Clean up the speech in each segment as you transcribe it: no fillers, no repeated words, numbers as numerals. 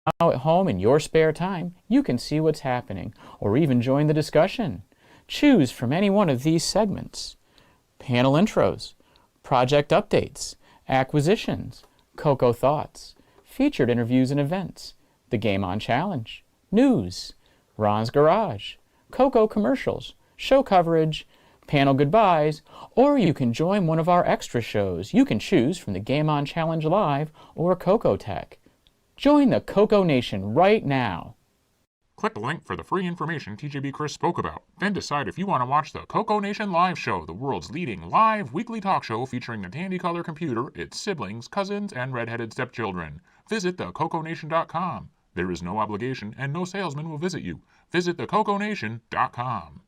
at home in your spare time, you can see what's happening, or even join the discussion. Choose from any one of these segments: panel intros, project updates, acquisitions, CoCo thoughts, featured interviews and events, the Game On Challenge, news, Ron's Garage, CoCo commercials, show coverage, panel goodbyes, or you can join one of our extra shows. You can choose from the Game On Challenge Live or CoCo Tech. Join the CoCoNation right now. Click the link for the free information TJB Chris spoke about. Then decide if you want to watch the CoCoNation Live Show, the world's leading live weekly talk show featuring the Tandy Color computer, its siblings, cousins, and red-headed stepchildren. Visit thecoconation.com. There is no obligation, and no salesman will visit you. Visit thecoconation.com.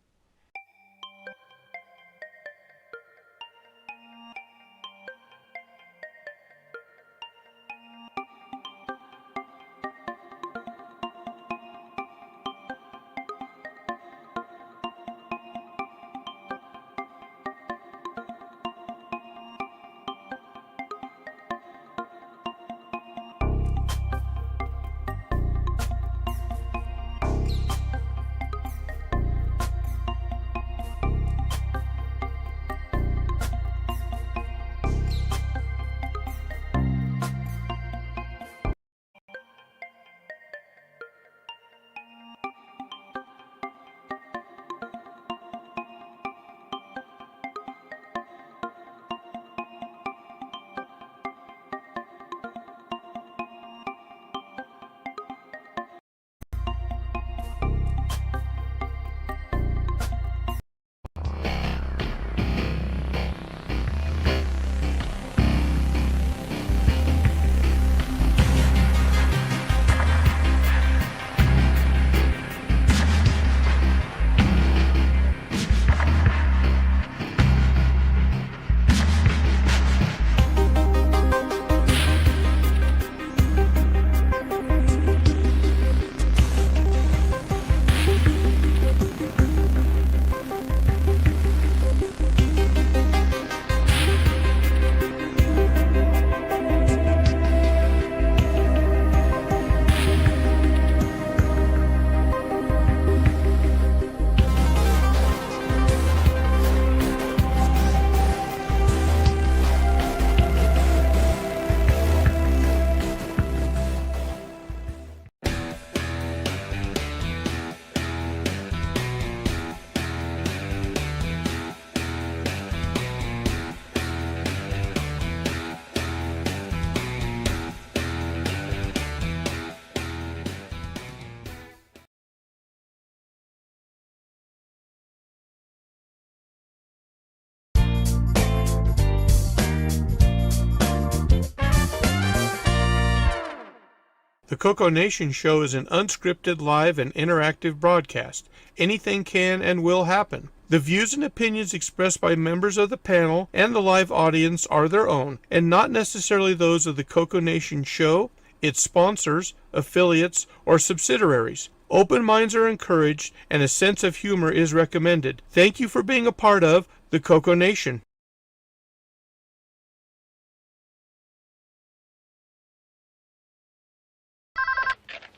The CoCoNation show is an unscripted, live, and interactive broadcast. Anything can and will happen. The views and opinions expressed by members of the panel and the live audience are their own, and not necessarily those of the CoCoNation show, its sponsors, affiliates, or subsidiaries. Open minds are encouraged, and a sense of humor is recommended. Thank you for being a part of the CoCoNation.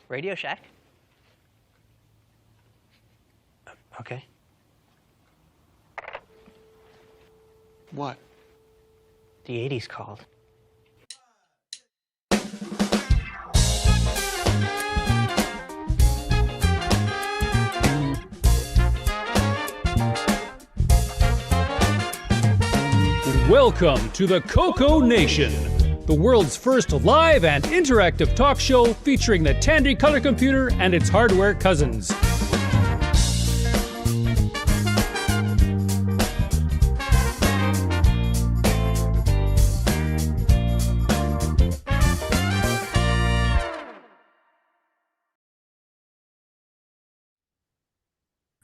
Radio Shack? Okay. What? The 80s called. Welcome to the CoCoNation, the world's first live and interactive talk show featuring the Tandy Color computer and its hardware cousins.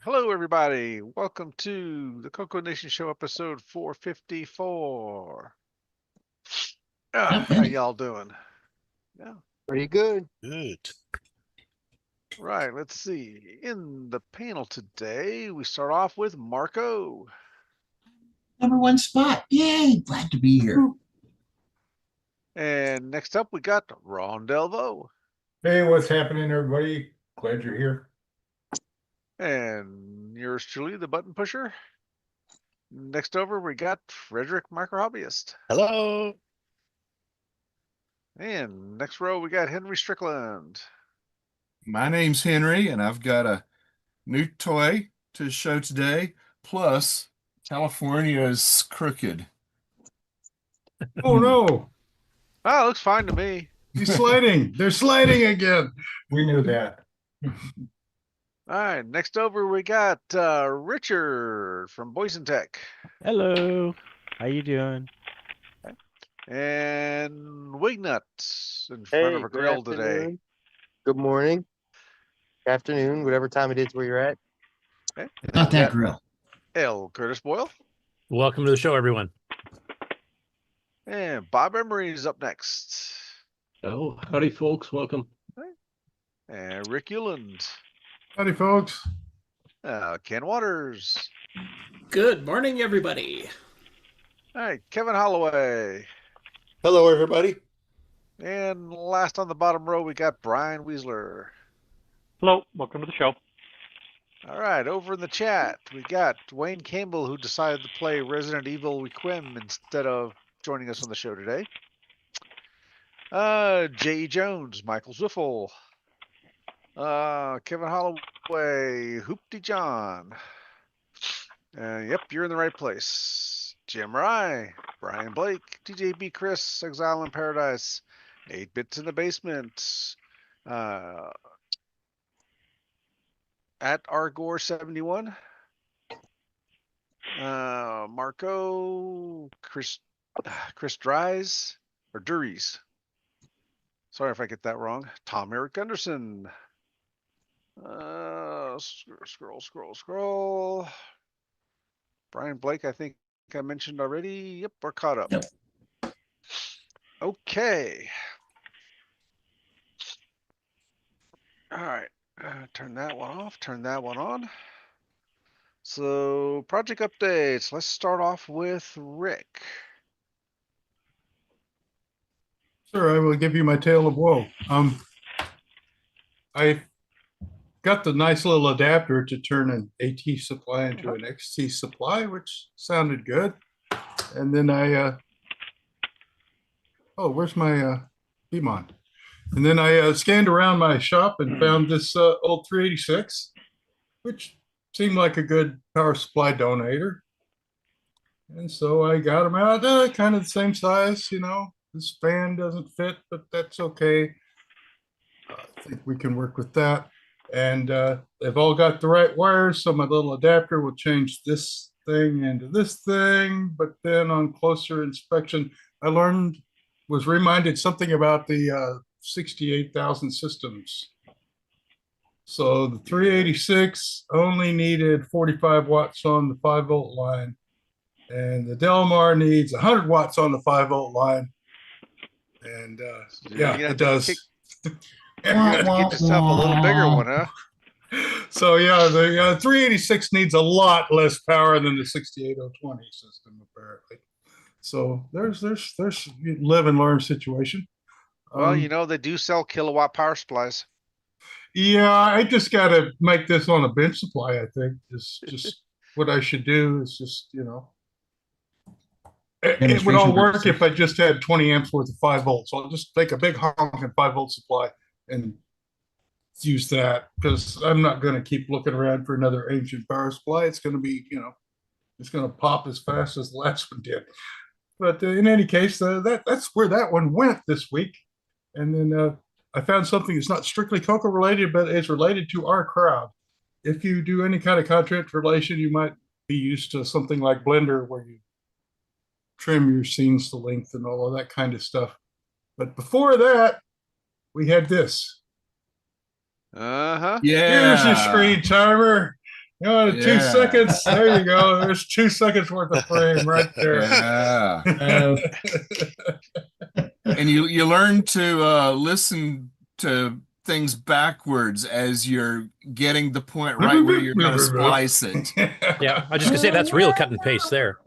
Hello, everybody. Welcome to the CoCoNation Show, episode 454. How y'all doing? Yeah, Pretty good. Good. right. Let's see. In the panel today, we start off with Marco. #1 spot. Yay, glad to be here. And next up, we got Ron Delvo. Hey, what's happening, everybody? Glad you're here. And yours truly, the button pusher. Next over, we got Frederick Micro Hobbyist. Hello. And next row, we got Henry Strickland. My name's Henry, and I've got a new toy to show today. Plus, California is crooked. Oh no, Oh, looks fine to me. he's sliding. They're sliding again. We knew that. All right, next over, we got Richard from Boyson Tech. Hello. How you doing? And Wignut in front of a grill today. Good morning. Afternoon, whatever time it is where you're at. Okay. Not that grill. L. Curtis Boyle. Welcome to the show, everyone. And Bob Emery is up next. Oh, howdy, folks. Welcome. And Rick Euland. Howdy, folks. Ken Waters. Good morning, everybody. All right, Kevin Holloway. Hello, everybody. And last on the bottom row, we got Brian Weasler. Hello, welcome to the show. All right, over in the chat, we got Wayne Campbell, who decided to play Resident Evil Requiem instead of joining us on the show today. J.E. Jones, Michael Zwiffel, Kevin Holloway, Hoopty John. Yep, you're in the right place. Jim Rye, Brian Blake, TJB Chris, Exile in Paradise, 8 Bits in the Basement, at Argore71, Marco, Chris Dries, or Duries. Sorry if I get that wrong. Tom Eric Gunderson. Scroll. Brian Blake, I think I mentioned already. Yep, we're caught up. Yep. Okay. All right. Turn that one off, turn that one on. So project updates. Let's start off with Rick. Sir, I will give you my tale of woe. I got the nice little adapter to turn an AT supply into an XT supply, which sounded good. And then where's my BMON? And then I scanned around my shop and found this old 386, which seemed like a good power supply donator. And so I got them out, kind of the same size, you know. This fan doesn't fit, but that's okay. I think we can work with that. And they've all got the right wires, so my little adapter will change this thing into this thing. But then on closer inspection, I was reminded something about the 68,000 systems. So the 386 only needed 45 watts on the 5-volt line, and the Delmar needs 100 watts on the 5-volt line. And yeah, it does. Get yourself a little bigger one, huh? So yeah, the 386 needs a lot less power than the 68020 system, apparently. So there's live and learn situation. Well, you know, they do sell kilowatt power supplies. Yeah, I just got to make this on a bench supply, I think. Just what I should do is just, you know. It would all work if I just had 20 amps worth of 5 volts. So I'll just take a big honking 5-volt supply and use that, because I'm not going to keep looking around for another ancient power supply. It's going to be, you know, it's going to pop as fast as the last one did. But in any case, that's where that one went this week. And then I found something that's not strictly CoCo related, but it's related to our crowd. If you do any kind of content relation, you might be used to something like Blender, where you trim your scenes to length and all of that kind of stuff. But before that, we had this. Yeah. Here's your screen timer. You know, 2 seconds. There you go. There's 2 seconds worth of frame right there. Yeah. And you learn to listen to things backwards as you're getting the point right where you're going to splice it. Yeah, I was just gonna say that's real cut and paste there.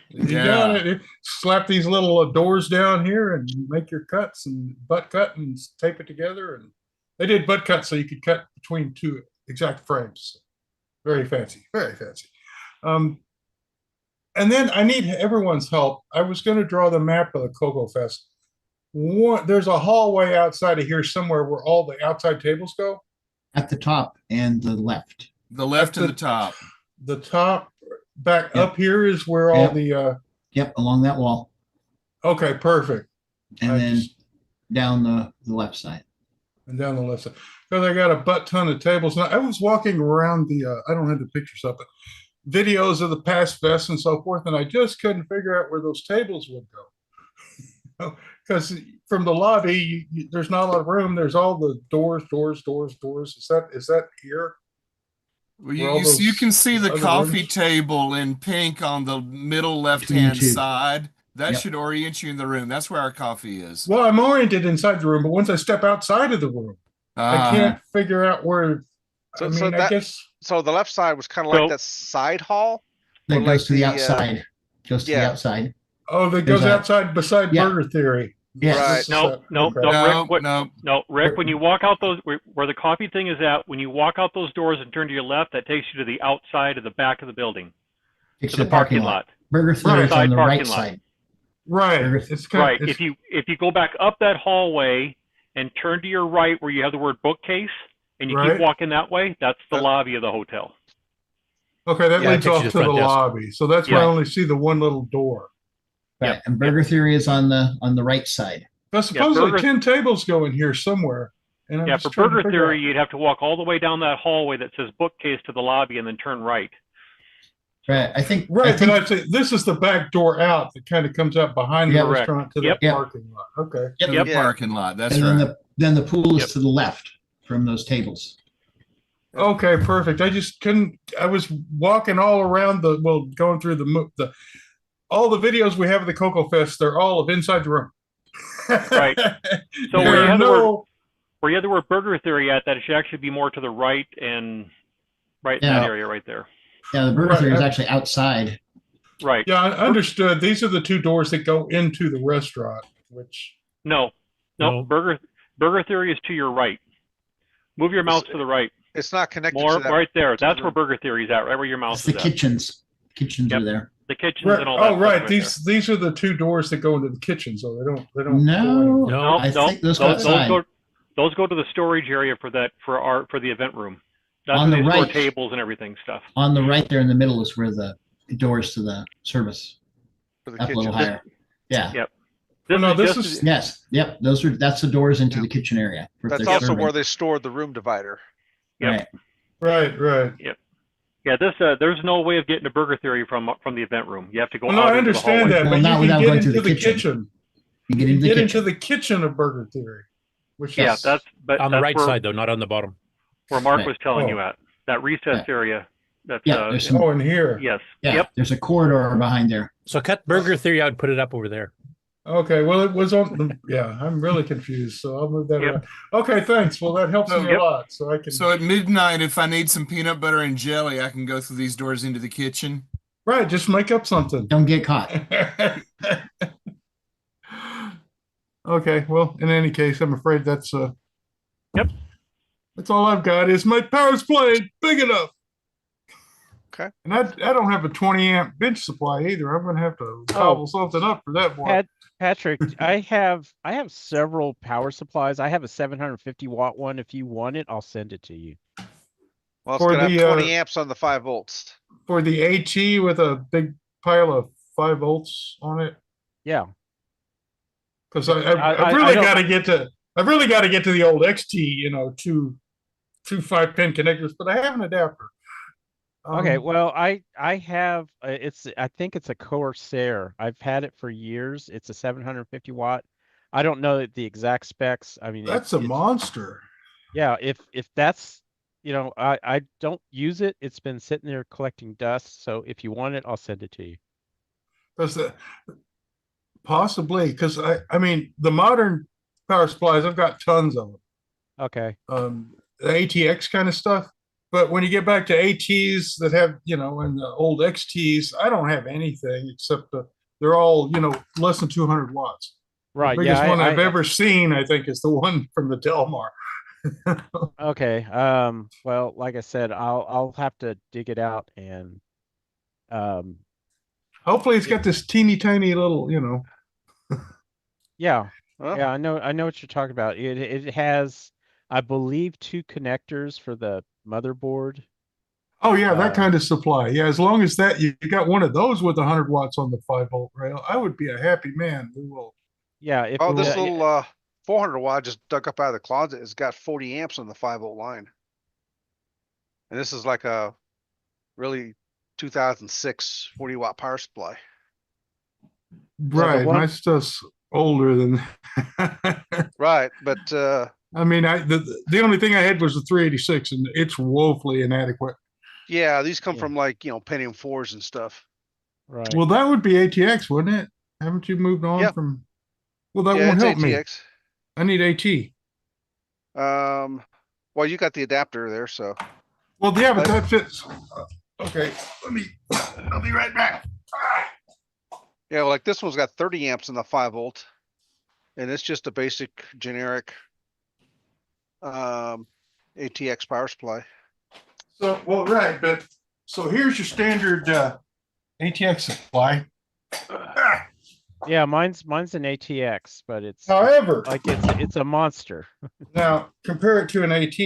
You got it. Slap these little doors down here and make your cuts and butt cut and tape it together, and They did butt cuts so you could cut between two exact frames. Very fancy, very fancy. And then I need everyone's help. I was going to draw the map of the CoCo Fest. There's a hallway outside of here somewhere where all the outside tables go. At the top and the left. The left and the top. The top back up here is where all the Yep, along that wall. Okay, perfect. And then down the left side. And down the left side. Because I got a butt ton of tables. And I was walking around the I don't have the pictures up, but videos of the past fests and so forth, and I just couldn't figure out where those tables would go. Because from the lobby, there's not a lot of room. There's all the doors. Is that here? Well, you can see the coffee table in pink on the middle left-hand side. That should orient you in the room. That's where our coffee is. Well, I'm oriented inside the room, but once I step outside of the room, I can't figure out where. So, I guess. So the left side was kind of like that side hall. That goes to the outside. Goes to the outside. Oh, that goes outside beside Burger Theory. Yes. Right. No, Rick. When you walk out those, where the coffee thing is at, when you walk out those doors and turn to your left, that takes you to the outside of the back of the building, to the parking lot. Burger Theory is on the right side. Right. Right. If you go back up that hallway and turn to your right, where you have the word bookcase, and you keep walking that way, that's the lobby of the hotel. Okay, that leads off to the lobby. So that's where I only see the one little door. Right, and Burger Theory is on the right side. But supposedly 10 tables go in here somewhere. And for Burger Theory, you'd have to walk all the way down that hallway that says bookcase to the lobby and then turn right. Right, I think. Right, but I'd say this is the back door out that kind of comes out behind the restaurant to the parking lot. Okay. The parking lot, that's and right. Then the pool is to the left from those tables. Okay, perfect. I just couldn't. I was walking all around going through the all the videos we have of the CoCo Fest. They're all of inside the room. Right. So where you have the word Burger Theory at, that it should actually be more to the right and in that area right there. Yeah, the Burger Theory is actually outside. Right. Yeah, I understood. These are the two doors that go into the restaurant. Which no. Burger Theory is to your right. Move your mouse to the right. It's not connected to that. Right there. That's where Burger Theory is at, right where your mouse is at. Kitchens. Kitchens are there. The kitchens and all that. Oh, right. These are the two doors that go into the kitchen, so they don't. No. I think those go outside. Those go to the storage area for the event room. That's on where the right, store tables and everything stuff. On the right there in the middle is where the doors to the service. For the up kitchen. a little higher. Yeah. Yep. Yes. Yep. That's the doors into the kitchen area. That's also where they stored the room divider. Yep. Right. Yep. Yeah, there's no way of getting to Burger Theory from the event room. You have to go out. No, I understand that, but you can get into the kitchen. You get into the kitchen of Burger Theory. Which that's on the right side though, not on the bottom. Where Mark was telling you at that recess area. That's in here. Yes. Yeah. Yep. There's a corridor behind there. So cut Burger Theory out and put it up over there. Okay, well, it was on. Yeah, I'm really confused, so I'll move that around. Okay, thanks. Well, that helps me a lot, so I can. So at midnight, if I need some peanut butter and jelly, I can go through these doors into the kitchen. Right, just make up something. Don't get caught. Okay, well, in any case, I'm afraid that's Yep. That's all I've got. Is my power supply big enough? Okay. And I don't have a 20 amp bench supply either. I'm going to have to cobble something up for that one. Patrick, I have several power supplies. I have a 750 watt one. If you want it, I'll send it to you. Well, it's going to have 20 amps on the 5 volts. For the HE with a big pile of 5 volts on it. Yeah. Because I really got to get to. I've really got to get to the old XT, two 5-pin connectors, but I have an adapter. Okay, well, I have I think it's a Corsair. I've had it for years. It's a 750 watt. I don't know the exact specs. I mean, that's a monster. Yeah, if that's I don't use it. It's been sitting there collecting dust. So if you want it, I'll send it to you. Possibly because I mean the modern power supplies, I've got tons of them. Okay. The ATX kind of stuff. But when you get back to ATs that have, and the old XTs, I don't have anything except they're all, less than 200 watts. Right. The biggest one I've ever seen, I think, is the one from the Delmar. Okay. Well, like I said, I'll have to dig it out and Hopefully it's got this teeny tiny little, yeah. Well, Yeah, I know what you're talking about. It has, I believe, 2 connectors for the motherboard. Oh yeah, that kind of supply. Yeah, as long as that you got one of those with 100 watts on the 5-volt rail, I would be a happy man. We will. Yeah, if oh, this little 400 watt just dug up out of the closet. It's got 40 amps on the 5-volt line. And this is like a really 2006 40 watt power supply. Right, my stuff's older than. Right, but I mean, the only thing I had was the 386, and it's woefully inadequate. yeah, these come from like Pentium 4s and stuff. Right. Well, that would be ATX, wouldn't it? Haven't you moved on from? Well, that won't help me. I need AT. Well, you got the adapter there, so. Well, yeah, but that fits. Okay, I'll be right back. Yeah, well, like this one's got 30 amps in the 5-volt, and it's just a basic generic ATX power supply. So, well, right, but so here's your standard ATX supply. Yeah, mine's an ATX, but it's however like it's a monster. Now compare it to an AT.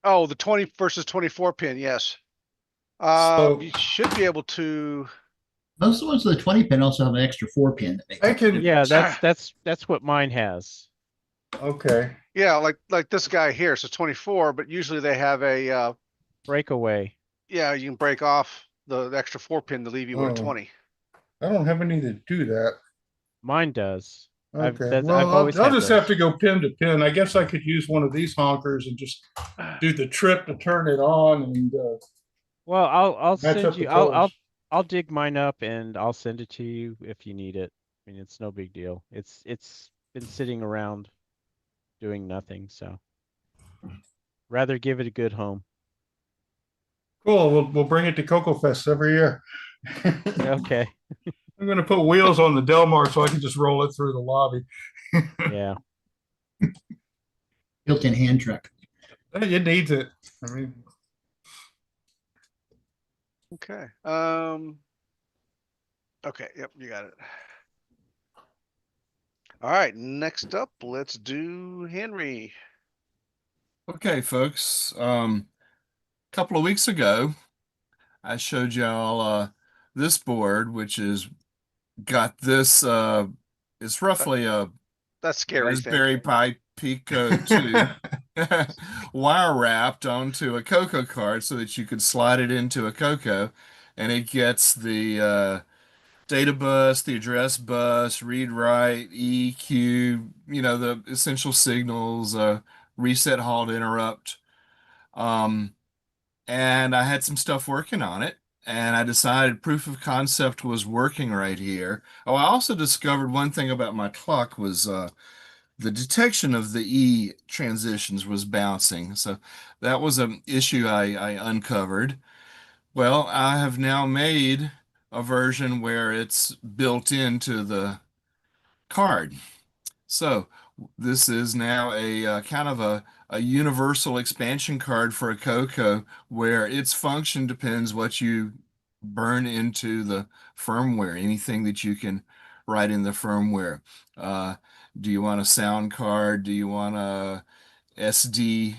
Oh, the 20 versus 24 pin, yes. You should be able to. Most of the ones with the 20 pin also have an extra 4 pin that makes. I can. Yeah, that's what mine has. Okay. Yeah, like this guy here. So 24, but usually they have a breakaway. Yeah, you can break off the extra 4 pin to leave you with a 20. I don't have any to do that. Mine does. Okay. I'll just have to go pin to pin. I guess I could use one of these honkers and just do the trip to turn it on and. Well, I'll send you. I'll dig mine up and I'll send it to you if you need it. I mean, it's no big deal. It's been sitting around doing nothing, so rather give it a good home. Cool. We'll bring it to CoCo Fest every year. Okay. I'm going to put wheels on the Delmar so I can just roll it through the lobby. Yeah. Built-in hand truck. It needs it. I mean. Okay. Okay. Yep. You got it. All right. Next up, let's do Henry. Okay, folks. Couple of weeks ago, I showed y'all this board, which is got this. It's roughly a that's scary Raspberry Pi Pico 2 wire wrapped onto a CoCo card so that you could slide it into a CoCo, and it gets the data bus, the address bus, read write, EQ, the essential signals, reset, halt, interrupt. And I had some stuff working on it, and I decided proof of concept was working right here. Oh, I also discovered one thing about my clock was the detection of the E transitions was bouncing. So that was an issue I uncovered. Well, I have now made a version where it's built into the card. So this is now a kind of a universal expansion card for a CoCo where its function depends what you burn into the firmware, anything that you can write in the firmware. Do you want a sound card? Do you want a SD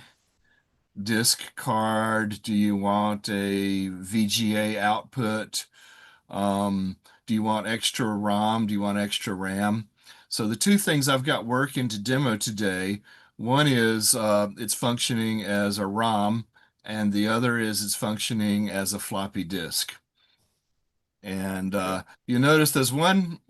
disk card? Do you want a VGA output? Do you want extra ROM? Do you want extra RAM? So the two things I've got working to demo today, one is it's functioning as a ROM, and the other is it's functioning as a floppy disk. And you notice there's one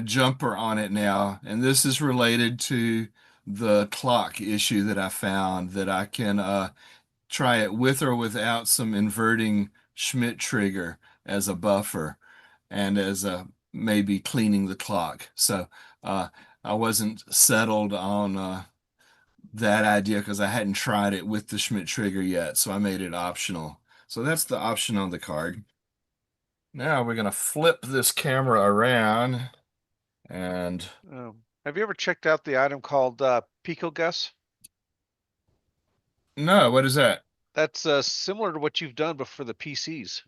jumper on it now, and this is related to the clock issue that I found, that I can try it with or without some inverting Schmidt trigger as a buffer and as a maybe cleaning the clock. So I wasn't settled on that idea because I hadn't tried it with the Schmidt trigger yet, so I made it optional. So that's the option on the card. Now we're going to flip this camera around and Have you ever checked out the item called Pico Guess? No, what is that? That's similar to what you've done, but for the PCs.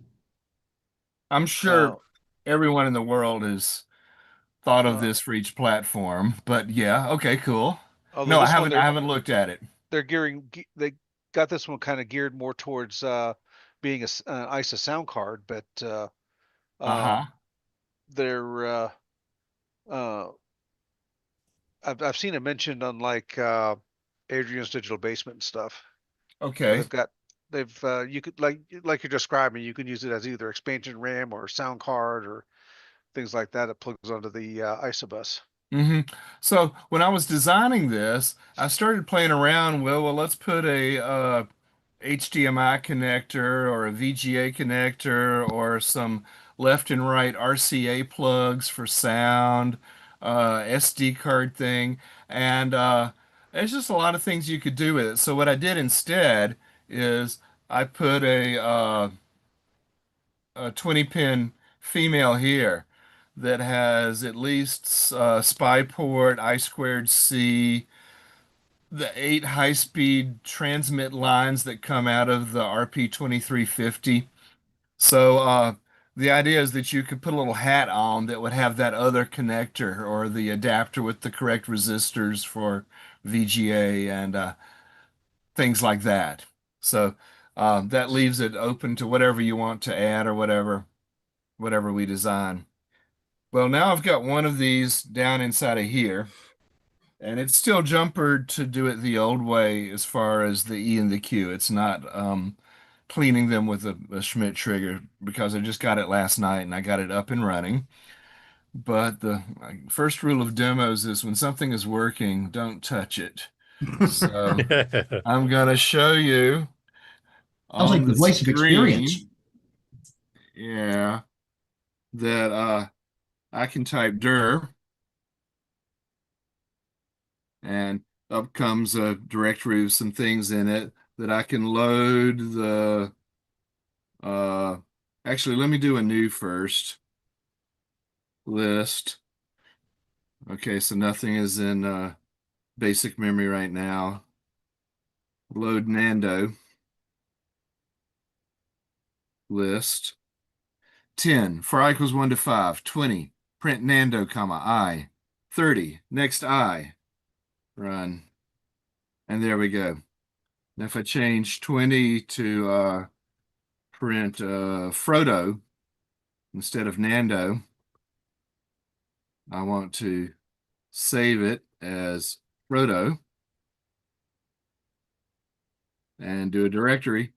I'm sure everyone in the world has thought of this for each platform, but yeah, okay, cool. No, I haven't looked at it. They got this one kind of geared more towards being an ISA sound card, but they're I've seen it mentioned on like Adrian's Digital Basement and stuff. Okay. They've you could like you're describing, you can use it as either expansion RAM or sound card or things like that. It plugs onto the ISA bus. So when I was designing this, I started playing around. Well, let's put a HDMI connector or a VGA connector or some left and right RCA plugs for sound, SD card thing, and there's just a lot of things you could do with it. So what I did instead is I put a 20-pin female here that has at least SPI port, I2C, the 8 high-speed transmit lines that come out of the RP2350. So the idea is that you could put a little hat on that would have that other connector or the adapter with the correct resistors for VGA and things like that. So that leaves it open to whatever you want to add or whatever we design. Well, now I've got one of these down inside of here, and it's still jumpered to do it the old way as far as the E and the Q. It's not cleaning them with a Schmidt trigger because I just got it last night and I got it up and running. But the first rule of demos is when something is working, don't touch it. So I'm going to show you. Sounds like the voice of experience. Yeah. That I can type dir, and up comes a directory with some things in it that I can load the, actually, let me do a new first list. Okay, so nothing is in basic memory right now. Load Nando list. 10, for I equals 1 to 5, 20, print Nando, comma, I, 30, next I, run, and there we go. Now if I change 20 to print Frodo instead of Nando, I want to save it as Frodo and do a directory.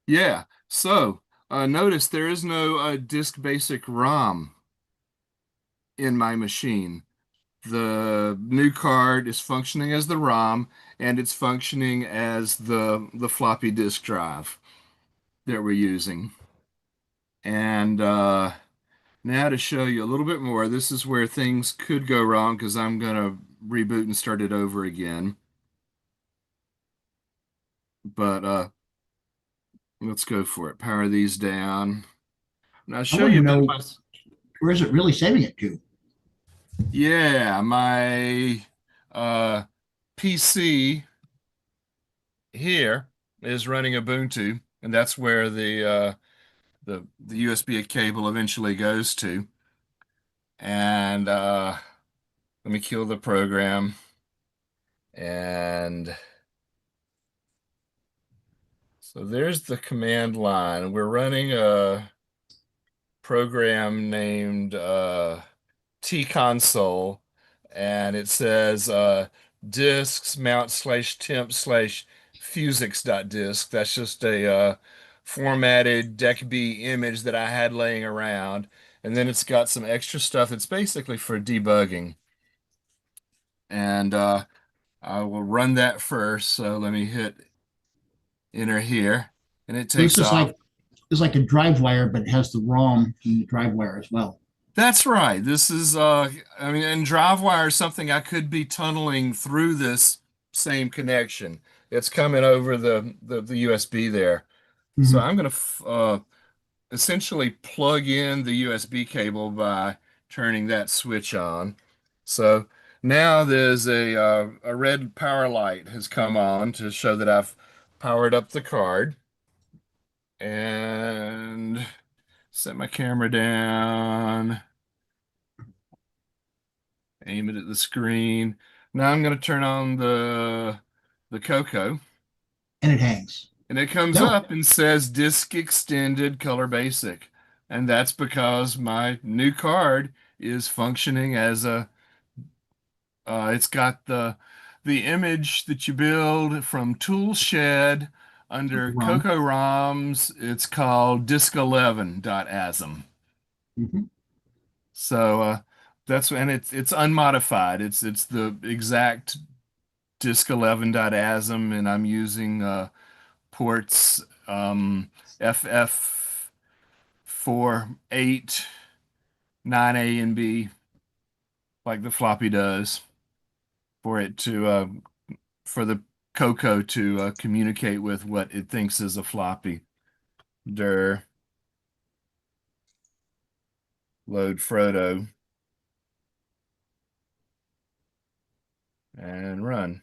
Yeah, so notice there is no disk basic ROM in my machine. The new card is functioning as the ROM, and it's functioning as the floppy disk drive that we're using. And now to show you a little bit more, this is where things could go wrong because I'm going to reboot and start it over again. But let's go for it. Power these down. And I'll show you. Where is it really saving it to? Yeah, my PC here is running Ubuntu, and that's where the USB cable eventually goes to. And let me kill the program. And so there's the command line. We're running a program named tconsole, and it says disks mount /temp/fusix.disk. That's just a formatted DECB image that I had laying around. And then it's got some extra stuff. It's basically for debugging. And I will run that first. So let me hit enter here, and it takes off. It's like a drivewire, but it has the ROM in the drivewire as well. That's right. This is, I mean, and drivewire is something I could be tunneling through this same connection. It's coming over the USB there. So I'm going to essentially plug in the USB cable by turning that switch on. So now there's a red power light has come on to show that I've powered up the card. And set my camera down. Aim it at the screen. Now I'm going to turn on the CoCo. And it hangs. And it comes up and says disk extended color basic. And that's because my new card is functioning as a it's got the image that you build from Toolshed under CoCo ROMs. It's called disk11.asm. Mm-hmm. So that's, and it's unmodified. It's the exact disk11.asm, and I'm using ports FF4, 8, 9A and B, like the floppy does, for it to for the CoCo to communicate with what it thinks is a floppy. Load Frodo and run.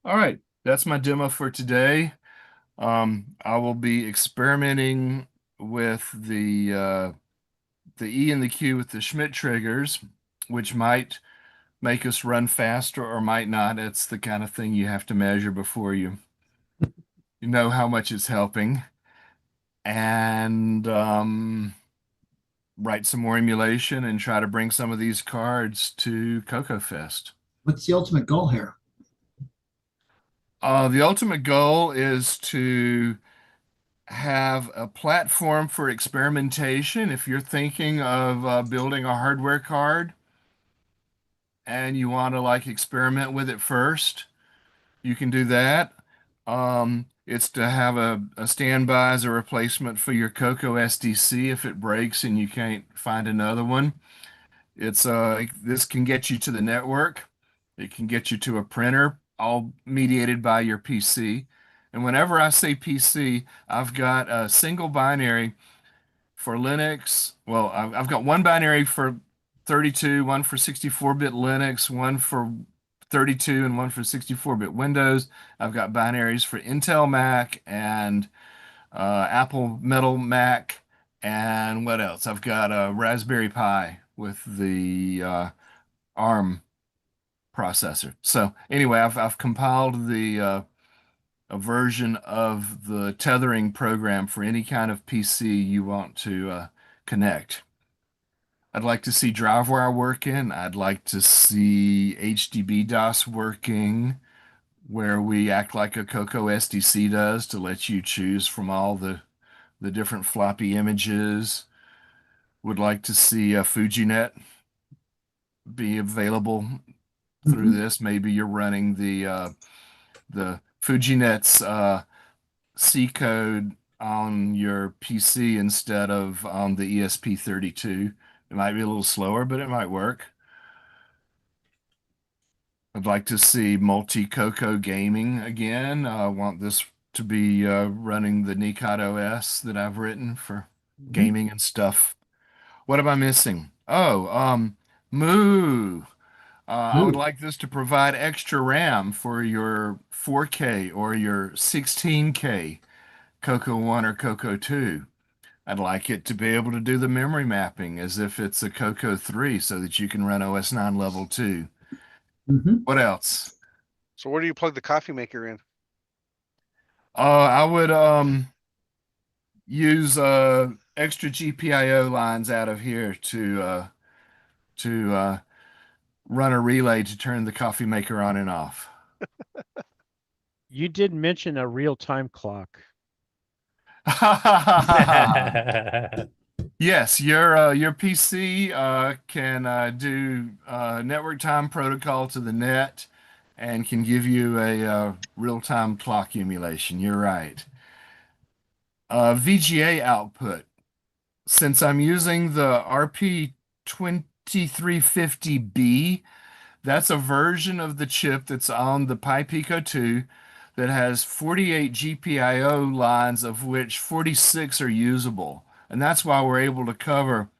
All right, that's my demo for today. I will be experimenting with the E and the Q with the Schmidt triggers, which might make us run faster or might not. It's the kind of thing you have to measure before you know how much it's helping. And write some more emulation and try to bring some of these cards to CoCo Fest. What's the ultimate goal here? The ultimate goal is to have a platform for experimentation. If you're thinking of building a hardware card and you want to like experiment with it first, you can do that. It's to have a standby as a replacement for your CoCo SDC if it breaks and you can't find another one. It's this can get you to the network. It can get you to a printer, all mediated by your PC. And whenever I say PC, I've got a single binary for Linux. Well, I've got one binary for 32, one for 64-bit Linux, one for 32, and one for 64-bit Windows. I've got binaries for Intel Mac and Apple Metal Mac, and what else? I've got a Raspberry Pi with the ARM processor. So anyway, I've compiled the a version of the tethering program for any kind of PC you want to connect. I'd like to see drivewire working. I'd like to see hdbdos working, where we act like a CoCo SDC does to let you choose from all the different floppy images. Would like to see a FujiNet be available through this. Maybe you're running the FujiNet's C code on your PC instead of on the ESP32. It might be a little slower, but it might work. I'd like to see multi-CoCo gaming again. I want this to be running the nekot OS that I've written for gaming and stuff. What am I missing? Oh, Moo. I would like this to provide extra RAM for your 4K or your 16K CoCo 1 or CoCo 2. I'd like it to be able to do the memory mapping as if it's a CoCo 3 so that you can run OS 9 level 2. What else? So where do you plug the coffee maker in? I would use extra GPIO lines out of here to run a relay to turn the coffee maker on and off. You did mention a real-time clock. Yes, your PC can do network time protocol to the net and can give you a real-time clock emulation. You're right. VGA output. Since I'm using the RP2350B, that's a version of the chip that's on the Pi Pico 2 that has 48 GPIO lines, of which 46 are usable. And that's why we're able to cover,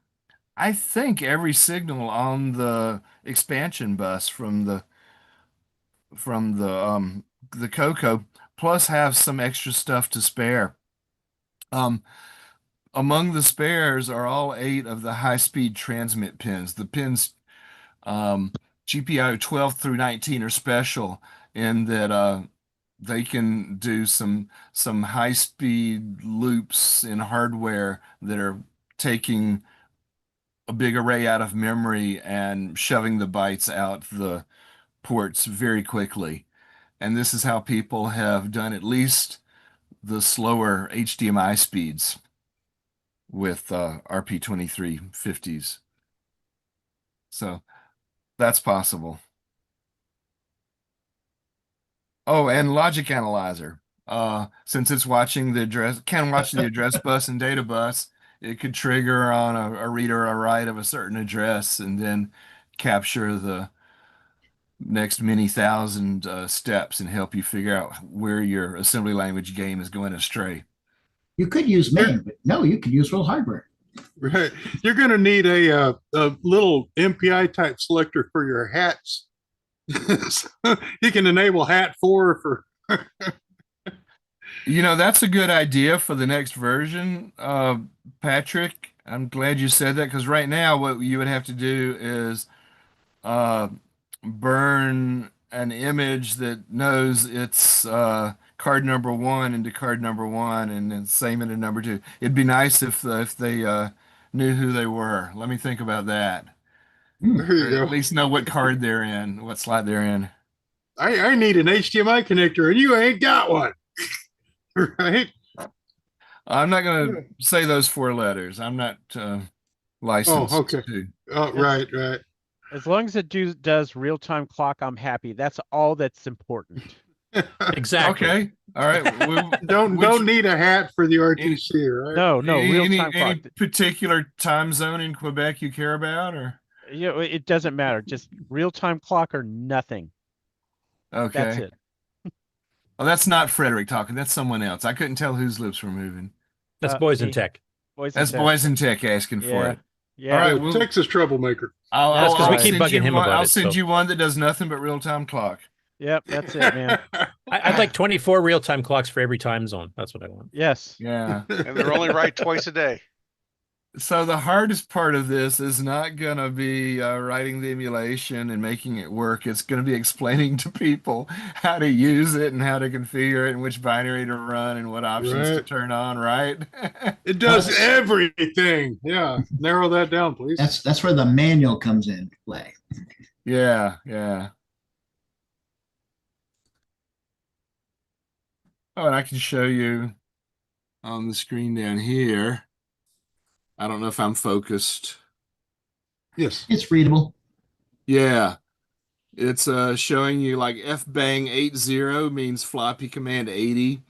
I think, every signal on the expansion bus from the CoCo, plus have some extra stuff to spare. Among the spares are all 8 of the high-speed transmit pins. The pins GPIO 12 through 19 are special in that they can do some high-speed loops in hardware that are taking a big array out of memory and shoving the bytes out the ports very quickly. And this is how people have done at least the slower HDMI speeds with RP2350s. So that's possible. Oh, and logic analyzer. Since it's watching the address, can watch the address bus and data bus, it could trigger on a read or a write of a certain address and then capture the next many thousand steps and help you figure out where your assembly language game is going astray. You could use main, but no, you could use real hardware. Right. You're going to need a little MPI type selector for your hats. You can enable hat 4 for. You know, that's a good idea for the next version, Patrick. I'm glad you said that, because right now what you would have to do is burn an image that knows it's card number 1 into card number 1 and then same into number 2. It'd be nice if they knew who they were. Let me think about that. There you go. At least know what card they're in, what slot they're in. I need an HDMI connector and you ain't got one. Right? I'm not going to say those 4 letters. I'm not licensed. Oh, okay. Oh, right. As long as it does real-time clock, I'm happy. That's all that's important. Exactly. Okay. All right. Don't need a hat for the RTC, right? No, real-time clock. Any particular time zone in Quebec you care about, or? You know, it doesn't matter. Just real-time clock or nothing. Okay. That's it. Oh, that's not Frederick talking. That's someone else. I couldn't tell whose lips were moving. That's Boys in Tech. That's Boys in Tech asking for it. Yeah. All right. Texas troublemaker. That's because we keep bugging him about it. I'll send you one that does nothing but real-time clock. Yep, that's it, man. I'd like 24 real-time clocks for every time zone. That's what I want. Yes. Yeah. And they're only right twice a day. So the hardest part of this is not going to be writing the emulation and making it work. It's going to be explaining to people how to use it and how to configure it and which binary to run and what options to turn on, right? It does everything. Yeah. Narrow that down, please. That's where the manual comes in play. Yeah. Oh, and I can show you on the screen down here. I don't know if I'm focused. Yes. It's readable. Yeah. It's showing you like fbang 80 means floppy command 80.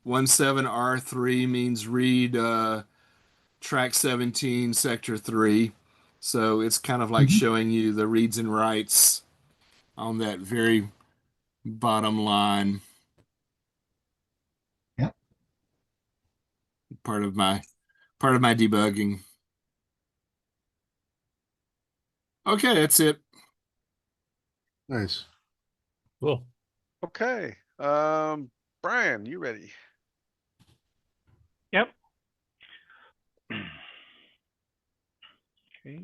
17R3 means read track 17 sector 3. So it's kind of like showing you the reads and writes on that very bottom line. Yep. Part of my debugging. Okay, that's it. Nice. Cool. Okay. Brian, you ready? Yep. Okay.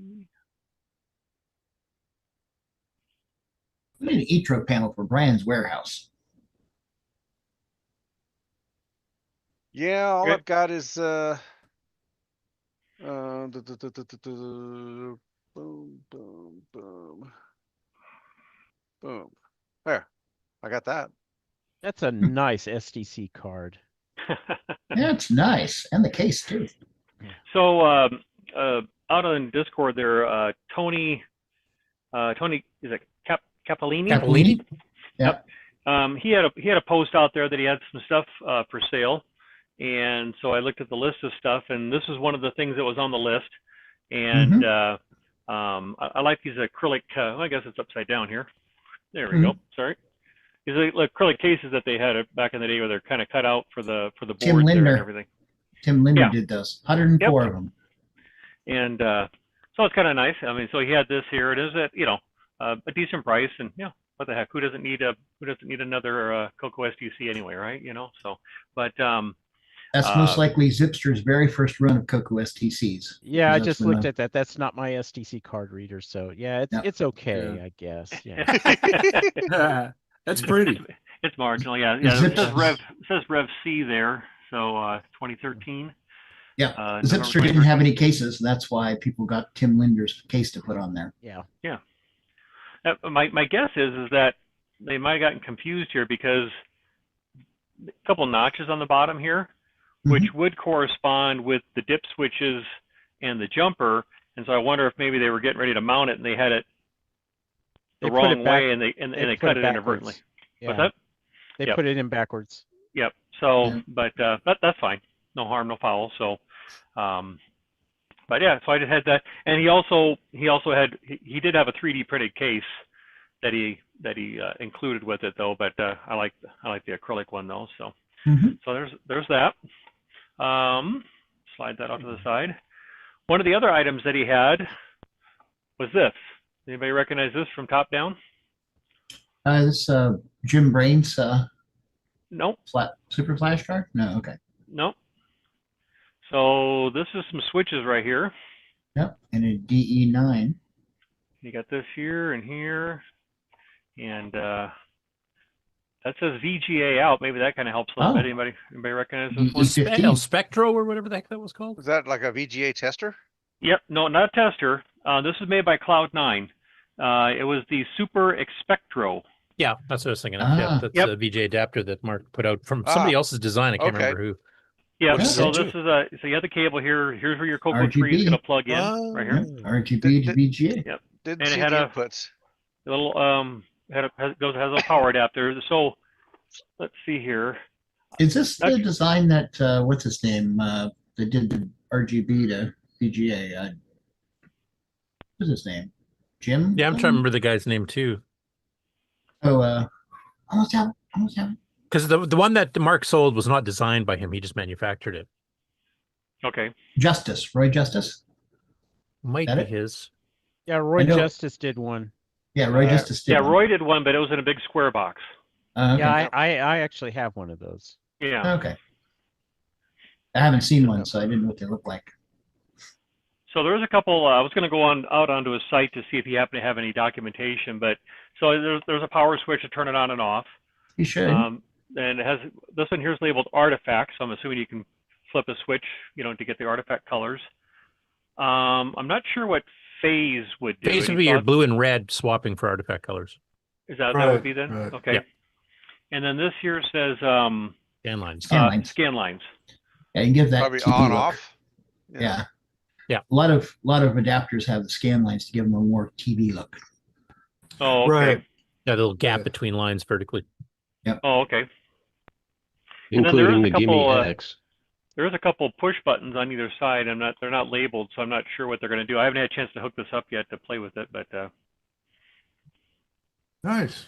We need an e-tro panel for Brian's warehouse. Yeah, all I've got is boom, boom, boom. Boom. There. I got that. That's a nice SDC card. That's nice. And the case too. So out on Discord there, Tony is it Capellini? Capellini? Yep. He had a post out there that he had some stuff for sale. And so I looked at the list of stuff, and this is one of the things that was on the list. And I like these acrylic, I guess it's upside down here. There we go. Sorry. These are like acrylic cases that they had back in the day where they're kind of cut out for the boards Tim there Linder. and everything. Tim Linder Yeah. did those. 104 of them. And so it's kind of nice. I mean, so he had this here. It is at a decent price, and what the heck? Who doesn't need another CoCo STC anyway, right? So, but That's most likely Zipster's very first run of CoCo STCs. Yeah, I That's just when looked at that. That's not my STC card reader, so yeah, it's okay, I guess. Yeah. That's pretty. It's marginal, yeah. It says Rev C there, so 2013. Yeah, November Zipster didn't have any cases. That's why people got Tim Linder's case to put on there. Yeah. Yeah. My guess is that they might have gotten confused here because a couple notches on the bottom here, which would correspond with the dip switches and the jumper, and so I wonder if maybe they were getting ready to mount it and they had it the wrong way and they cut it inadvertently. Yeah. What's that? They put it in backwards. Yep. So, but that's fine. No harm, no foul. So, but yeah, so I just had that, and he did have a 3D printed case that he included with it though. But I like the acrylic one though. So, so there's that. Slide that off to the side. One of the other items that he had was this. Anybody recognize this from top down? This Jim Brain's Nope. Super Flash drive? No, okay. Nope. So this is some switches right here. Yep, and a DE9. You got this here and here, and that says VGA out. Maybe that kind of helps a little bit. Anybody recognize this one? Spectro or whatever the heck that was called? Is that like a VGA tester? Yep. No, not a tester. This was made by Cloud9. It was the Super Expectro. Yeah, that's what I was thinking of. Yeah, that's a VGA adapter that Mark put out from somebody else's design. I can't remember who. Yeah, so this is so you have the cable here. Here's where your CoCo tree is going to plug in, right here. RGB to VGA. Yep. Didn't and see it had the a inputs. little has a little power adapter. So let's see here. Is this the design that what's his name? That did the RGB to VGA. What's his name? Jim? Yeah, I'm trying to remember the guy's name too. Oh, almost have it. Because the one that Mark sold was not designed by him; he just manufactured it. Okay. Roy Justice. Might be his. Yeah, Roy Justice did one. Yeah, Roy Justice did. Yeah, one. Roy did one, but it was in a big square box. Okay. Yeah, I actually have one of those. Yeah. Okay. I haven't seen one, so I didn't know what they look like. So there's a couple. I was going to go out onto his site to see if he happened to have any documentation, but so there's a power switch to turn it on and off. You should. And it has this one here is labeled artifact, so I'm assuming you can flip a switch, to get the artifact colors. I'm not sure what phase would do. Phase would be your blue and red swapping for artifact colors. Is that that would be then? Right. Okay. Yeah. And then this here says scan lines. Scan lines. Yeah, you can give that Probably TV on look. off. Yeah. Yeah. A lot of adapters have the scan lines to give them a more TV look. Oh, okay. Right. Yeah, the little gap between lines vertically. Oh, okay. Including the Gimme X. There's a couple push buttons on either side. They're not labeled, so I'm not sure what they're going to do. I haven't had a chance to hook this up yet to play with it, but Nice.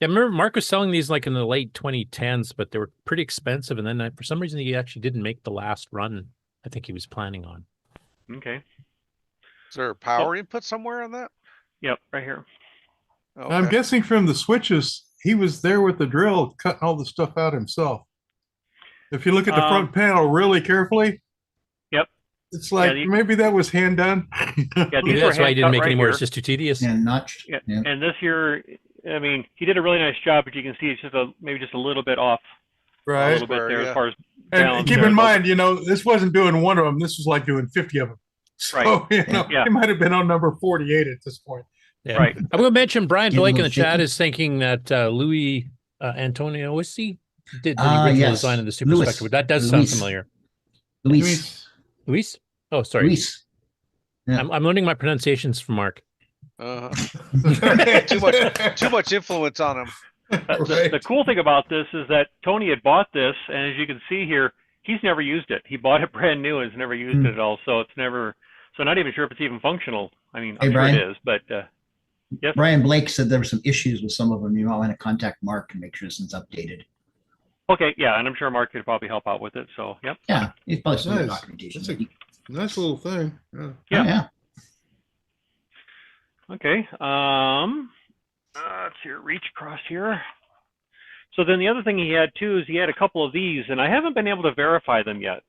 Yeah, I remember Mark was selling these like in the late 2010s, but they were pretty expensive. And then for some reason, he actually didn't make the last run I think he was planning on. okay. Is there a power input somewhere on that? Yep, right here. Okay. I'm guessing from the switches, he was there with the drill, cutting all the stuff out himself. If you look at the front panel really carefully, yep, it's like maybe that was hand done. Yeah, these that's why he didn't make right any more. here. It's just too tedious. And notched. Yeah. And this here, I mean, he did a really nice job, but you can see it's just maybe just a little bit off. Right. A little bit there as far as and balance keep there, in but- mind, this wasn't doing one of them. This was like doing 50 of them. So, Right. he might have been on number 48 at this point. Yeah. Right. I'm going to mention Brian Getting Blake in a the little chat shaky. is thinking that Louis Antoniosi did the original yes. design of the Super Louis. Spectre. That does sound Luis. familiar. Luis. Oh, sorry. Luis. Yeah. I'm learning my pronunciations from Mark. Too much influence on him. The cool thing about this is that Tony had bought this, and as you can see here, he's never used it. He bought it brand new and has never used it at all. So it's never. So not even sure if it's even functional. I mean, I'm Hey, sure Brian. it is, but Yes. Brian Blake said there were some issues with some of them. You might want to contact Mark and make sure it's updated. Okay, yeah, and I'm sure Mark could probably help out with it. So, yep. Yeah, he's probably some Nice. documentation. That's a nice little thing. Yeah. Yeah. Oh, yeah. Okay. Let's see, reach across here. So then the other thing he had too is he had a couple of these, and I haven't been able to verify them yet.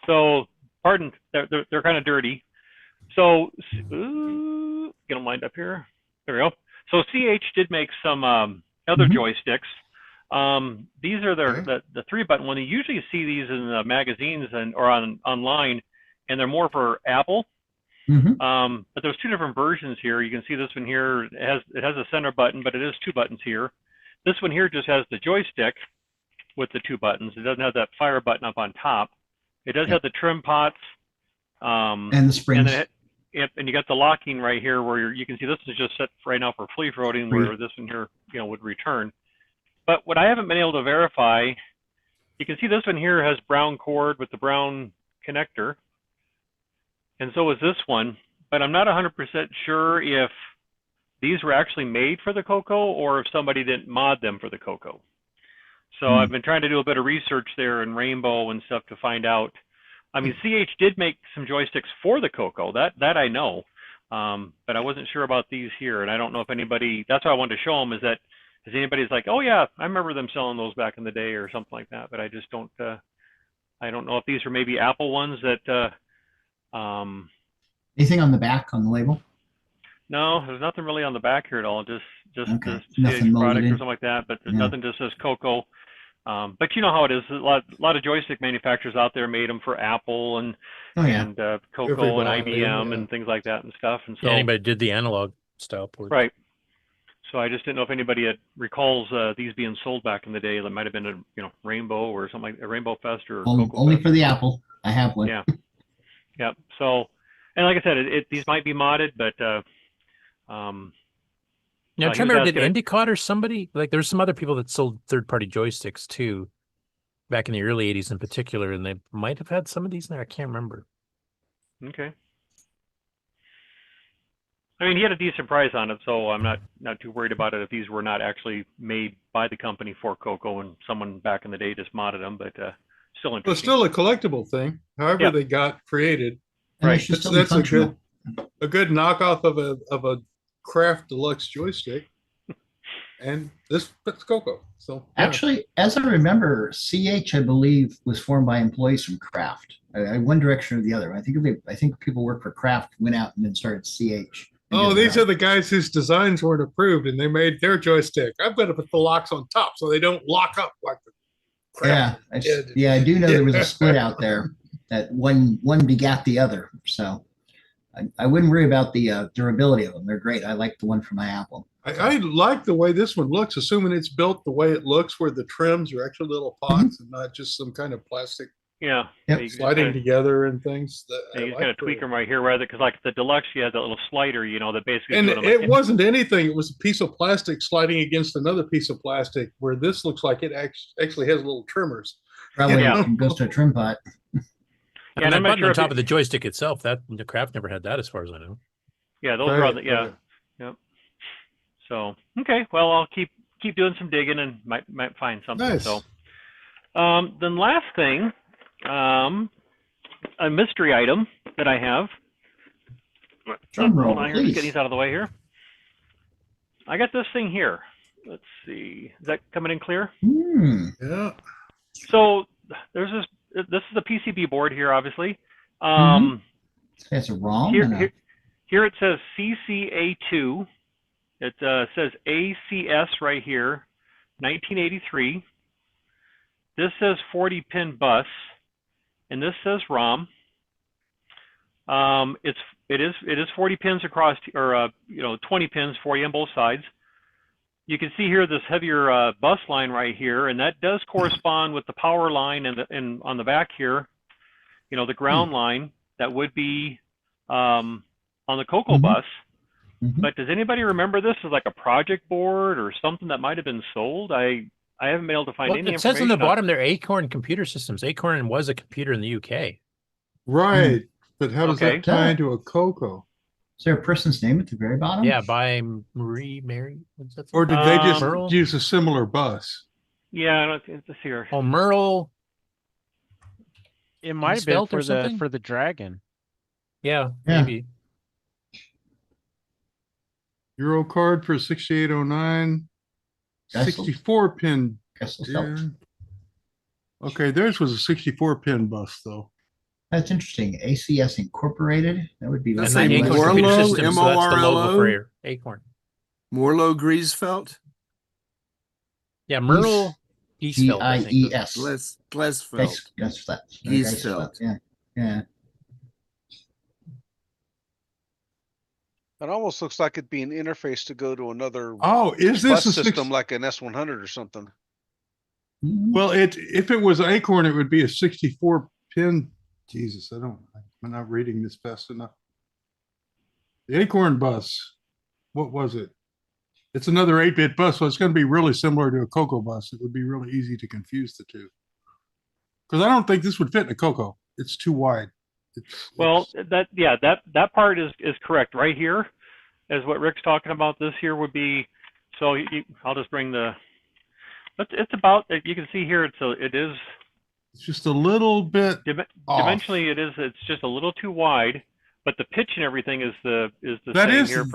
So, pardon, they're kind of dirty. So, get them lined up here. There we go. So CH did make some other joysticks. These are the 3-button one. You usually see these in the magazines or online, and they're more for Apple. But there's 2 different versions here. You can see this one here. It has a center button, but it is 2 buttons here. This one here just has the joystick with the 2 buttons. It doesn't have that fire button up on top. It does have the trim pots. And the springs. And you got the locking right here where you can see this is just set right now for free floating, where this one here, would return. But what I haven't been able to verify, you can see this one here has brown cord with the brown connector. And so is this one, but I'm not 100% sure if these were actually made for the CoCo or if somebody didn't mod them for the CoCo. So I've been trying to do a bit of research there in Rainbow and stuff to find out. I mean, CH did make some joysticks for the CoCo, that I know, but I wasn't sure about these here, and I don't know if anybody, that's why I wanted to show them, is that if anybody's like, oh yeah, I remember them selling those back in the day or something like that, but I just don't, I don't know if these are maybe Apple ones that, anything on the back on the label? No, there's nothing really on the back here at all, just Okay. the Nothing CH molded product or in? something like that, but there's nothing that says CoCo. But you know how it is. A lot of joystick manufacturers out there made them for Apple and and CoCo and IBM and things like that and stuff. And so anybody did the analog style port. Right. So I just didn't know if anybody recalls these being sold back in the day. That might have been a Rainbow or something like a Rainbow Fest or Only for the Apple. I have one. Yeah. Yeah. So, and like I said, these might be modded, but now, I'm trying to remember, did Endicott or somebody, like there's some other people that sold third-party joysticks too, back in the early 80s in particular, and they might have had some of these in there. I can't remember. Okay. I mean, he had a decent price on it, so I'm not too worried about it if these were not actually made by the company for CoCo and someone back in the day just modded them, but still interesting. Well, still a collectible thing, however they got created. Right. That's a good knockoff of a craft deluxe joystick, and this fits CoCo. So actually, as I remember, CH I believe was formed by employees from Kraft. One direction or the other. I think people work for Kraft, went out and then started CH. Oh, these are the guys whose designs weren't approved, and they made their joystick. I've got to put the locks on top so they don't lock up like the Kraft. Yeah, I do know there was a split out there that one begat the other. So I wouldn't worry about the durability of them. They're great. I like the one from my Apple. I like the way this one looks, assuming it's built the way it looks, where the trims are actually little pots and not just some kind of plastic sliding together and things. You just kind of tweak them right here, rather, because like the deluxe, you had that little slider, that basically. And it wasn't anything. It was a piece of plastic sliding against another piece of plastic, where this looks like it actually has little trimmers. Probably goes to a trim pot. Yeah, and that button on top of the joystick itself, that the Kraft never had that, as far as I know. Yeah, those are on the Yep. So okay, well, I'll keep doing some digging and might find something. Nice. So, then last thing, a mystery item that I have. Drum roll, hold on here, let's get these out of the way here. I got this thing here. Let's see, is that coming in clear? Yeah. So there's this. This is a PCB board here, obviously. It's a ROM. Here it says CCA2. It says ACS right here, 1983. This says 40-pin bus, and this says ROM. It is 40 pins across, or 20 pins, 40 on both sides. You can see here this heavier bus line right here, and that does correspond with the power line and on the back here, the ground line that would be on the CoCo bus. But does anybody remember this as like a project board or something that might have been sold? I haven't been able to find any information. It says on the bottom there, Acorn Computer Systems. Acorn was a computer in the UK. Right, but how does that tie into a CoCo? Is there a person's name at the very bottom? Yeah, by Mary. What's that? Or did they just Merle? use a similar bus? Yeah, I don't think it's here. Oh, Merle. It might have been Spelt or for something? the dragon. Yeah, Yeah. maybe. Euro card for 6809. Gessel? 64 pin. Gessel Yeah. felt. Okay, theirs was a 64 pin bus though. That's interesting. ACS Incorporated. That would be. That's And a then Acorn Computer Morlow, Systems, so that's the logo M-O-R-L-O? for Acorn. Morlow Griesfeld? Yeah, Merle Giesfeld, I think. Gies. Glesfeld. Giesfeld. Yeah. Yeah. It almost looks like it'd be an interface to go to another Oh, is bus this a system like an S100 or something. Well, if it was Acorn, it would be a 64 pin. Jesus, I'm not reading this fast enough. The Acorn bus, what was it? It's another 8-bit bus, so it's going to be really similar to a CoCo bus. It would be really easy to confuse the two. Because I don't think this would fit in a CoCo. It's too wide. That part is correct. Right here is what Rick's talking about. This here would be, so I'll just bring the, it's about, you can see here, it is. It's just a little bit off. Dimensionally, it's just a little too wide, but the pitch and everything is the That same is, here.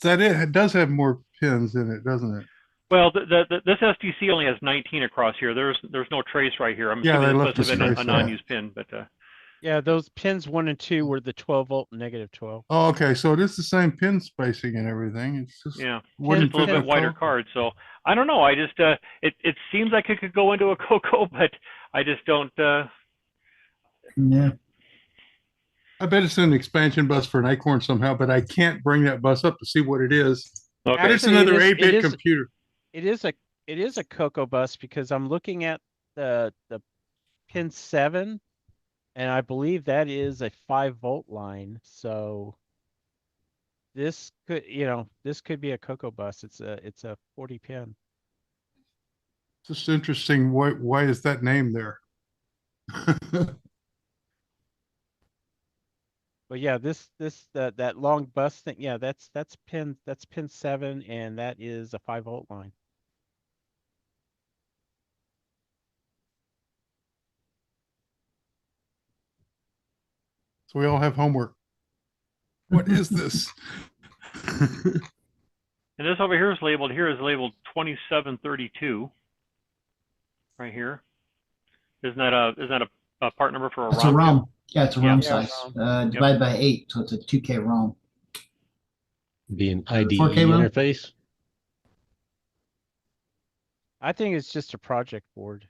it does have more pins in it, doesn't it? Well, this SDC only has 19 across here. There's no trace right here. I'm assuming this must have been a non-used pin, but yeah, those pins 1 and 2 were the 12-volt and -12. Oh, okay, so it is the same pin spacing and everything. It's just yeah, wouldn't just a little fit bit wider CoCo. card. So I don't know. I just it seems like it could go into a CoCo, but I just don't. Yeah. I bet it's an expansion bus for an Acorn somehow, but I can't bring that bus up to see what it is. Okay. But it's another 8-bit computer. It is a CoCo bus because I'm looking at the pin 7, and I believe that is a 5-volt line. So this could be a CoCo bus. It's a 40 pin. Just interesting. Why is that name there? But yeah, that long bus thing, yeah, that's pin 7, and that is a 5-volt line. So we all have homework. What is this? And this over here is labeled 2732. Right here. Isn't that a part number for a ROM? It's a ROM. Yeah, it's a ROM Yeah, size. Divided by 8, so it's a 2K ROM. Be an IDE 4K ROM? interface. I think it's just a project board.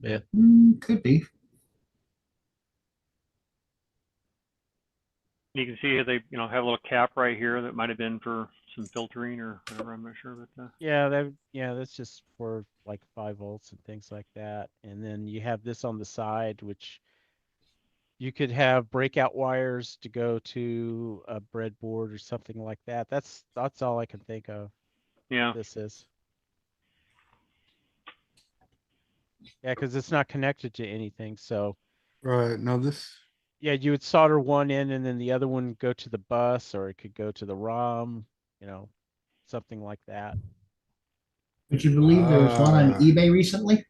Yeah. Could be. You can see they have a little cap right here that might have been for some filtering or whatever. I'm not sure, but Yeah, that's just for like 5 volts and things like that. And then you have this on the side, which you could have breakout wires to go to a breadboard or something like that. That's all I can think of. Yeah. This is. Yeah, because it's not connected to anything. So. Right. No, this. Yeah, you would solder one in, and then the other one would go to the bus, or it could go to the ROM. Something like that. Would you believe there was one on eBay recently?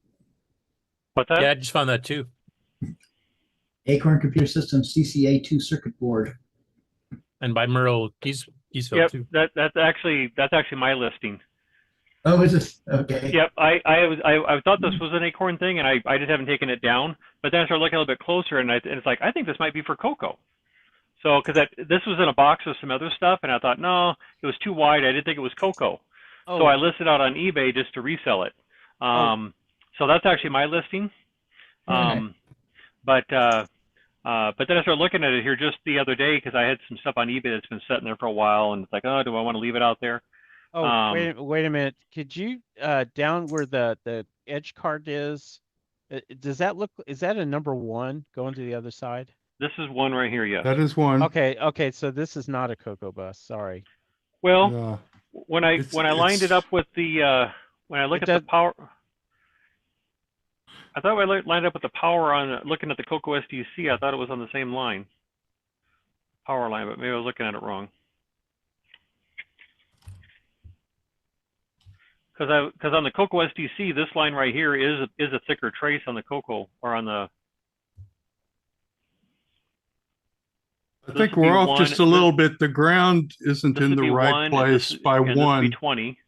What's that? Yeah, I just found that too. Acorn Computer Systems CCA2 circuit board. And by Merle Giesfeld Yep, too. that's actually my listing. Oh, is it? Okay. Yep, I thought this was an Acorn thing, and I just haven't taken it down. But then I started looking a little bit closer, and it's like, I think this might be for CoCo. So, because this was in a box of some other stuff, and I thought, no, it was too wide. I didn't think it was CoCo. Oh. So I listed out on eBay just to resell it. So that's actually my listing. But then I started looking at it here just the other day because I had some stuff on eBay that's been sitting there for a while, and it's like, oh, do I want to leave it out there? Oh, wait a minute. Could you down where the edge card is? Does that look? Is that a number 1 going to the other side? This is one right here, yes. That is one. Okay. So this is not a CoCo bus. Sorry. Well, when I lined it up with the when I look at the power, I thought when I lined up with the power on looking at the CoCo SDC, I thought it was on the same line. power line, but maybe I was looking at it wrong. Because on the CoCo SDC, this line right here is a thicker trace on the CoCo, or on the. I think we're off just a little bit. The ground isn't in the right place by 1. This would be 20.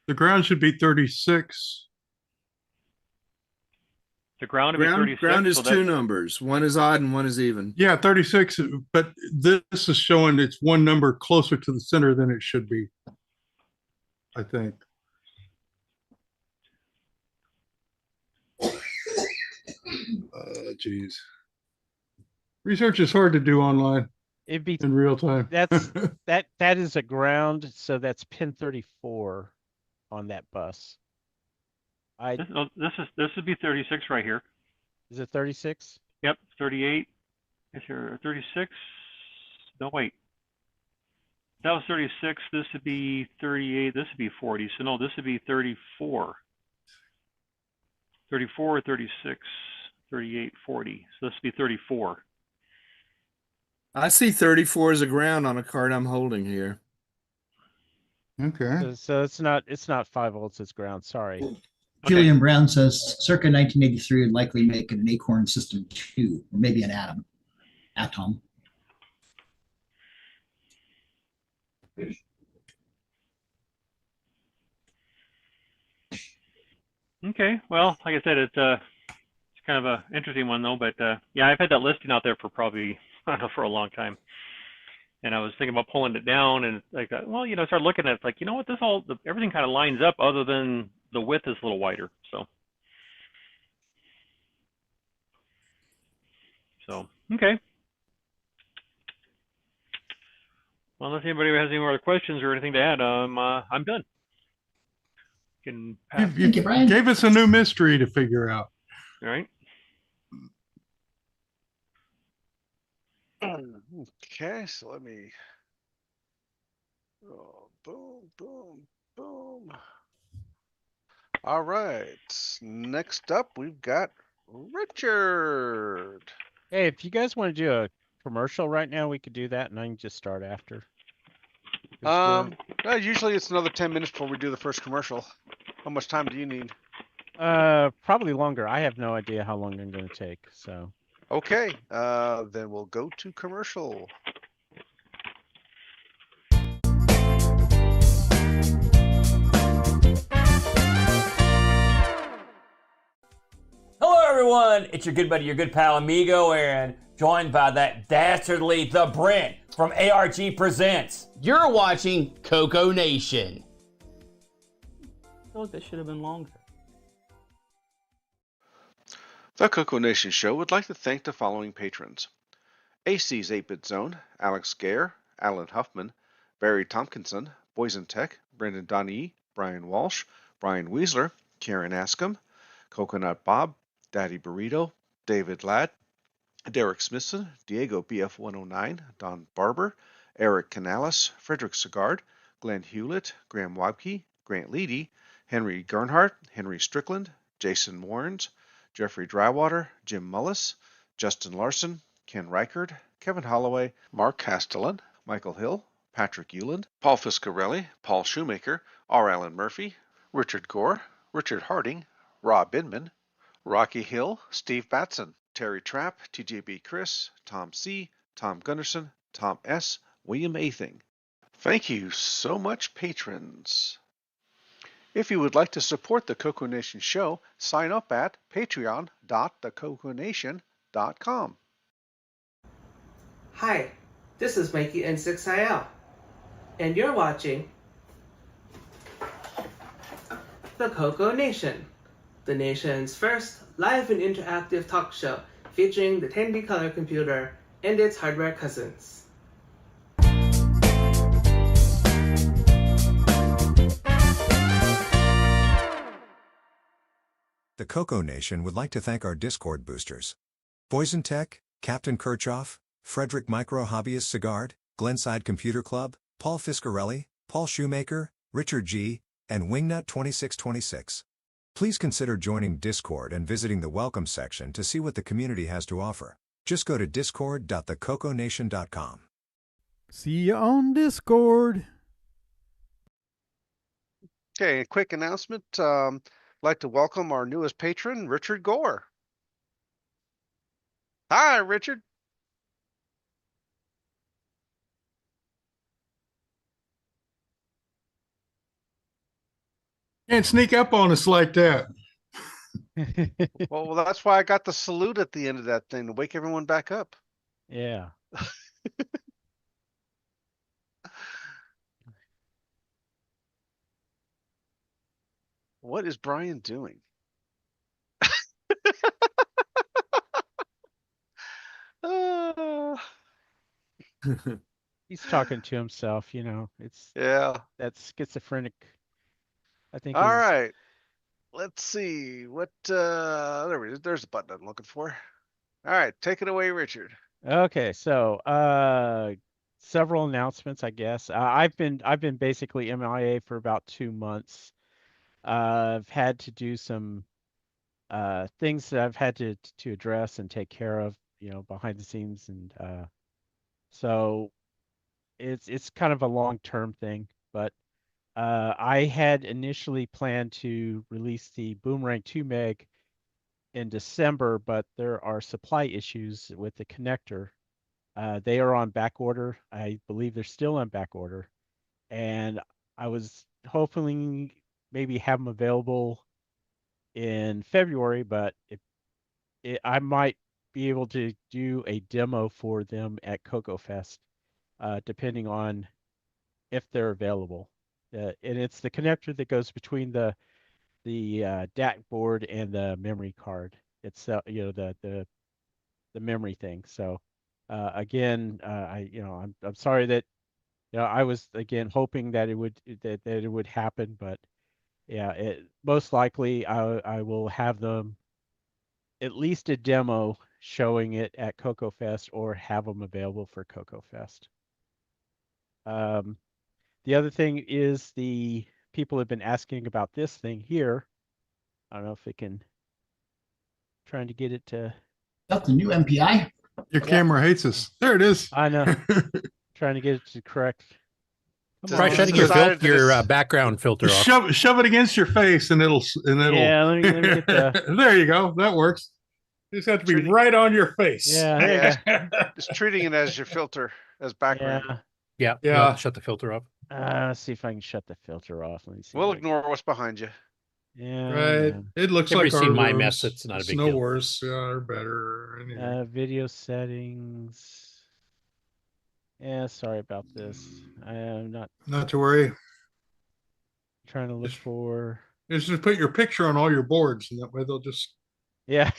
The ground should be 36. The ground would be 36. Ground is two numbers. One is odd and one is even. Yeah, 36. But this is showing it's one number closer to the center than it should be, I think. Geez. Research is hard to do online. It'd be in real time. That is a ground, so that's pin 34 on that bus. This would be 36 right here. Is it 36? Yep, 38. Is here 36? No, wait. That was 36. This would be 38. This would be 40. So no, this would be 34. 34, 36, 38, 40. So this would be 34. I see 34 as a ground on a card I'm holding here. Okay. So it's not 5 volts, it's ground. Sorry. Julian Brown says circa 1983 would likely make an Acorn system 2, or maybe an atom. Okay, well, like I said, it's kind of an interesting one though. But yeah, I've had that listing out there for probably for a long time, and I was thinking about pulling it down, and like, well, you know, I started looking at it, it's like, you know what, everything kind of lines up, other than the width is a little wider. So okay. Well, unless anybody has any more other questions or anything to add, I'm done. You gave us a new mystery to figure out. All right. Okay, so let me. Oh, boom, boom, boom. All right. Next up, we've got Richard. Hey, if you guys want to do a commercial right now, we could do that, and I can just start after. Usually it's another 10 minutes before we do the first commercial. How much time do you need? Probably longer. I have no idea how long I'm going to take. So. Okay, then we'll go to commercial. Hello everyone, it's your good buddy, your good pal Amigo, and joined by that dastardly The Brent from ARG Presents. You're watching CoCoNation. I feel like that should have been longer. The CoCoNation Show would like to thank the following patrons: AC's 8-Bit Zone, Alex Gare, Alan Huffman, Barry Tompkinson, Boysen Tech, Brendan Donnie, Brian Walsh, Brian Weasler, Karen Askham, Coconut Bob, Daddy Burrito, David Ladd, Derek Smithson, Diego BF109, Don Barber, Eric Canales, Frederick Segard, Glenn Hewlett, Graham Wabke, Grant Leedy, Henry Gernhardt, Henry Strickland, Jason Warrens, Jeffrey Drywater, Jim Mullis, Justin Larson, Ken Reichard, Kevin Holloway, Mark Castellan, Michael Hill, Patrick Euland, Paul Fiscarelli, Paul Shoemaker, R. Allen Murphy, Richard Gore, Richard Harding, Rob Inman, Rocky Hill, Steve Batson, Terry Trapp, TJB Chris, Tom C., Tom Gunderson, Tom S., William Athing. Thank you so much, patrons. If you would like to support the CoCoNation show, sign up at patreon.thecoconation.com. Hi, this is Mikey N6IL, and you're watching the CoCoNation, the nation's first live and interactive talk show featuring the Tandy color computer and its hardware cousins. The CoCoNation would like to thank our Discord boosters: Boysen Tech, Captain Kirchhoff, Frederick Micro Hobbyist Sigard, Glenside Computer Club, Paul Fiscarelli, Paul Shoemaker, Richard G., and Wingnut 2626. Please consider joining Discord and visiting the welcome section to see what the community has to offer. Just go to discord.thecoconation.com. See you on Discord. Okay, a quick announcement. I'd like to welcome our newest patron, Richard Gore. Hi, Richard. Can't sneak up on us like that. Well, that's why I got the salute at the end of that thing to wake everyone back up. Yeah. What is Brian doing? He's talking to himself, It's Yeah. That schizophrenic. I think. All right. Let's see what there's a button I'm looking for. All right, take it away, Richard. Okay, so several announcements, I guess. I've been basically MIA for about 2 months. I've had to do some things that I've had to address and take care of, behind the scenes, and so it's kind of a long-term thing, but I had initially planned to release the Boomerang 2 meg in December, but there are supply issues with the connector. They are on back order. I believe they're still on back order, and I was hoping maybe have them available in February, but I might be able to do a demo for them at CoCo Fest, depending on if they're available. And it's the connector that goes between the DAC board and the memory card. It's the memory thing. So again, I'm sorry that I was again hoping that it would happen, but yeah, most likely I will have them at least a demo showing it at CoCo Fest, or have them available for CoCo Fest. The other thing is the people have been asking about this thing here. I don't know if it can. Trying to get it to. That's the new MPI. Your camera hates us. There it is. I know. Trying to get it to correct. Try shutting your background filter off. Shove it against your face, and it'll. Yeah, let me get the. There you go. That works. You just have to be right on your face. Yeah. Just treating it as your filter, as background. Yeah. Shut the filter off. Let's see if I can shut the filter off. Let me see. We'll ignore what's behind you. Yeah. Right. It looks Every like seen our my rooms. mess. It's not a big no deal. worse. Or better. Anyway. Video settings. Yeah, sorry about this. I am not to worry. Trying to look for. Just put your picture on all your boards, and that way they'll just. Yeah.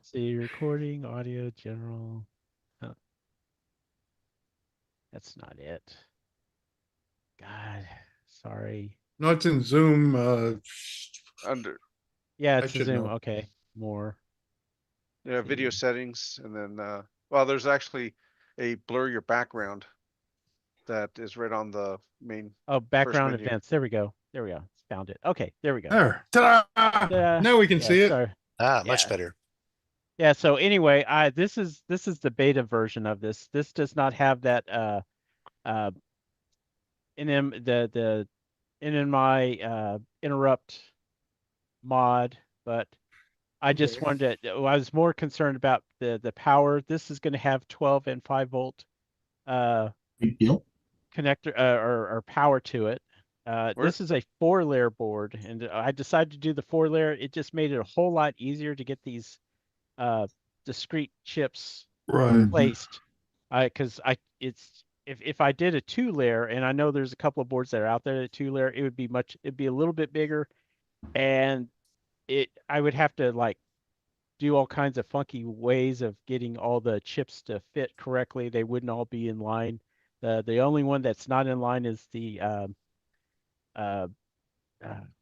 See, recording, audio, general. Oh. That's not it. God, sorry. No, it's in Zoom. Under. Yeah, it's in Zoom. Know. Okay, more. Yeah, video settings, and then there's actually a blur your background that is right on the main. Oh, background events. There we go. Found it. Okay, there we go. There. Ta-da! Now we can see it. Sorry. Much better. Yeah. So anyway, this is the beta version of this. This does not have that NMI interrupt mod, but I just wanted to. I was more concerned about the power. This is going to have 12 and 5 volt connector or power to it. This is a 4-layer board, and I decided to do the 4-layer. It just made it a whole lot easier to get these discrete chips placed. Because if I did a 2-layer, and I know there's a couple of boards that are out there that 2-layer, it'd be a little bit bigger, and I would have to do all kinds of funky ways of getting all the chips to fit correctly. They wouldn't all be in line. The only one that's not in line is the what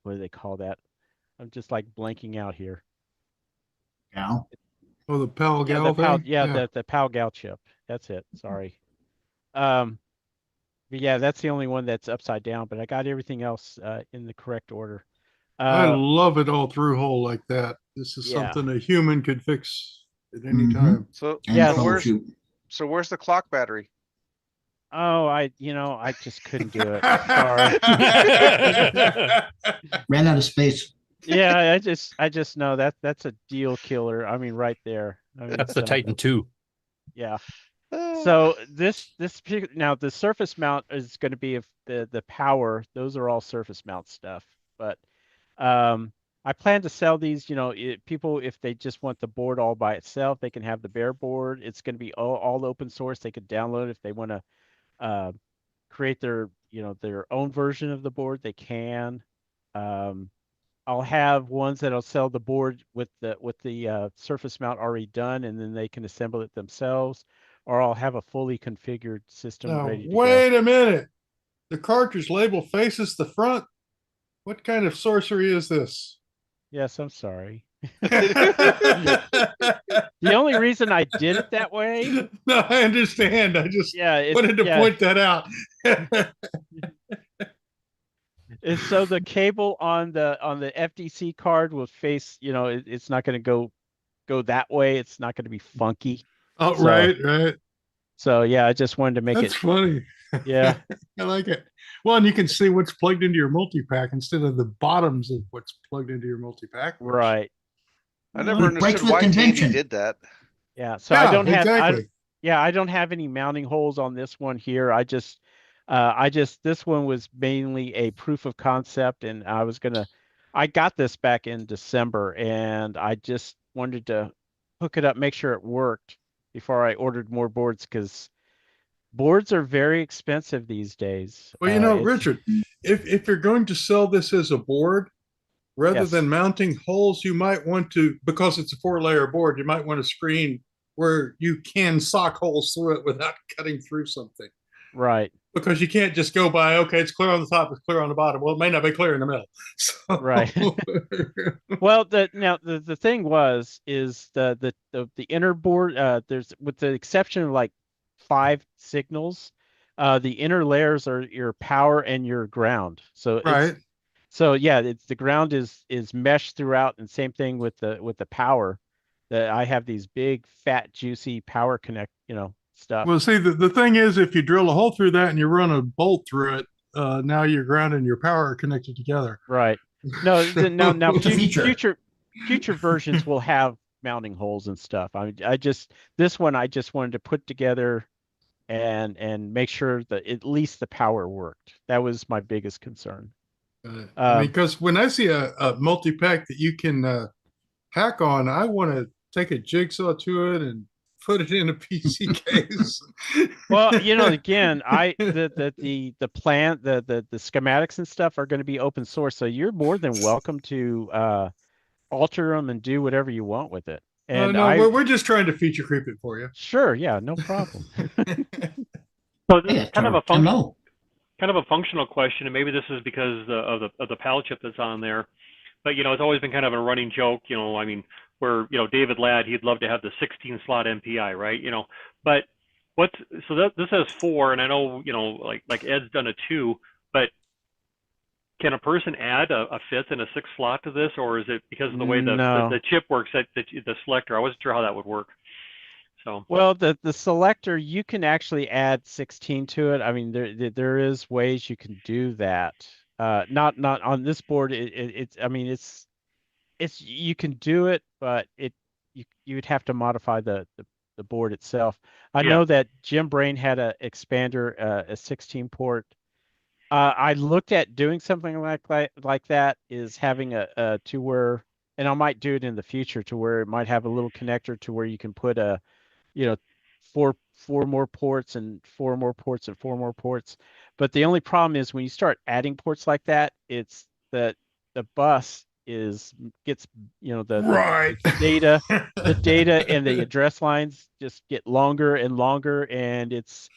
do they call that? I'm just blanking out here. Gal. Oh, the PAL Gal thing? Yeah, the PAL Gal chip. That's it. Sorry. But yeah, that's the only one that's upside down, but I got everything else in the correct order. I love it all through hole like that. This is something a human could fix at any time. So where's the clock battery? Oh, I just couldn't do it. Sorry. Ran out of space. Yeah, I just know that's a deal killer. I mean, right there. I mean, That's the Titan 2. Yeah. So this now the surface mount is going to be if the power. Those are all surface mount stuff. But I plan to sell these. People, if they just want the board all by itself, they can have the bare board. It's going to be all open source. They could download if they want to create their own version of the board. They can. I'll have ones that'll sell the board with the surface mount already done, and then they can assemble it themselves. Or I'll have a fully configured system Now, ready to go. wait a minute. The cartridge label faces the front. What kind of sorcery is this? Yes, I'm sorry. The only reason I did it that way. No, I understand. I just wanted to point that out. And so the cable on the FDC card will face, it's not going to go that way. It's not going to be funky. Oh, right. So yeah, I just wanted to make That's it funny. Yeah. I like it. Well, and you can see what's plugged into your multi-pack instead of the bottoms of what's plugged into your multi-pack. Right. I never understood why Navy did that. Yeah. So I don't have exactly. I don't have any mounting holes on this one here. this one was mainly a proof of concept, and I got this back in December, and I just wanted to hook it up, make sure it worked before I ordered more boards, because boards are very expensive these days. Well, Richard, if you're going to sell this as a board, rather than mounting holes, you might want to, because it's a 4-layer board, you might want a screen where you can sock holes through it without cutting through something. Right. Because you can't just go by, okay, it's clear on the top, it's clear on the bottom. Well, it may not be clear in the middle. So. Right. Well, the thing is the inner board, there's, with the exception of like 5 signals, the inner layers are your power and your ground. So it's the ground is meshed throughout, and same thing with the power. That I have these big fat juicy power connect stuff. Well, see, the thing is, if you drill a hole through that and you run a bolt through it, now your ground and your power are connected together. Right. No, future versions will have mounting holes and stuff. This one I just wanted to put together and make sure that at least the power worked. That was my biggest concern. Because when I see a multi-pack that you can hack on, I want to take a jigsaw to it and put it in a PC case. Well, again, the plan, the schematics and stuff are going to be open source, so you're more than welcome to alter them and do whatever you want with it. And we're just trying to feature creep it for you. Sure, yeah, no problem. So this is kind of a functional question, and maybe this is because of the PAL chip that's on there. But it's always been kind of a running joke, where David Ladd, he'd love to have the 16-slot MPI, right? But this has 4, and I know like Ed's done a 2, but can a person add a 5th and a 6th slot to this, or is it because of the way the chip works that the selector? I wasn't sure how that would work. So well, the selector, you can actually add 16 to it. I mean, there is ways you can do that. Not on this board. It's you can do it, but you would have to modify the board itself. I know that Jim Brain had a expander, a 16 port. I looked at doing something like that, is having a to where, and I might do it in the future, to where it might have a little connector to where you can put four more ports and 4 more ports and 4 more ports. But the only problem is when you start adding ports like that, it's that the bus gets the data and the address lines just get longer and longer, and it's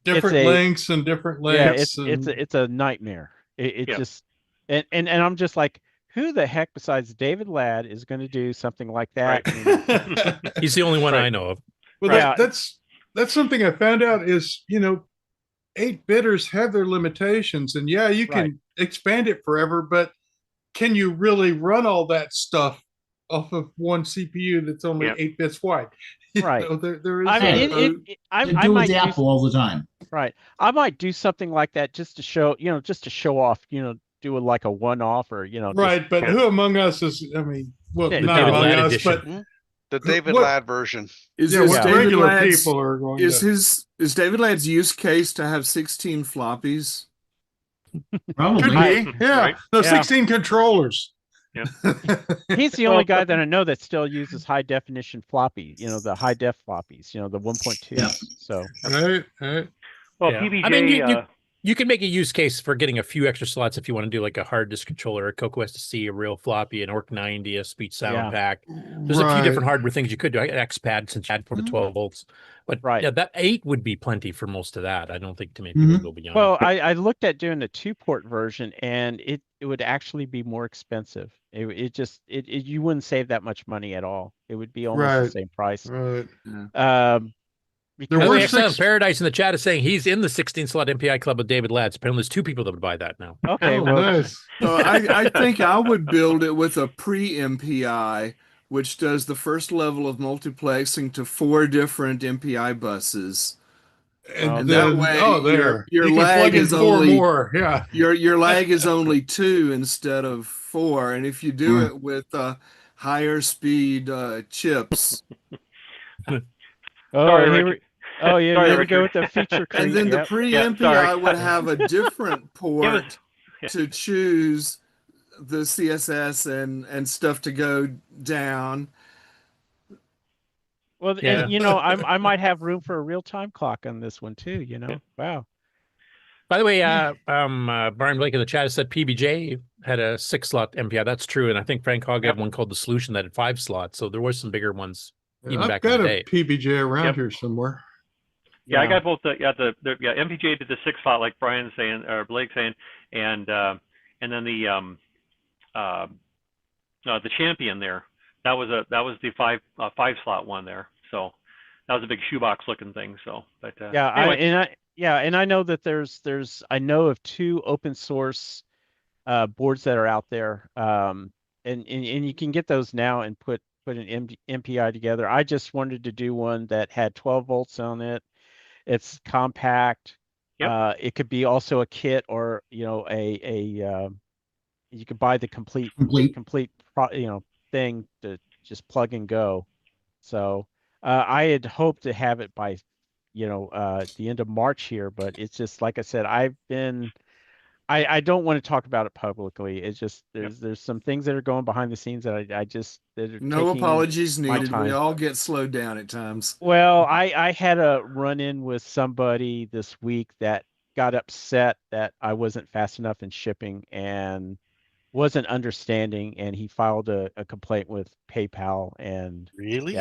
different lengths and different lengths. Yeah, it's a nightmare. Just and I'm just like, who the heck besides David Ladd is going to do something like that? Right. He's the only one I know of. Well, that's something I found out is 8-bitters have their limitations, and you can expand it forever, but can you really run all that stuff off of one CPU that's only 8 bits wide? There is. I might use Apple all the time. Right. I might do something like that just to show, just to show off, do like a one-off or, Right, but who among us is? I mean, well, Yeah, not David among Ladd us, edition. but The David what- Ladd version. Is Yeah, what David regular Ladd's- people are going is to? is David Ladd's use case to have 16 floppies? Probably. Could be, yeah. Right. No, Yeah. 16 controllers. Yeah. He's the only guy that I know that still uses high definition floppy, the high def floppies, the 1.2. Yeah. So Right. Well, Yeah. PBJ. I mean, you can make a use case for getting a few extra slots if you want to do like a hard disk controller, a CoCo SDC, a real floppy, an ORC 90, a speech sound Yeah. pack. There's a few different hardware things you could do. I got XPad since you had for the 12 volts. But Right. yeah, that 8 would be plenty for most of that. I don't think too many people would go beyond. well, I looked at doing the 2-port version and it would actually be more expensive. You wouldn't save that much money at all. It would be almost the Right. same price. Right. Because There By the were way, Excellent 6 Paradise in the chat is saying he's in the 16 slot MPI club with David Ladd. Apparently, there's 2 people that would buy that now. Okay, Oh, well, nice. So I think I would build it with a pre-MPI, which does the first level of multiplexing to 4 different MPI buses. And that then, way, there. your You can lag plug in is 4 only more. Yeah. your lag is only 2 instead of 4, and if you do Hmm. it with higher speed chips, Sorry, here Richard. oh yeah, Sorry, here we go Richard. with the feature creep. and then the Yep. pre-MPI sorry. would have a different port Yeah. to choose the CSS and stuff to go down. Well, Yeah. and I might have room for a real-time clock on this one too. Wow. By the way, Brian Blake in the chat said PBJ had a 6-slot MPI. That's true. And I think Frank Hogg had one called The Solution that had 5 slots. So there were some bigger ones even I've back in got the a day. PBJ around Yep. here somewhere. Yeah, I got both MPJ did the 6 slot like Brian's saying or Blake's saying, and then the champion there. That was the 5 slot one there. So that was a big shoebox looking thing. So, but anyway. I know that I know of 2 open source boards that are out there, and you can get those now and put an MPI together. I just wanted to do one that had 12 volts on it. It's compact. Yep. It could be also a kit or you could buy the complete thing to just plug and go. So I had hoped to have it by the end of March here, but it's just like I said, I don't want to talk about it publicly. It's just there's some things that are going behind the scenes that that are No taking apologies my needed. time. We all get slowed down at times. Well, I had a run-in with somebody this week that got upset that I wasn't fast enough in shipping and wasn't understanding, and he filed a complaint with PayPal. And Really?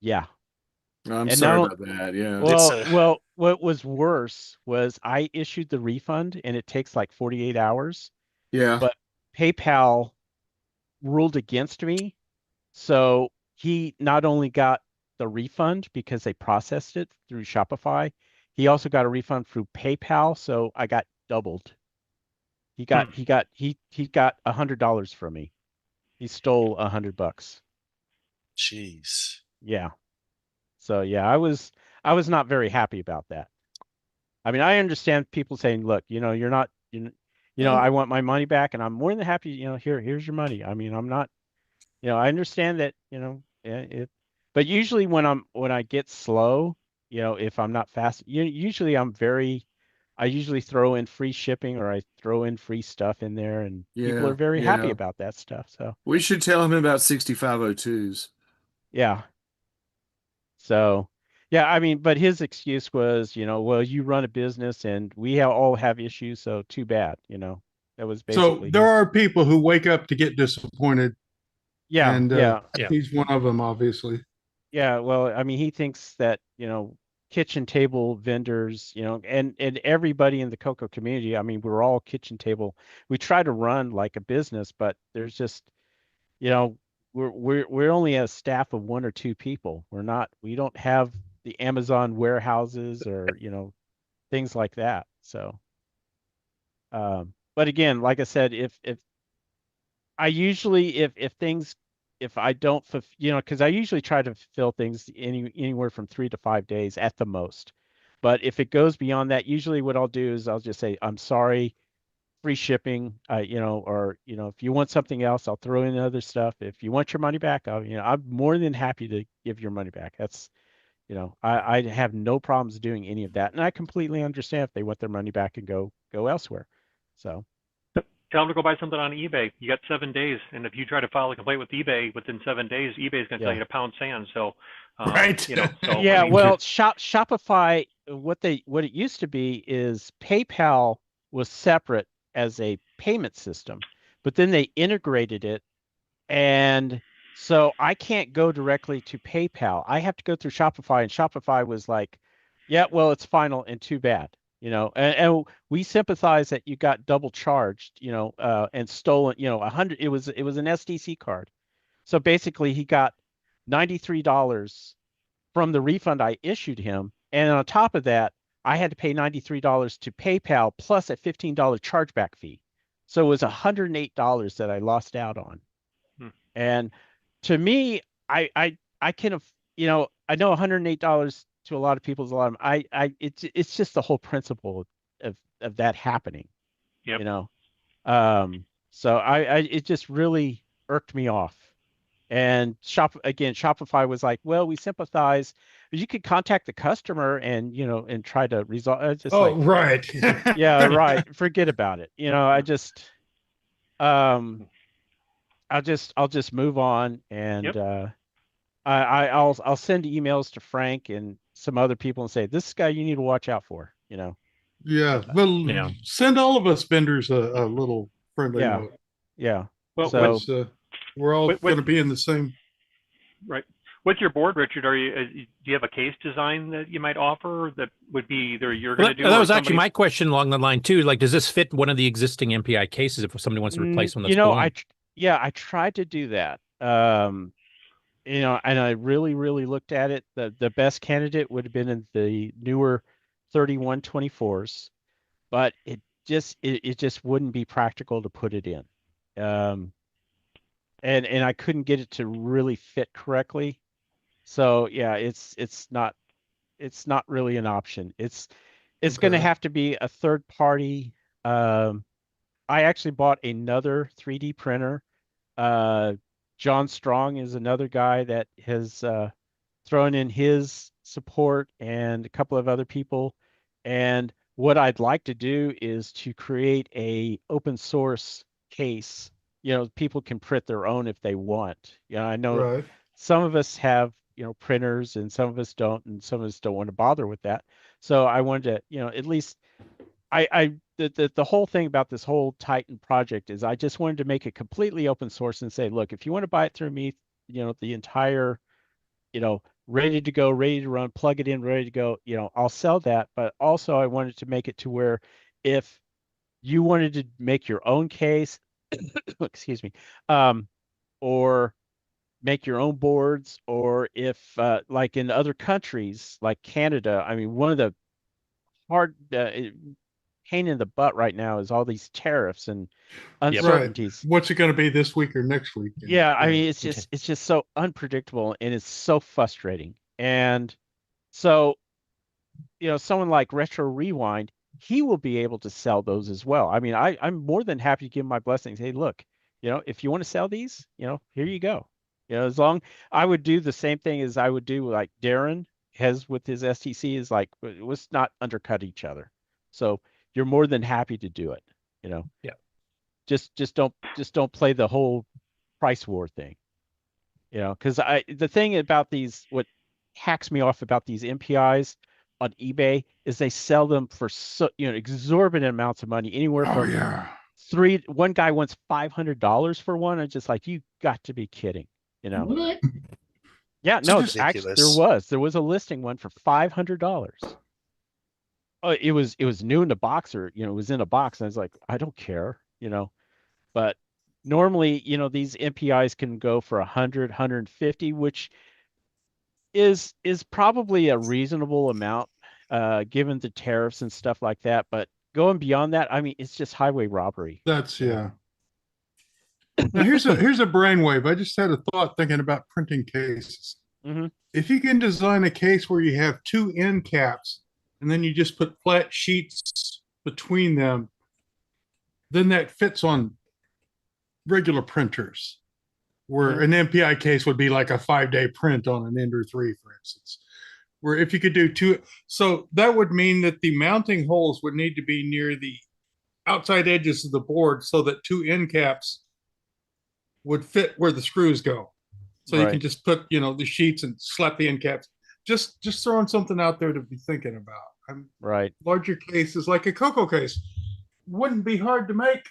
Yeah. I'm And sorry now- about that. Yeah. Well, what was worse was I issued the refund and it takes like 48 hours. Yeah. But PayPal ruled against me. So he not only got the refund because they processed it through Shopify, he also got a refund through PayPal. So I got doubled. He got $100 from me. He stole $100. Jeez. Yeah. So yeah, I was not very happy about that. I mean, I understand people saying, look, you're not, I want my money back, and I'm more than happy, here's your money. I mean, I'm not, I understand that, but usually when I get slow, if I'm not fast, usually I usually throw in free shipping or I throw in free stuff in there, and people are very happy about that stuff. So we should tell him about 6502s. Yeah. So, yeah, I mean, but his excuse was, well, you run a business and we all have issues, so too bad, That was basically. So there are people who wake up to get disappointed. Yeah, and yeah. he's one of them, obviously. Yeah, well, I mean, he thinks that, kitchen table vendors, and everybody in the CoCo community, I mean, we're all kitchen table. We try to run like a business, but there's just, we're only a staff of 1 or 2 people. We don't have the Amazon warehouses or, things like that. So, but again, like I said, if I usually, if I don't, because I usually try to fulfill things anywhere from 3 to 5 days at the most. But if it goes beyond that, usually what I'll do is I'll just say, I'm sorry, free shipping, or, if you want something else, I'll throw in other stuff. If you want your money back, I'm more than happy to give your money back. That's, I have no problems doing any of that. And I completely understand if they want their money back and go elsewhere. So tell them to go buy something on eBay. You got 7 days. And if you try to file a complaint with eBay within 7 days, eBay is going to tell you to pound sand. So, right. So, yeah, well, Shopify, what it used to be is PayPal was separate as a payment system, but then they integrated it. And so I can't go directly to PayPal. I have to go through Shopify, and Shopify was like, yeah, well, it's final and too bad, and we sympathize that you got double charged, and stolen, 100, it was an SDC card. So basically he got $93 from the refund I issued him. And on top of that, I had to pay $93 to PayPal plus a $15 chargeback fee. So it was $108 that I lost out on. And to me, I can have, I know $108 to a lot of people is a lot of, it's just the whole principle of that happening. Yep. So it just really irked me off. And Shopify was like, well, we sympathize, but you could contact the customer and, and try to resolve. Just right. Yeah, right. Forget about it. I just, I'll just move on, and I'll send emails to Frank and some other people and say, this guy you need to watch out for, Yeah. Well, send all of us vendors a little friendly note. Yeah. Well, so we're all going to be in the same. Right. What's your board, Richard? Do you have a case design that you might offer that would be either you're going to do? That was actually my question along the line too. Like, does this fit one of the existing MPI cases if somebody wants to replace one that's blown? I tried to do that. And I really, really looked at it. The best candidate would have been in the newer 3124s, but it just wouldn't be practical to put it in. And I couldn't get it to really fit correctly. So yeah, it's not really an option. It's going to have to be a third party. I actually bought another 3D printer. John Strong is another guy that has thrown in his support, and a couple of other people. And what I'd like to do is to create a open source case. People can print their own if they want. I know some of us have, printers, and some of us don't, and some of us don't want to bother with that. So I wanted to, at least the whole thing about this whole Titan project is I just wanted to make it completely open source and say, look, if you want to buy it through me, the entire, ready to go, ready to run, plug it in, ready to go, I'll sell that. But also I wanted to make it to where if you wanted to make your own case, excuse me, or make your own boards, or if like in other countries like Canada, I mean, one of the hard pain in the butt right now is all these tariffs and uncertainties. Right. What's it going to be this week or next week? Yeah, I mean, it's just so unpredictable, and it's so frustrating. And so, someone like Retro Rewind, he will be able to sell those as well. I mean, I'm more than happy to give my blessings. Hey, look, if you want to sell these, here you go. As long I would do the same thing as I would do like Darren has with his STC, is like, let's not undercut each other. So you're more than happy to do it. Yeah. Just don't play the whole price war thing. Because the thing about these, what hacks me off about these MPIs on eBay is they sell them for exorbitant amounts of money, anywhere from one guy wants $500 for one. I'm just like, you got to be kidding. What? Yeah, no, actually there was a listing one for $500. Oh, it was new in the box, or it was in a box, and I was like, I don't care, but normally, these MPIs can go for 100, 150, which is probably a reasonable amount, given the tariffs and stuff like that. But going beyond that, I mean, it's just highway robbery. That's Now here's a brainwave. I just had a thought thinking about printing cases. Mm-hmm. If you can design a case where you have two end caps and then you just put flat sheets between them, then that fits on regular printers, where an MPI case would be like a 5-day print on an Ender 3, for instance. Where if you could do two, so that would mean that the mounting holes would need to be near the outside edges of the board so that 2 end caps would fit where the screws go. So you can just put, the sheets and slap the end caps. Just throwing something out there to be thinking about. Larger cases like a CoCo case wouldn't be hard to make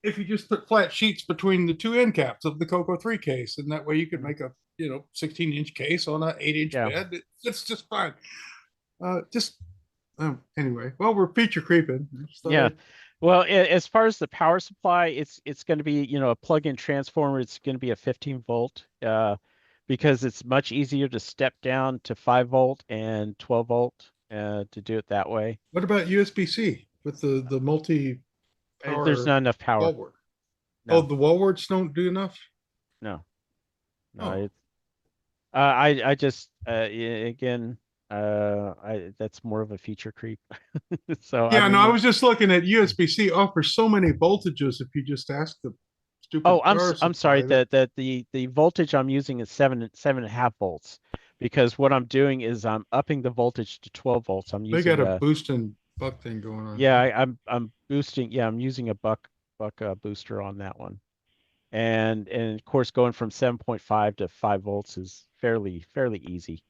if you just put flat sheets between the 2 end caps of the CoCo 3 case, and that way you could make a 16-inch case on an 8-inch bed. It's just fine. Anyway, well, we're feature creeping. So. Well, as far as the power supply, it's going to be a plug-in transformer. It's going to be a 15-volt because it's much easier to step down to 5-volt and 12-volt to do it that way. What about USB-C with the multi? There's not enough power. No. Oh, the wall warts don't do enough? No. It's I just again that's more of a feature creep. So I was just looking at USB-C offers so many voltages if you just ask the stupid. I'm sorry, the voltage I'm using is 7.5 volts, because what I'm doing is I'm upping the voltage to 12 volts. They got a boost and buck thing going on. I'm boosting. I'm using a buck booster on that one, and of course going from 7.5 to 5 volts is fairly easy.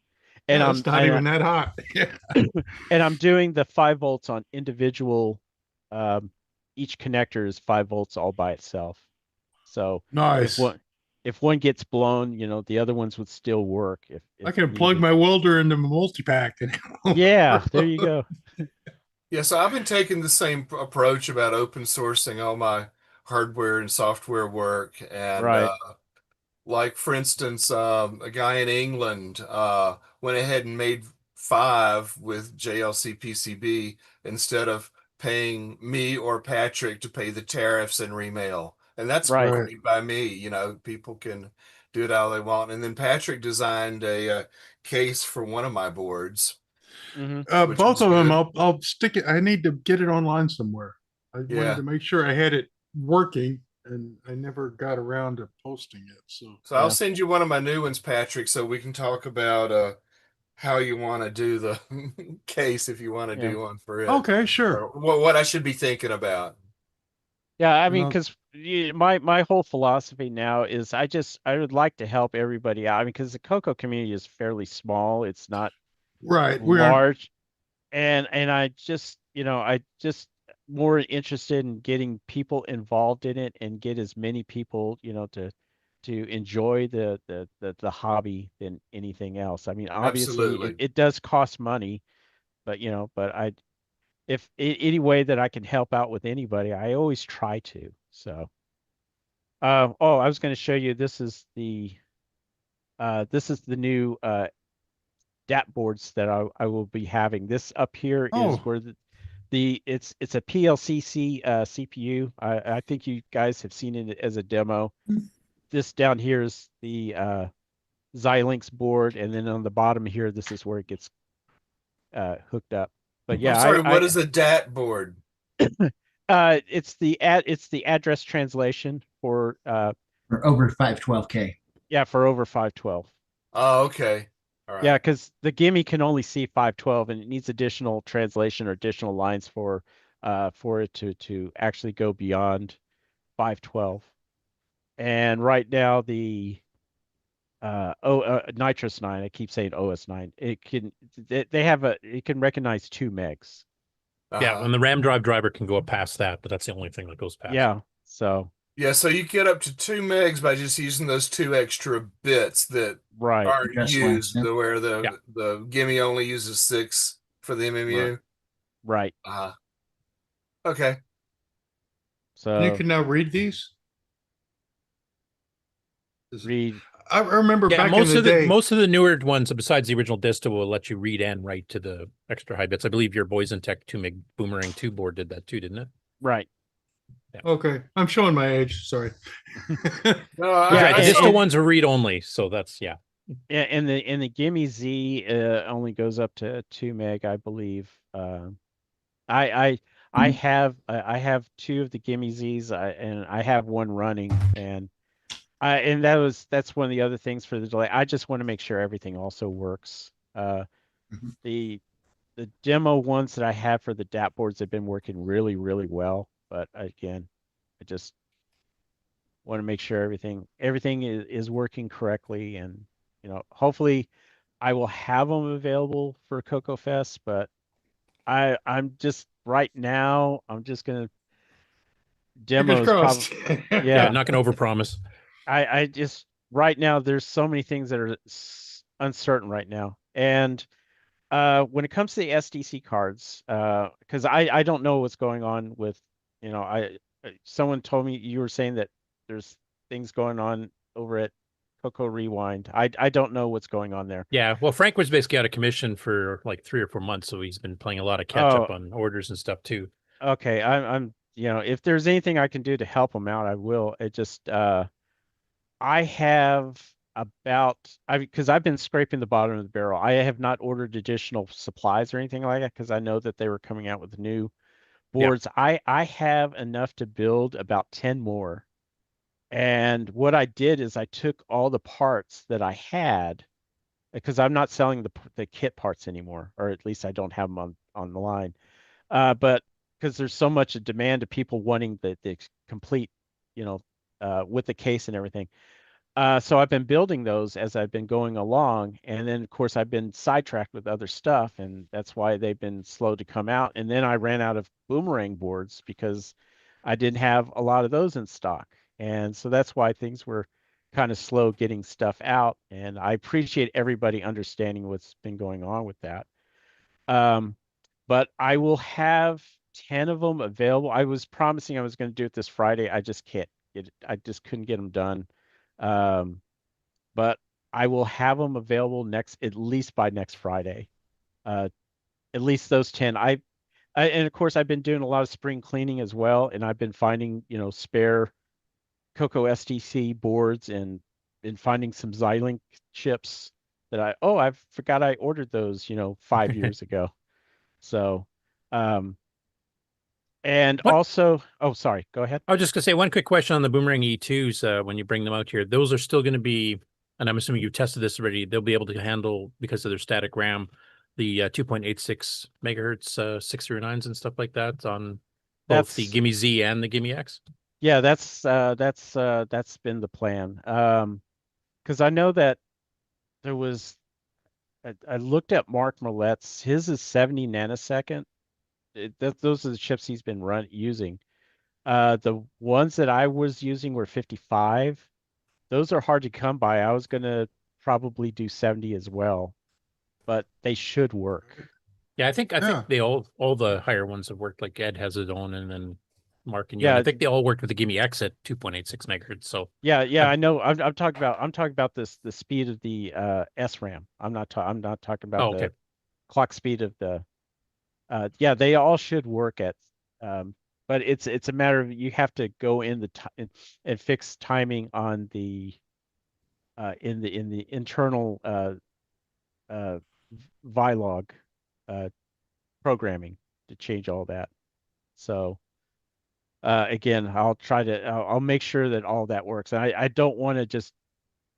And it's not even that hot. And I'm doing the 5 volts on individual. Each connector is 5 volts all by itself. So nice. If one gets blown, the other ones would still work. If I can plug my welder into my multipak. Yeah, there you go. Yeah, so I've been taking the same approach about open sourcing all my hardware and software work. And like, for instance, a guy in England went ahead and made 5 with JLC PCB instead of paying me or Patrick to pay the tariffs and remail. And that's great by me. People can do it how they want. And then Patrick designed a case for one of my boards. Both of them, I'll stick it. I need to get it online somewhere. I wanted to make sure I had it working, and I never got around to posting it. So I'll send you one of my new ones, Patrick, so we can talk about how you want to do the case, if you want to do one for it. Okay, sure. Or what I should be thinking about. Yeah, I mean, because my whole philosophy now is I would like to help everybody out. I mean, because the CoCo community is fairly small. It's not large. And I just more interested in getting people involved in it and get as many people, to enjoy the hobby than anything else. I mean, obviously it does cost money, but if any way that I can help out with anybody, I always try to. So, I was going to show you, this is the new DAP boards that I will be having. This up here is where it's a PLCC CPU. I think you guys have seen it as a demo. This down here is the Xilinx board, and then on the bottom here, this is where it gets hooked up. But yeah, I'm sorry, what is a DAT board? It's the address translation for over 512K. Yeah, for over 512. Oh, okay. All right. Yeah, because the Gimme can only see 512, and it needs additional translation or additional lines for it to actually go beyond 512. And right now the Nitrous 9, I keep saying OS9, it can recognize 2 megs. Yeah, and the RAM driver can go up past that, but that's the only thing that goes past. Yeah, so you get up to 2 megs by just using those 2 extra bits that aren't used, where the Gimme only uses 6 for the MMU. Right. Okay. So you can now read these. I remember back in the day. Most of the newer ones, besides the original Dista, will let you read and write to the extra high bits. I believe your Boyzentech 2 meg Boomerang 2 board did that too, didn't it? Right. Yeah. Okay, I'm showing my age. Sorry. The Dista ones are read only, so that's Yeah, and the Gimme Z only goes up to 2 meg, I believe. I have two of the Gimme Z's, and I have one running, and that's one of the other things for the delay. I just want to make sure everything also works. The demo ones that I have for the DAP boards have been working really, really well, but again, I just want to make sure everything is working correctly, and hopefully I will have them available for CoCo Fest, but I'm just right now I'm just gonna Fingers demos crossed. probably Yeah, not gonna overpromise. I just right now there's so many things that are uncertain right now, and when it comes to the SDC cards, because I don't know what's going on with, someone told me you were saying that there's things going on over at CoCo Rewind. I don't know what's going on there. Yeah, well, Frank was basically out of commission for like 3 or 4 months, so he's been playing a lot of catch up on orders and stuff too. Okay, I'm if there's anything I can do to help him out, I will. It just I have because I've been scraping the bottom of the barrel. I have not ordered additional supplies or anything like that because I know that they were coming out with new boards. I have enough to build about 10 more. And what I did is I took all the parts that I had, because I'm not selling the kit parts anymore, or at least I don't have them on the line. But because there's so much demand of people wanting the complete, with the case and everything. So I've been building those as I've been going along, and then of course I've been sidetracked with other stuff, and that's why they've been slow to come out. And then I ran out of boomerang boards because I didn't have a lot of those in stock, and so that's why things were kind of slow getting stuff out. And I appreciate everybody understanding what's been going on with that. But I will have 10 of them available. I was promising I was going to do it this Friday. I just can't get it. I just couldn't get them done. But I will have them available at least by next Friday. At least those 10. And of course I've been doing a lot of spring cleaning as well, and I've been finding, spare CoCo STC boards and finding some Xilinx chips that I forgot I ordered those, 5 years ago. So, and also, sorry, go ahead. I was just gonna say one quick question on the Boomerang E2s. When you bring them out here, those are still going to be, and I'm assuming you've tested this already, they'll be able to handle, because of their static RAM, the 2.86 megahertz 609s and stuff like that on both the Gimme Z and the Gimme X. Yeah, that's been the plan. Because I know that there was, I looked at Mark Millet's, his is 70 nanosecond. Those are the chips he's been using. The ones that I was using were 55. Those are hard to come by. I was gonna probably do 70 as well, but they should work. Yeah, I think they all the higher ones have worked. Like Ed has his own, and then Mark and you. I think they all worked with the Gimme X at 2.86 megahertz. So yeah, I know. I'm talking about the speed of the SRAM. I'm not talking about the clock speed of the. Yeah, they all should work at, but it's a matter of you have to go in and fix timing on the in the internal Vlog programming to change all that. So again, I'll make sure that all that works. And I don't want to just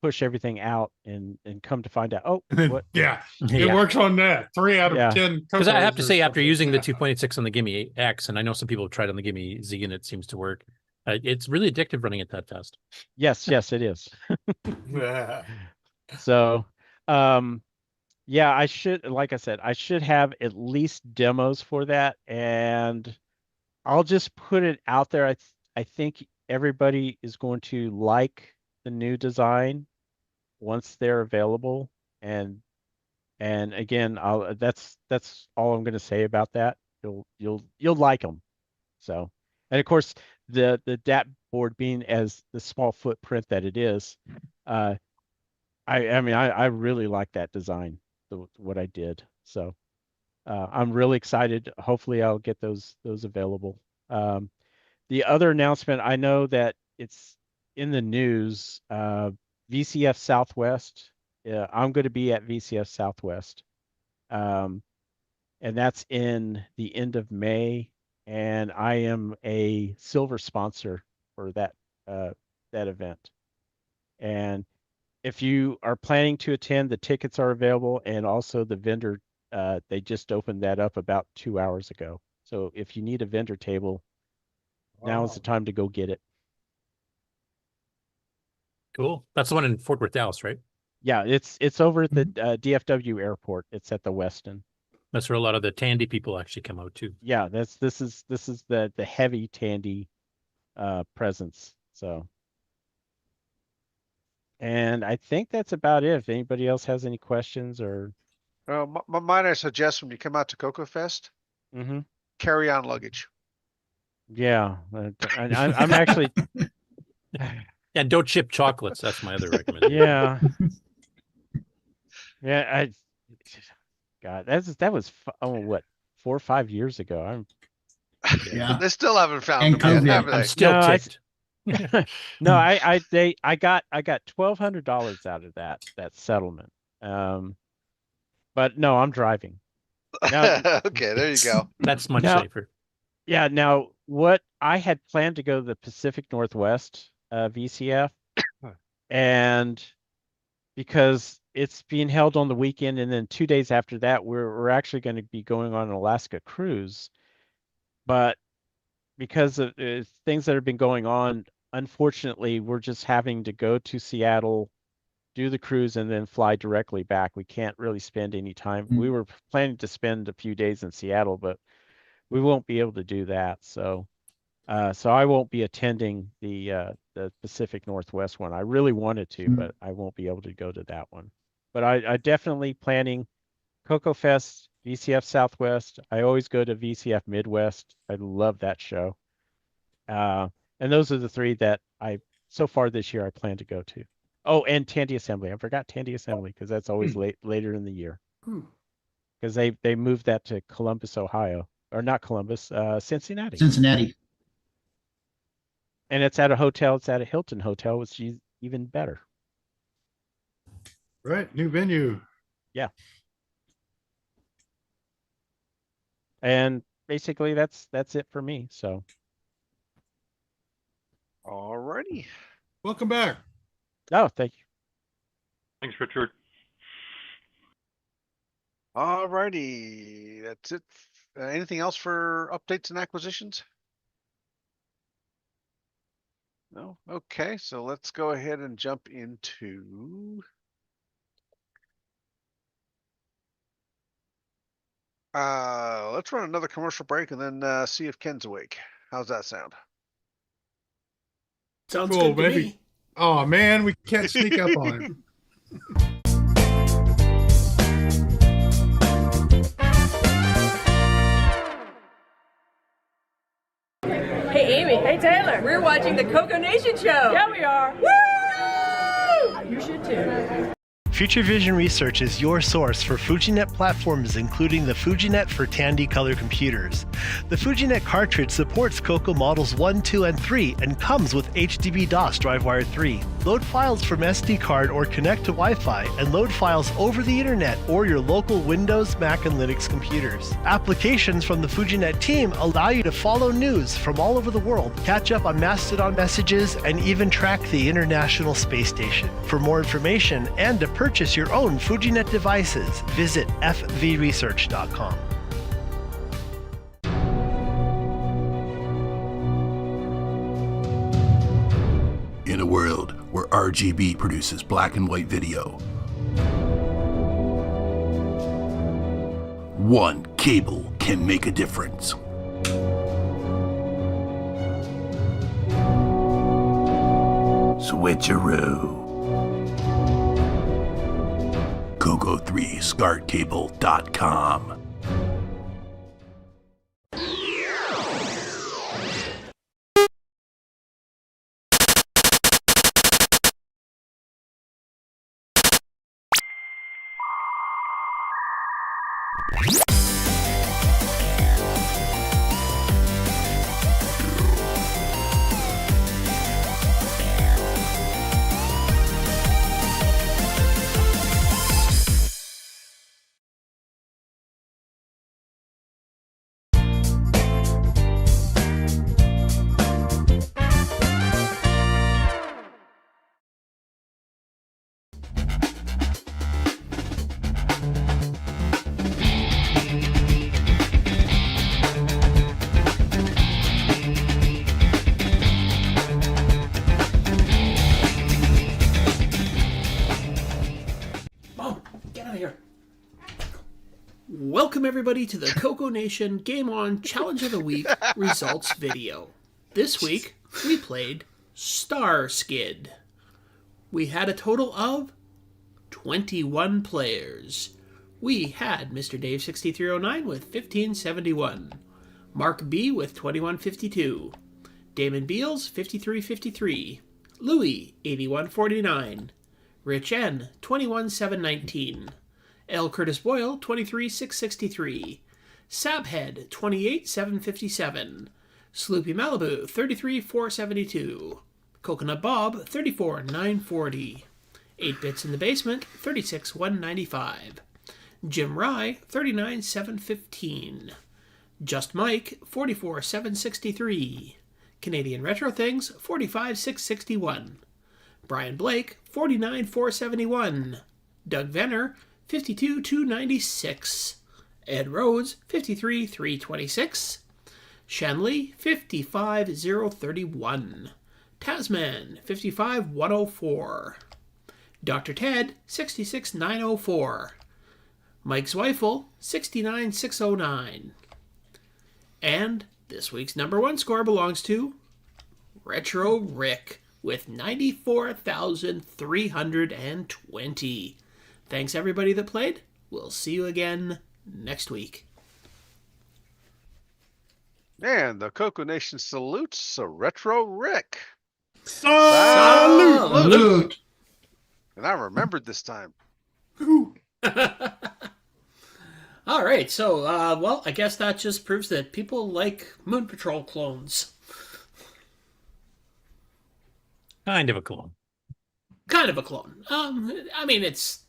push everything out and come to find out, it works on that 3 out of 10. Because I have to say, after using the 2.86 on the Gimme X, and I know some people have tried on the Gimme Z and it seems to work, it's really addictive running it that fast. Yes, it is. So yeah, I should, like I said, I should have at least demos for that, and I'll just put it out there. I think everybody is going to like the new design once they're available, and again, that's all I'm going to say about that. You'll like them. So, and of course, the DAP board being as the small footprint that it is, I mean I really like that design, what I did. So I'm really excited. Hopefully I'll get those available. The other announcement, I know that it's in the news, VCF Southwest I'm going to be at VCF Southwest. And that's in the end of May. And I am a silver sponsor for that event. And if you are planning to attend, the tickets are available, and also the vendor, they just opened that up about 2 hours ago. So if you need a vendor table, now is the time to go get it. Cool. That's the one in Fort Worth, Dallas, right? Yeah, it's over at the DFW airport. It's at the Weston. That's where a lot of the Tandy people actually come out too. Yeah, this is the heavy Tandy presence. So, and I think that's about it. If anybody else has any questions or mine, I suggest when you come out to CoCo Fest, carry on luggage. Yeah, I'm actually. Yeah, don't ship chocolates. That's my other recommendation. Yeah. Yeah, God, that was what 4 or 5 years ago. They still haven't found them yet, have they? I'm still ticked. No, I got $1,200 out of that settlement. But no, I'm driving. Now, okay, there you go. That's much safer. Yeah. Now, what I had planned to go to the Pacific Northwest VCF, and because it's being held on the weekend, and then 2 days after that, we're actually going to be going on an Alaska cruise. But because of things that have been going on, unfortunately, we're just having to go to Seattle, do the cruise, and then fly directly back. We can't really spend any time. We were planning to spend a few days in Seattle, but we won't be able to do that. So I won't be attending the Pacific Northwest one. I really wanted to, but I won't be able to go to that one. But I definitely planning CoCo Fest, VCF Southwest. I always go to VCF Midwest. I love that show. And those are the three that so far this year I plan to go to. Oh, and Tandy Assembly. I forgot Tandy Assembly because that's always later in the year. Because they moved that to Columbus, Ohio. Or not Columbus, Cincinnati. Cincinnati. And it's at a hotel. It's at a Hilton hotel, which is even better. Right, new venue. Yeah. And basically that's it for me. So. Alrighty. Welcome back. Oh, thank you. Thanks, Richard. Alrighty, that's it. Anything else for updates and acquisitions? No? Okay, so let's go ahead and jump into let's run another commercial break and then see if Ken's awake. How's that sound? Sounds cool, good to maybe. me. Oh man, we can't sneak up on him. Hey, Amy. Hey, Taylor. We're watching the CoCoNation show. Yeah, we are. Woo! You should too. Future Vision Research is your source for FujiNet platforms, including the FujiNet for Tandy color computers. The FujiNet cartridge supports CoCo models 1, 2, and 3 and comes with hdbdos drivewire 3. Load files from SD card or connect to Wi-Fi and load files over the internet or your local Windows, Mac, and Linux computers. Applications from the FujiNet team allow you to follow news from all over the world, catch up on Mastodon messages, and even track the International Space Station. For more information and to purchase your own FujiNet devices, visit fvresearch.com. In a world where RGB produces black and white video, one cable can make a difference. Switcheroo. CoCo3ScartCable.com. Welcome everybody to the CoCoNation Game On Challenge of the Week results video. This week, we played Star Skid. We had a total of 21 players. We had Mr. Dave 6309 with 1571, Mark B with 2152, Damon Beals 5353, Louis 8149, Rich N 21719, L. Curtis Boyle 23663, Sabhead 28757, Sloopy Malibu 33472, Coconut Bob 34940, 8 Bits in the Basement 36195, Jim Rye 39715, Just Mike 44763, Canadian Retro Things 45661, Brian Blake 49471, Doug Venner 52296, Ed Rhodes 53326, Shanley 55031, Tasman 55104, Dr. Ted 66904, Mike Zweifel 69609. And this week's number one score belongs to Retro Rick with 94,320. Thanks everybody that played. We'll see you again next week. And the CoCoNation salutes a Retro Rick. Salute! And I remembered this time. All right, so, well, I guess that just proves that people like Moon Patrol clones. Kind of a clone. Kind of a clone. I mean, it's...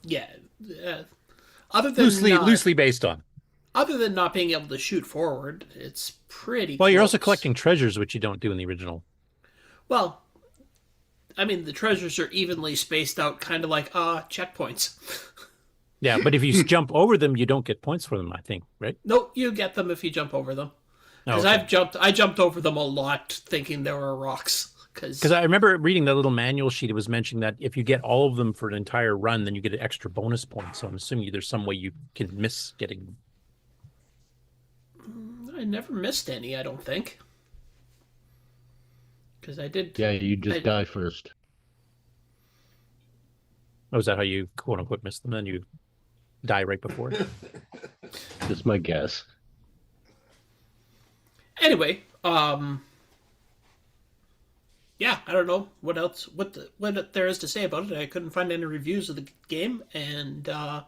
Yeah. Other than loosely based on. Other than not being able to shoot forward, it's pretty Well, you're close. also collecting treasures, which you don't do in the original. Well, I mean, the treasures are evenly spaced out, kind of like, checkpoints. Yeah, but if you jump over them, you don't get points for them, I think, right? Nope, you get them if you jump over them. Because Oh, okay. I jumped over them a lot thinking they were rocks. Because I remember reading that little manual sheet. It was mentioning that if you get all of them for an entire run, then you get an extra bonus point. So I'm assuming there's some way you can miss getting them. I never missed any, I don't think. Because I did... Yeah, you just die first. Oh, is that how you quote-unquote miss them? Then you die right before? Just my guess. Anyway, yeah, I don't know what else, what there is to say about it. I couldn't find any reviews of the game, and I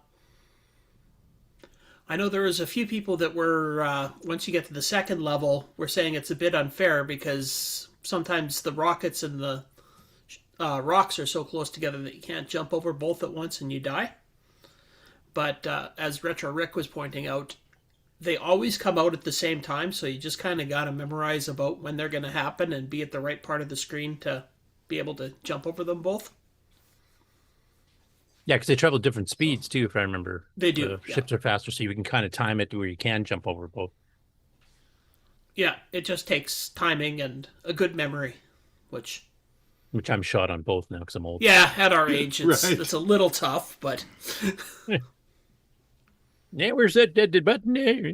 know there was a few people that were, once you get to the second level, were saying it's a bit unfair because sometimes the rockets and the rocks are so close together that you can't jump over both at once and you die. But as Retro Rick was pointing out, they always come out at the same time, so you just kind of got to memorize about when they're going to happen and be at the right part of the screen to be able to jump over them both. Yeah, because they travel at different speeds, too, if I remember. They do, The ships are faster, so you can kind of time it to where you can jump over both. Yeah, it just takes timing and a good memory, which I'm shot on both now because I'm old. Yeah, at our age, it's Right. it's a little tough, but... Yeah, where's that dead button there?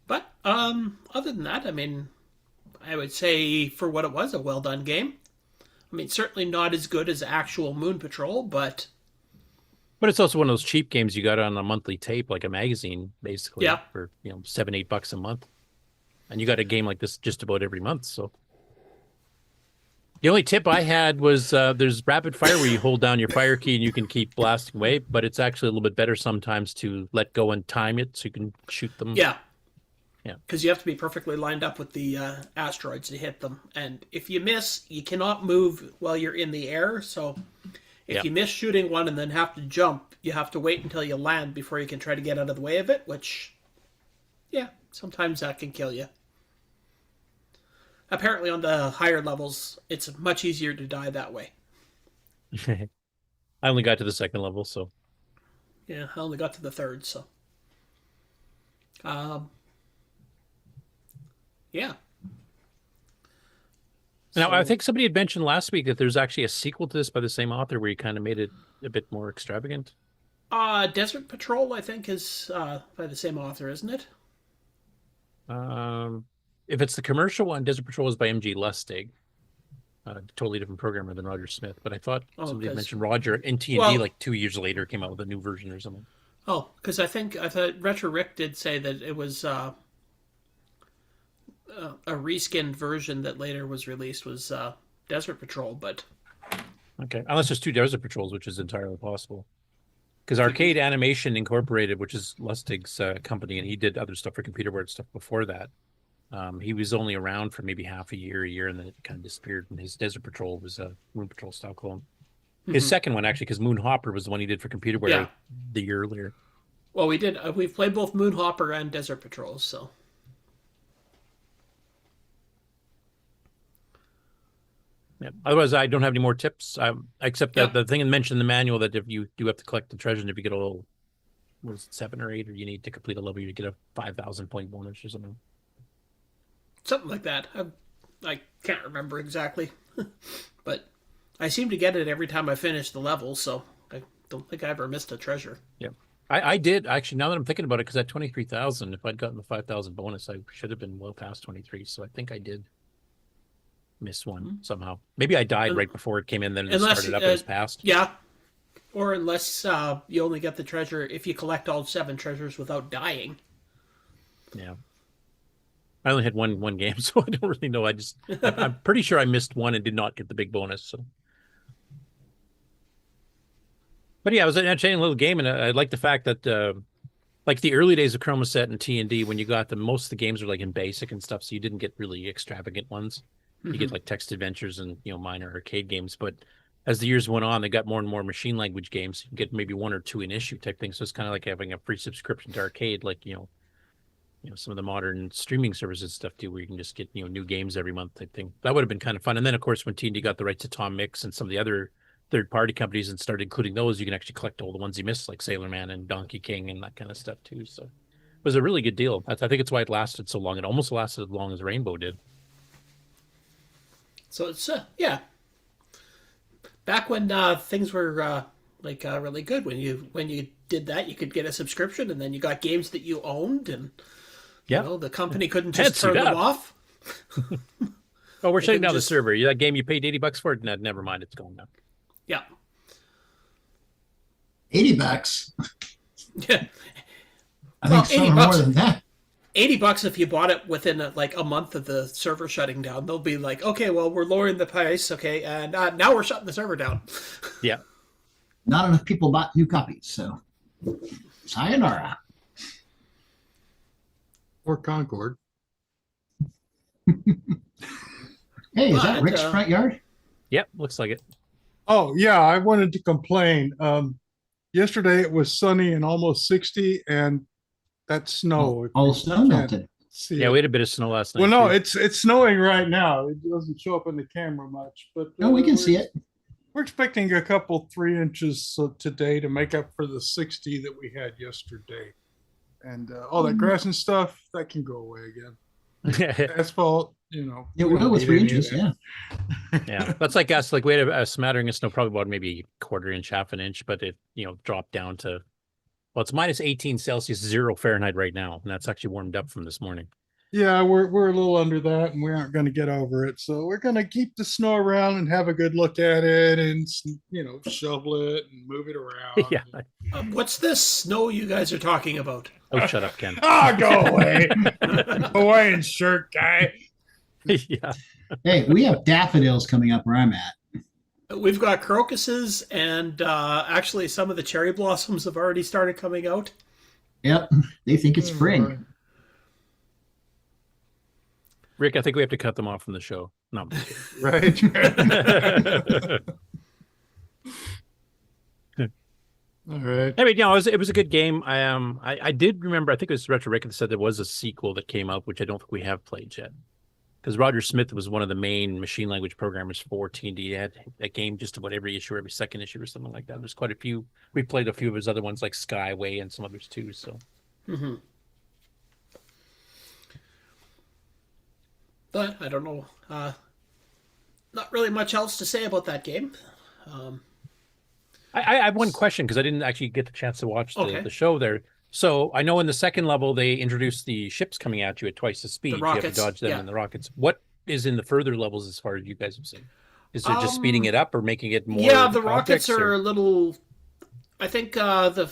But, other than that, I mean, I would say for what it was, a well-done game. I mean, certainly not as good as actual Moon Patrol, but... But it's also one of those cheap games you got on a monthly tape, like a magazine, basically, Yeah. for $7-8 a month. And you got a game like this just about every month, so... The only tip I had was there's rapid fire where you hold down your fire key and you can keep blasting away, but it's actually a little bit better sometimes to let go and time it so you can shoot them. Yeah. Yeah. Because you have to be perfectly lined up with the asteroids to hit them. And if you miss, you cannot move while you're in the air. So if Yeah. you miss shooting one and then have to jump, you have to wait until you land before you can try to get out of the way of it, which, yeah, sometimes that can kill you. Apparently on the higher levels, it's much easier to die that way. I only got to the second level, so... Yeah, I only got to the third, so... Yeah. Now, I think somebody had mentioned last week that there's actually a sequel to this by the same author where he kind of made it a bit more extravagant. Desert Patrol, I think, is by the same author, isn't it? If it's the commercial one, Desert Patrol is by MG Lustig. Totally different programmer than Roger Smith. But I thought somebody had mentioned Roger and T&D like 2 years later came out with a new version or something. Oh, because I thought Retro Rick did say that it was a reskinned version that later was released was Desert Patrol, but okay, unless there's two Desert Patrols, which is entirely possible. Because Arcade Animation Incorporated, which is Lustig's company, and he did other stuff for computer board stuff before that. He was only around for maybe half a year, and then it kind of disappeared. And his Desert Patrol was a Moon Patrol style clone. His second one, actually, because Moon Hopper was the one he did for computer board the year earlier. Well, we did. We've played both Moon Hopper and Desert Patrol, so. Yeah. Otherwise, I don't have any more tips. Except that the thing mentioned in the manual that if you do have to collect the treasure, and if you get a little, what is it, 7 or 8, or you need to complete a level, you get a 5,000 point bonus or something. Something like that. I can't remember exactly, but I seem to get it every time I finish the level, so I don't think I ever missed a treasure. Yeah. I did, actually, now that I'm thinking about it, because at 23,000, if I'd gotten the 5,000 bonus, I should have been well past 23, so I think I did miss one somehow. Maybe I died right before it came in, then it started up as passed. Yeah, or unless you only get the treasure if you collect all 7 treasures without dying. Yeah. I only had one game, so I don't really know. I'm pretty sure I missed one and did not get the big bonus, so. But yeah, it was an entertaining little game, and I like the fact that, like the early days of Chromaset and T&D, when you got them, most of the games were like in basic and stuff, so you didn't get really extravagant ones. You get like text adventures and minor arcade games. But as the years went on, they got more and more machine language games. You get maybe 1 or 2 in issue type things. So it's kind of like having a free subscription to arcade, like some of the modern streaming services and stuff too, where you can just get new games every month type thing. That would have been kind of fun. And then of course when T&D got the rights to Tom Mix and some of the other third-party companies and started including those, you can actually collect all the ones you missed, like Sailor Man and Donkey King and that kind of stuff too. So it was a really good deal. I think it's why it lasted so long. It almost lasted as long as Rainbow did. So it's back when things were really good. When you did that, you could get a subscription, and then you got games that you owned, and the company couldn't just turn them off. Oh, we're shutting down the server. That game you paid $80 for it? No, never mind, it's going down. Yeah. $80. Yeah. I think some are more than that. $80 if you bought it within a month of the server shutting down. They'll be like, okay, well, we're lowering the price, okay, and now we're shutting the server down. Yeah. Not enough people bought new copies, so sayonara. Or Concord. Hey, is that Rick's front yard? Yep, looks like it. Oh, yeah, I wanted to complain. Yesterday it was sunny and almost 60, and that's snow. All snow melted. Yeah, we had a bit of snow last night. Well, no, it's snowing right now. It doesn't show up in the camera much, but no, we can see it. We're expecting a couple 3 inches today to make up for the 60 that we had yesterday, and all that grass and stuff that can go away again. Asphalt, It will with 3 inches, yeah. Yeah, that's like us. Like we had a smattering of snow, probably about maybe a quarter inch, half an inch, but it dropped down to. Well, it's minus 18 Celsius, 0 Fahrenheit right now, and that's actually warmed up from this morning. Yeah, we're a little under that, and we aren't going to get over it. So we're going to keep the snow around and have a good look at it, and shovel it and move it around. Yeah. What's this snow you guys are talking about? Oh, shut up, Ken. Go away, Hawaiian shirt guy. Yeah. Hey, we have daffodils coming up where I'm at. We've got crocuses, and actually some of the cherry blossoms have already started coming out. Yep, they think it's spring. Rick, I think we have to cut them off from the show. No, right. All right. Anyway, it was a good game. I did remember. I think it was Retro Rick that said there was a sequel that came out, which I don't think we have played yet. Because Roger Smith was one of the main machine language programmers for T&D. He had that game just about every issue, every second issue, or something like that. There's quite a few. We played a few of his other ones, like Skyway and some others too. So. Mm-hmm. But I don't know. not really much else to say about that game. I have one question because I didn't actually get the chance to watch the show there. So I know in the second level they introduced the ships coming at you at twice the speed. You have to dodge them and the rockets. What is in the further levels as far as you guys have seen? Is it just speeding it up or making it more? Yeah, the rockets are a little. I think the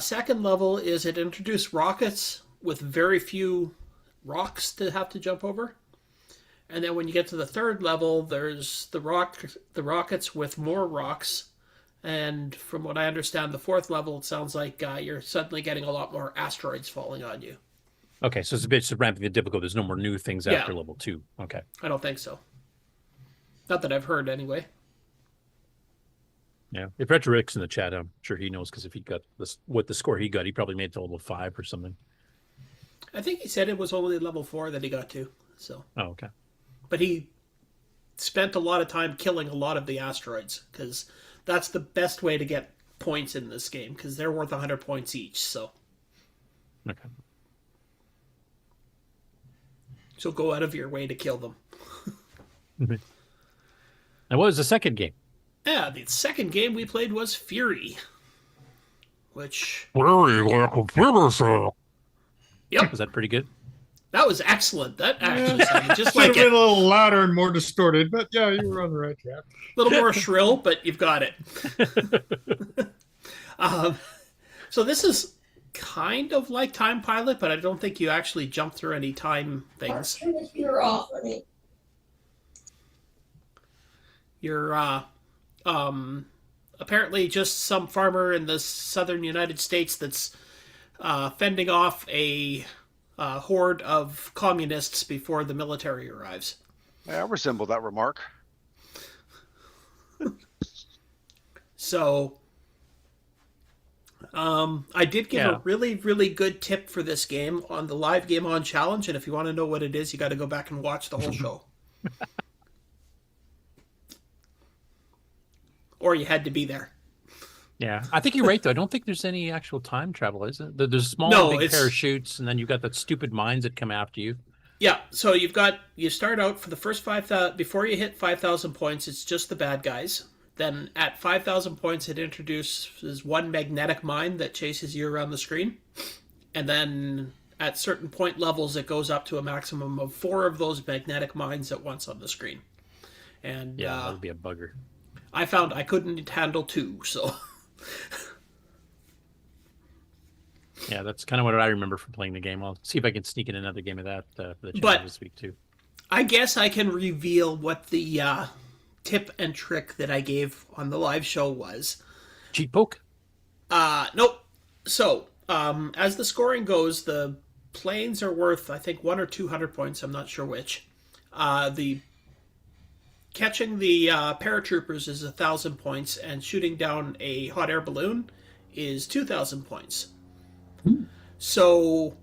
second level is it introduced rockets with very few rocks to have to jump over. And then when you get to the third level, there's the rockets with more rocks. And from what I understand, the fourth level, it sounds like you're suddenly getting a lot more asteroids falling on you. Okay, so it's a bit ramping the difficult. There's no more new things after level 2. Okay. I don't think so. Not that I've heard, anyway. Yeah, if Retro Rick's in the chat, I'm sure he knows, because if he got what the score he got, he probably made it to level 5 or something. I think he said it was only level 4 that he got to. So. Oh, okay. But he spent a lot of time killing a lot of the asteroids, because that's the best way to get points in this game, because they're worth 100 points each. So. Okay. So go out of your way to kill them. And what was the second game? Yeah, the second game we played was Fury, which. Fury, like a computer cell. Yep. Was that pretty good? That was excellent. That actually sounded just like it. Should have been a little louder and more distorted, but yeah, you were on the right track. A little more shrill, but you've got it. So this is kind of like Time Pilot, but I don't think you actually jump through any time things. Turn the heater off on it. You're apparently just some farmer in the southern United States that's fending off a horde of communists before the military arrives. Yeah, I resemble that remark. So, I did give a really, really good tip for this game on the live Game On Challenge, and if you want to know what it is, you got to go back and watch the whole show. Or you had to be there. Yeah, I think you're right, though. I don't think there's any actual time travel, is it? There's small big parachutes, and then you've got that stupid mines that come after you. Yeah, so you start out for the first 5,000, before you hit 5,000 points, it's just the bad guys. Then at 5,000 points, it introduces one magnetic mine that chases you around the screen. And then at certain point levels, it goes up to a maximum of 4 of those magnetic mines at once on the screen. And yeah, that would be a bugger. I found I couldn't handle 2, so... Yeah, that's kind of what I remember from playing the game. I'll see if I can sneak in another game of that for the challenge this week, too. I guess I can reveal what the tip and trick that I gave on the live show was. Cheat poke? Nope. So, as the scoring goes, the planes are worth, I think, 100 or 200 points. I'm not sure which. Catching the paratroopers is 1,000 points, and shooting down a hot air balloon is 2,000 points. So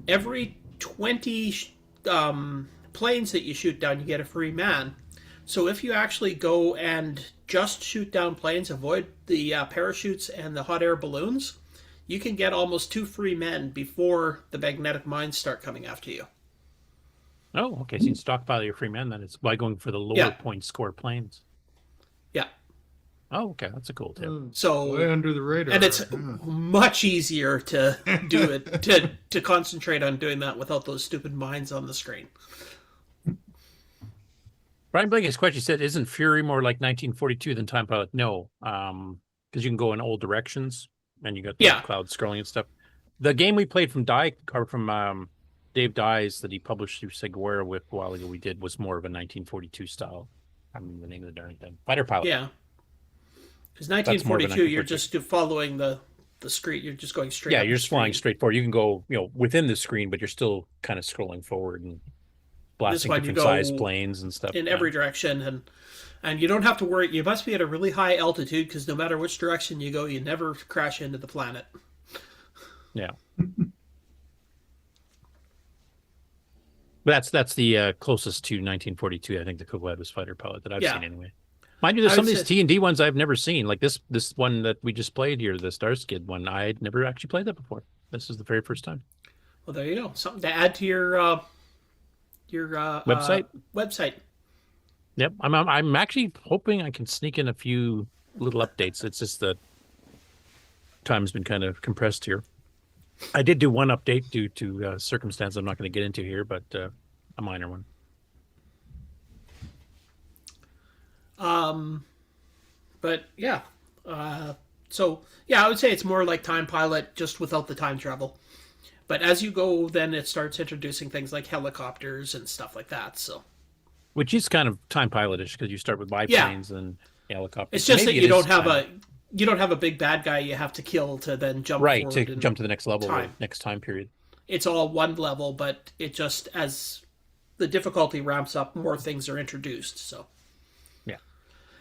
every 20 planes that you shoot down, you get a free man. So if you actually go and just shoot down planes, avoid the parachutes and the hot air balloons, you can get almost 2 free men before the magnetic mines start coming after you. Oh, okay. So you can stockpile your free men, then it's by going for the lower point score planes. Yeah. Oh, okay. That's a cool tip. So way under the radar. And it's much easier to do it, to concentrate on doing that without those stupid mines on the screen. Brian Blake's question said, isn't Fury more like 1942 than Time Pilot? No, because you can go in all directions, and you got the cloud scrolling and stuff. The game we played from Dave Dye's that he published through Seguera with a while ago we did was more of a 1942 style. I mean the name of the darn thing. Fighter Pilot. Yeah. Because 1942, you're just following the screen. You're just going straight. Yeah, you're just flying straight forward. You can go, within the screen, but you're still kind of scrolling forward and blasting different size planes and stuff. In every direction, and you don't have to worry. You must be at a really high altitude because no matter which direction you go, you never crash into the planet. Yeah. But that's the closest to 1942. I think the CoCo had was Fighter Pilot that I've seen anyway. Mind you, there's some of these T&D ones I've never seen. Like this one that we just played here, the Starskid one. I'd never actually played that before. This is the very first time. Well, there you go. Something to add to your website. Website. Yep, I'm actually hoping I can sneak in a few little updates. It's just that time's been kind of compressed here. I did do one update due to circumstance I'm not going to get into here, but a minor one. But yeah, so yeah, I would say it's more like Time Pilot, just without the time travel. But as you go, then it starts introducing things like helicopters and stuff like that. So, which is kind of Time Pilot-ish because you start with biplanes and helicopters. It's just that you don't have a big bad guy you have to kill to then jump right to jump to the next level, time. Next time period. It's all one level, but it just as the difficulty ramps up, more things are introduced. So.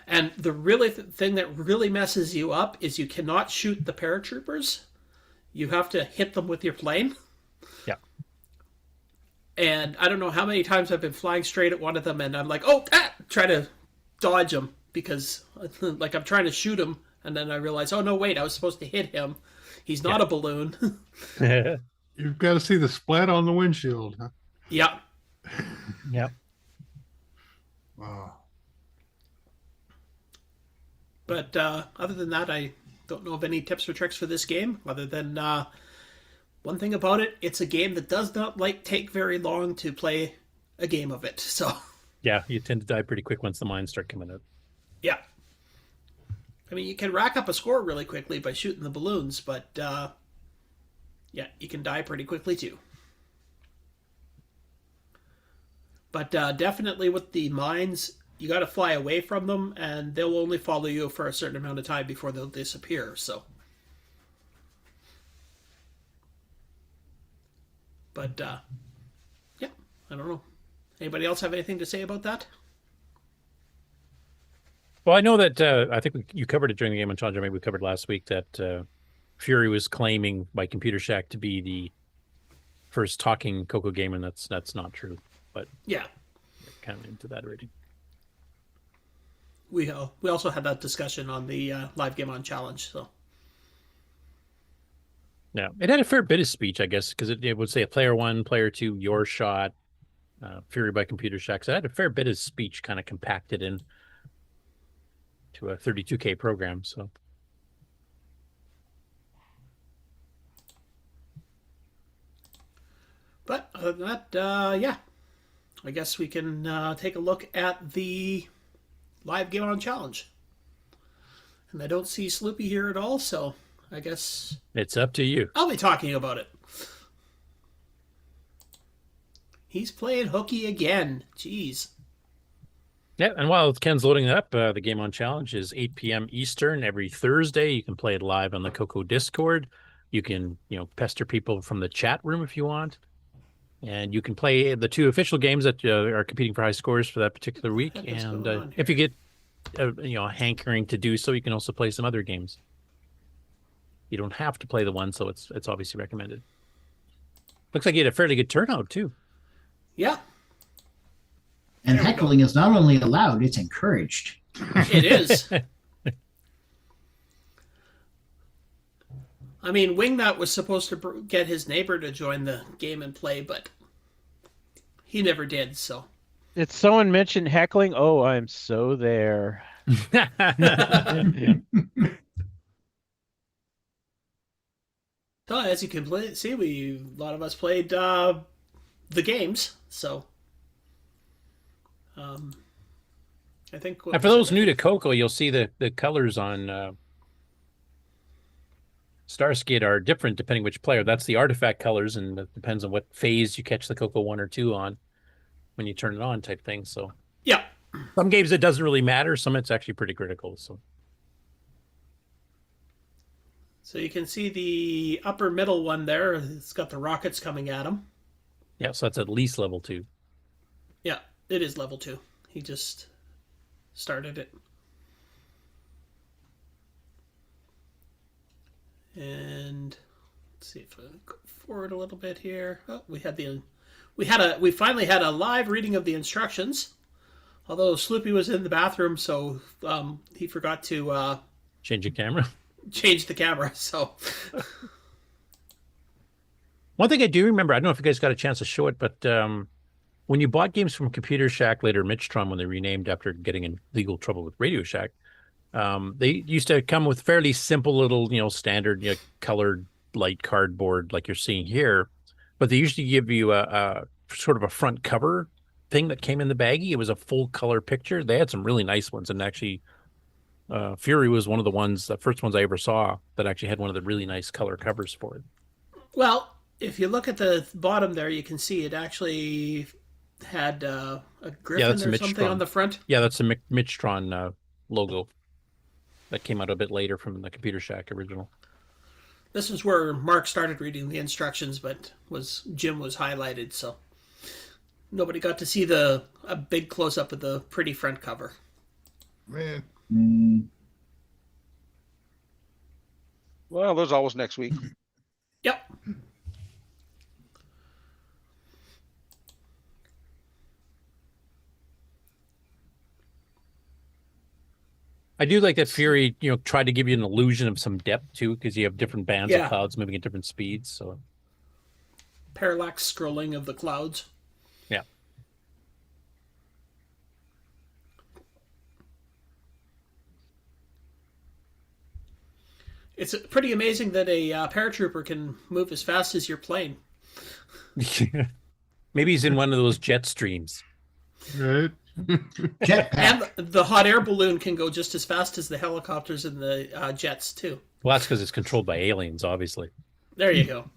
And the really thing that really messes you up is you cannot shoot the paratroopers. You have to hit them with your plane. Yeah. And I don't know how many times I've been flying straight at one of them, and I'm like, try to dodge him because, like, I'm trying to shoot him, and then I realize, oh no, wait, I was supposed to hit him. He's not a balloon. You've got to see the splat on the windshield. Huh? Yeah. Yep. Wow. But other than that, I don't know of any tips or tricks for this game, other than one thing about it, it's a game that does not take very long to play a game of it. So yeah, you tend to die pretty quick once the mines start coming out. Yeah. I mean, you can rack up a score really quickly by shooting the balloons, but yeah, you can die pretty quickly too. But definitely with the mines, you got to fly away from them, and they'll only follow you for a certain amount of time before they'll disappear. So, but yeah, I don't know. Anybody else have anything to say about that? Well, I know that I think you covered it during the Game on Challenge. Maybe we covered last week that Fury was claiming by Computer Shack to be the first talking CoCo game, and that's not true. But yeah, kind of into that already. We also had that discussion on the live Game on Challenge. So yeah, it had a fair bit of speech, I guess, because it would say player 1, player 2, your shot, Fury by Computer Shack. So it had a fair bit of speech kind of compacted in to a 32K program. So but other than that, yeah, I guess we can take a look at the live Game on Challenge. And I don't see Sloopy here at all, so I guess it's up to you. I'll be talking about it. He's playing hooky again. Jeez. Yeah, and while Ken's loading it up, the Game on Challenge is 8 p.m. Eastern every Thursday. You can play it live on the CoCo Discord. You can, pester people from the chat room if you want. And you can play the 2 official games that are competing for high scores for that particular week. And if you get a hankering to do so, you can also play some other games. You don't have to play the one, so it's obviously recommended. Looks like you had a fairly good turnout too. Yeah. And heckling is not only allowed, it's encouraged. It is. I mean, Wingnut was supposed to get his neighbor to join the game and play, but he never did, so. Did someone mention heckling? Oh, I'm so there. So, as you can see, a lot of us played the games, so. I think. And for those new to CoCo, you'll see the colors on Starskid are different depending which player. That's the artifact colors, and it depends on what phase you catch the CoCo 1 or 2 on when you turn it on, type thing. So yeah, some games it doesn't really matter. Some it's actually pretty critical. So you can see the upper middle one there. It's got the rockets coming at him. Yeah, so that's at least level 2. Yeah, it is level 2. He just started it. And let's see if I go forward a little bit here. Oh, we finally had a live reading of the instructions. Although Sloopy was in the bathroom, so he forgot to change the camera. Change the camera. So one thing I do remember, I don't know if you guys got a chance to show it, but when you bought games from Computer Shack, later Midstrom, when they renamed after getting in legal trouble with Radio Shack, they used to come with fairly simple little, standard, colored light cardboard like you're seeing here, but they usually give you a sort of a front cover thing that came in the baggie. It was a full color picture. They had some really nice ones, and actually Fury was one of the first ones I ever saw that actually had one of the really nice color covers for it. Well, if you look at the bottom there, you can see it actually had a griffin or something on the front. Yeah, that's the Midstron logo that came out a bit later from the Computer Shack original. This is where Mark started reading the instructions, but Jim was highlighted, so nobody got to see a big close-up of the pretty front cover. Man. Well, there's always next week. Yep. I do like that Fury, tried to give you an illusion of some depth too, because you have different bands of clouds moving at different speeds. So parallax scrolling of the clouds. Yeah. It's pretty amazing that a paratrooper can move as fast as your plane. Maybe he's in one of those jet streams. Right. And the hot air balloon can go just as fast as the helicopters and the jets too. Well, that's because it's controlled by aliens, obviously. There you go.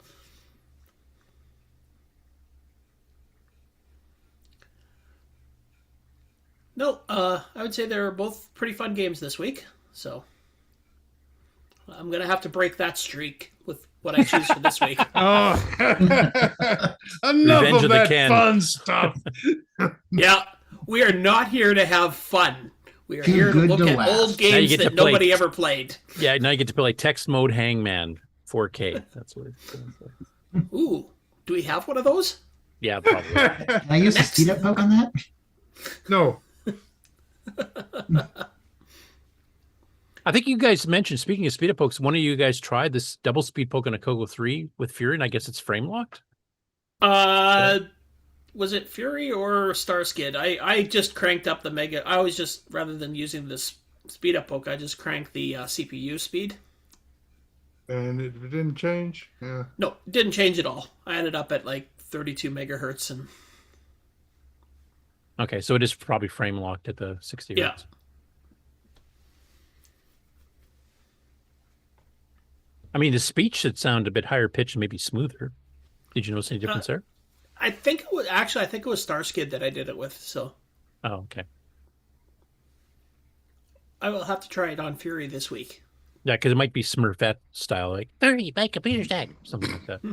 No, I would say they're both pretty fun games this week. So I'm going to have to break that streak with what I choose for this week. Enough Revenge of that fun stuff. Yeah, we are not here to have fun. We are here to look at old games that nobody ever played. Yeah, now you get to play text mode Hangman 4K. That's what it's going for. Ooh, do we have one of those? Yeah, probably. Can I use a speed up poke on that? No. I think you guys mentioned, speaking of speed up pokes, one of you guys tried this double speed poke on a CoCo 3 with Fury, and I guess it's frame locked? Was it Fury or Starskid? I just cranked up the Mega. I always just, rather than using this speed up poke, I just cranked the CPU speed. And it didn't change? Yeah. No, it didn't change at all. I ended up at like 32 megahertz. And okay, so it is probably frame locked at the 60 hertz. Yeah. I mean, the speech should sound a bit higher pitched and maybe smoother. Did you notice any difference there? I think it was Starskid that I did it with. So. Oh, okay. I will have to try it on Fury this week. Yeah, because it might be Smurfette style, like 30 by Computer Shack, something like that.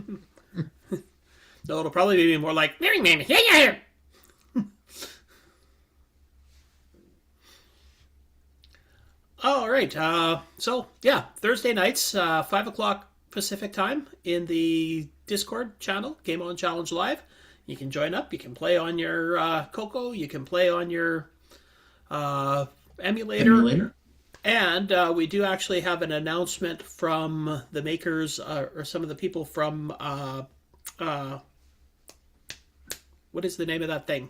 No, it'll probably be more like All right. So yeah, Thursday nights, 5:00 Pacific time in the Discord channel, Game On Challenge Live. You can join up. You can play on your CoCo. You can play on your emulator. And we do actually have an announcement from the makers or some of the people from what is the name of that thing?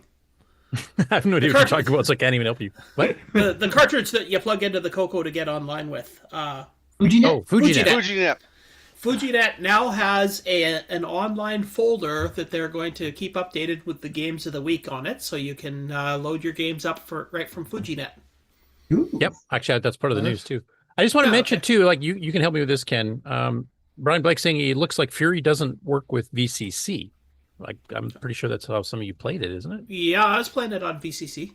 I have no idea what you're talking about, so I can't even help you. What? the cartridge that you plug into the CoCo to get online with. FujiNet. Oh, FujiNet. FujiNet. FujiNet now has an online folder that they're going to keep updated with the games of the week on it, so you can load your games up right from FujiNet. Ooh. Yep, actually, that's part of the news too. I just want to mention too, like you can help me with this, Ken. Brian Blake saying it looks like Fury doesn't work with VCC. Like I'm pretty sure that's how some of you played it, isn't it? Yeah, I was playing it on VCC.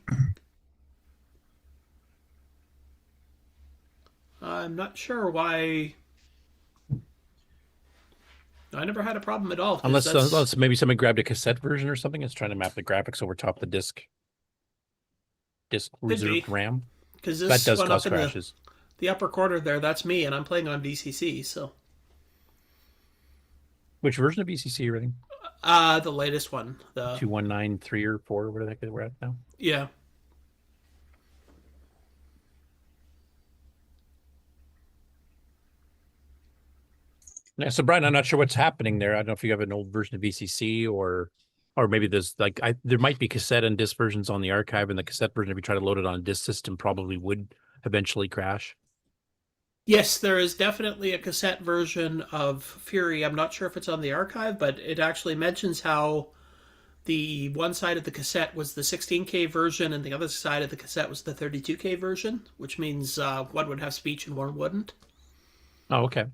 I'm not sure why. I never had a problem at all. Unless maybe somebody grabbed a cassette version or something. It's trying to map the graphics over top the disk reserved RAM. Because that does cause crashes. The upper corner there, that's me, and I'm playing on VCC. So, which version of VCC are you running? The latest one, the 2193 or 4, whatever the heck we're at now. Yeah. Yeah, so Brian, I'm not sure what's happening there. I don't know if you have an old version of VCC or Or maybe there's like there might be cassette and disc versions on the archive, and the cassette version, if you try to load it on a disc system, probably would eventually crash. Yes, there is definitely a cassette version of Fury. I'm not sure if it's on the archive, but it actually mentions how the one side of the cassette was the 16K version and the other side of the cassette was the 32K version, which means one would have speech and one wouldn't. Oh, okay.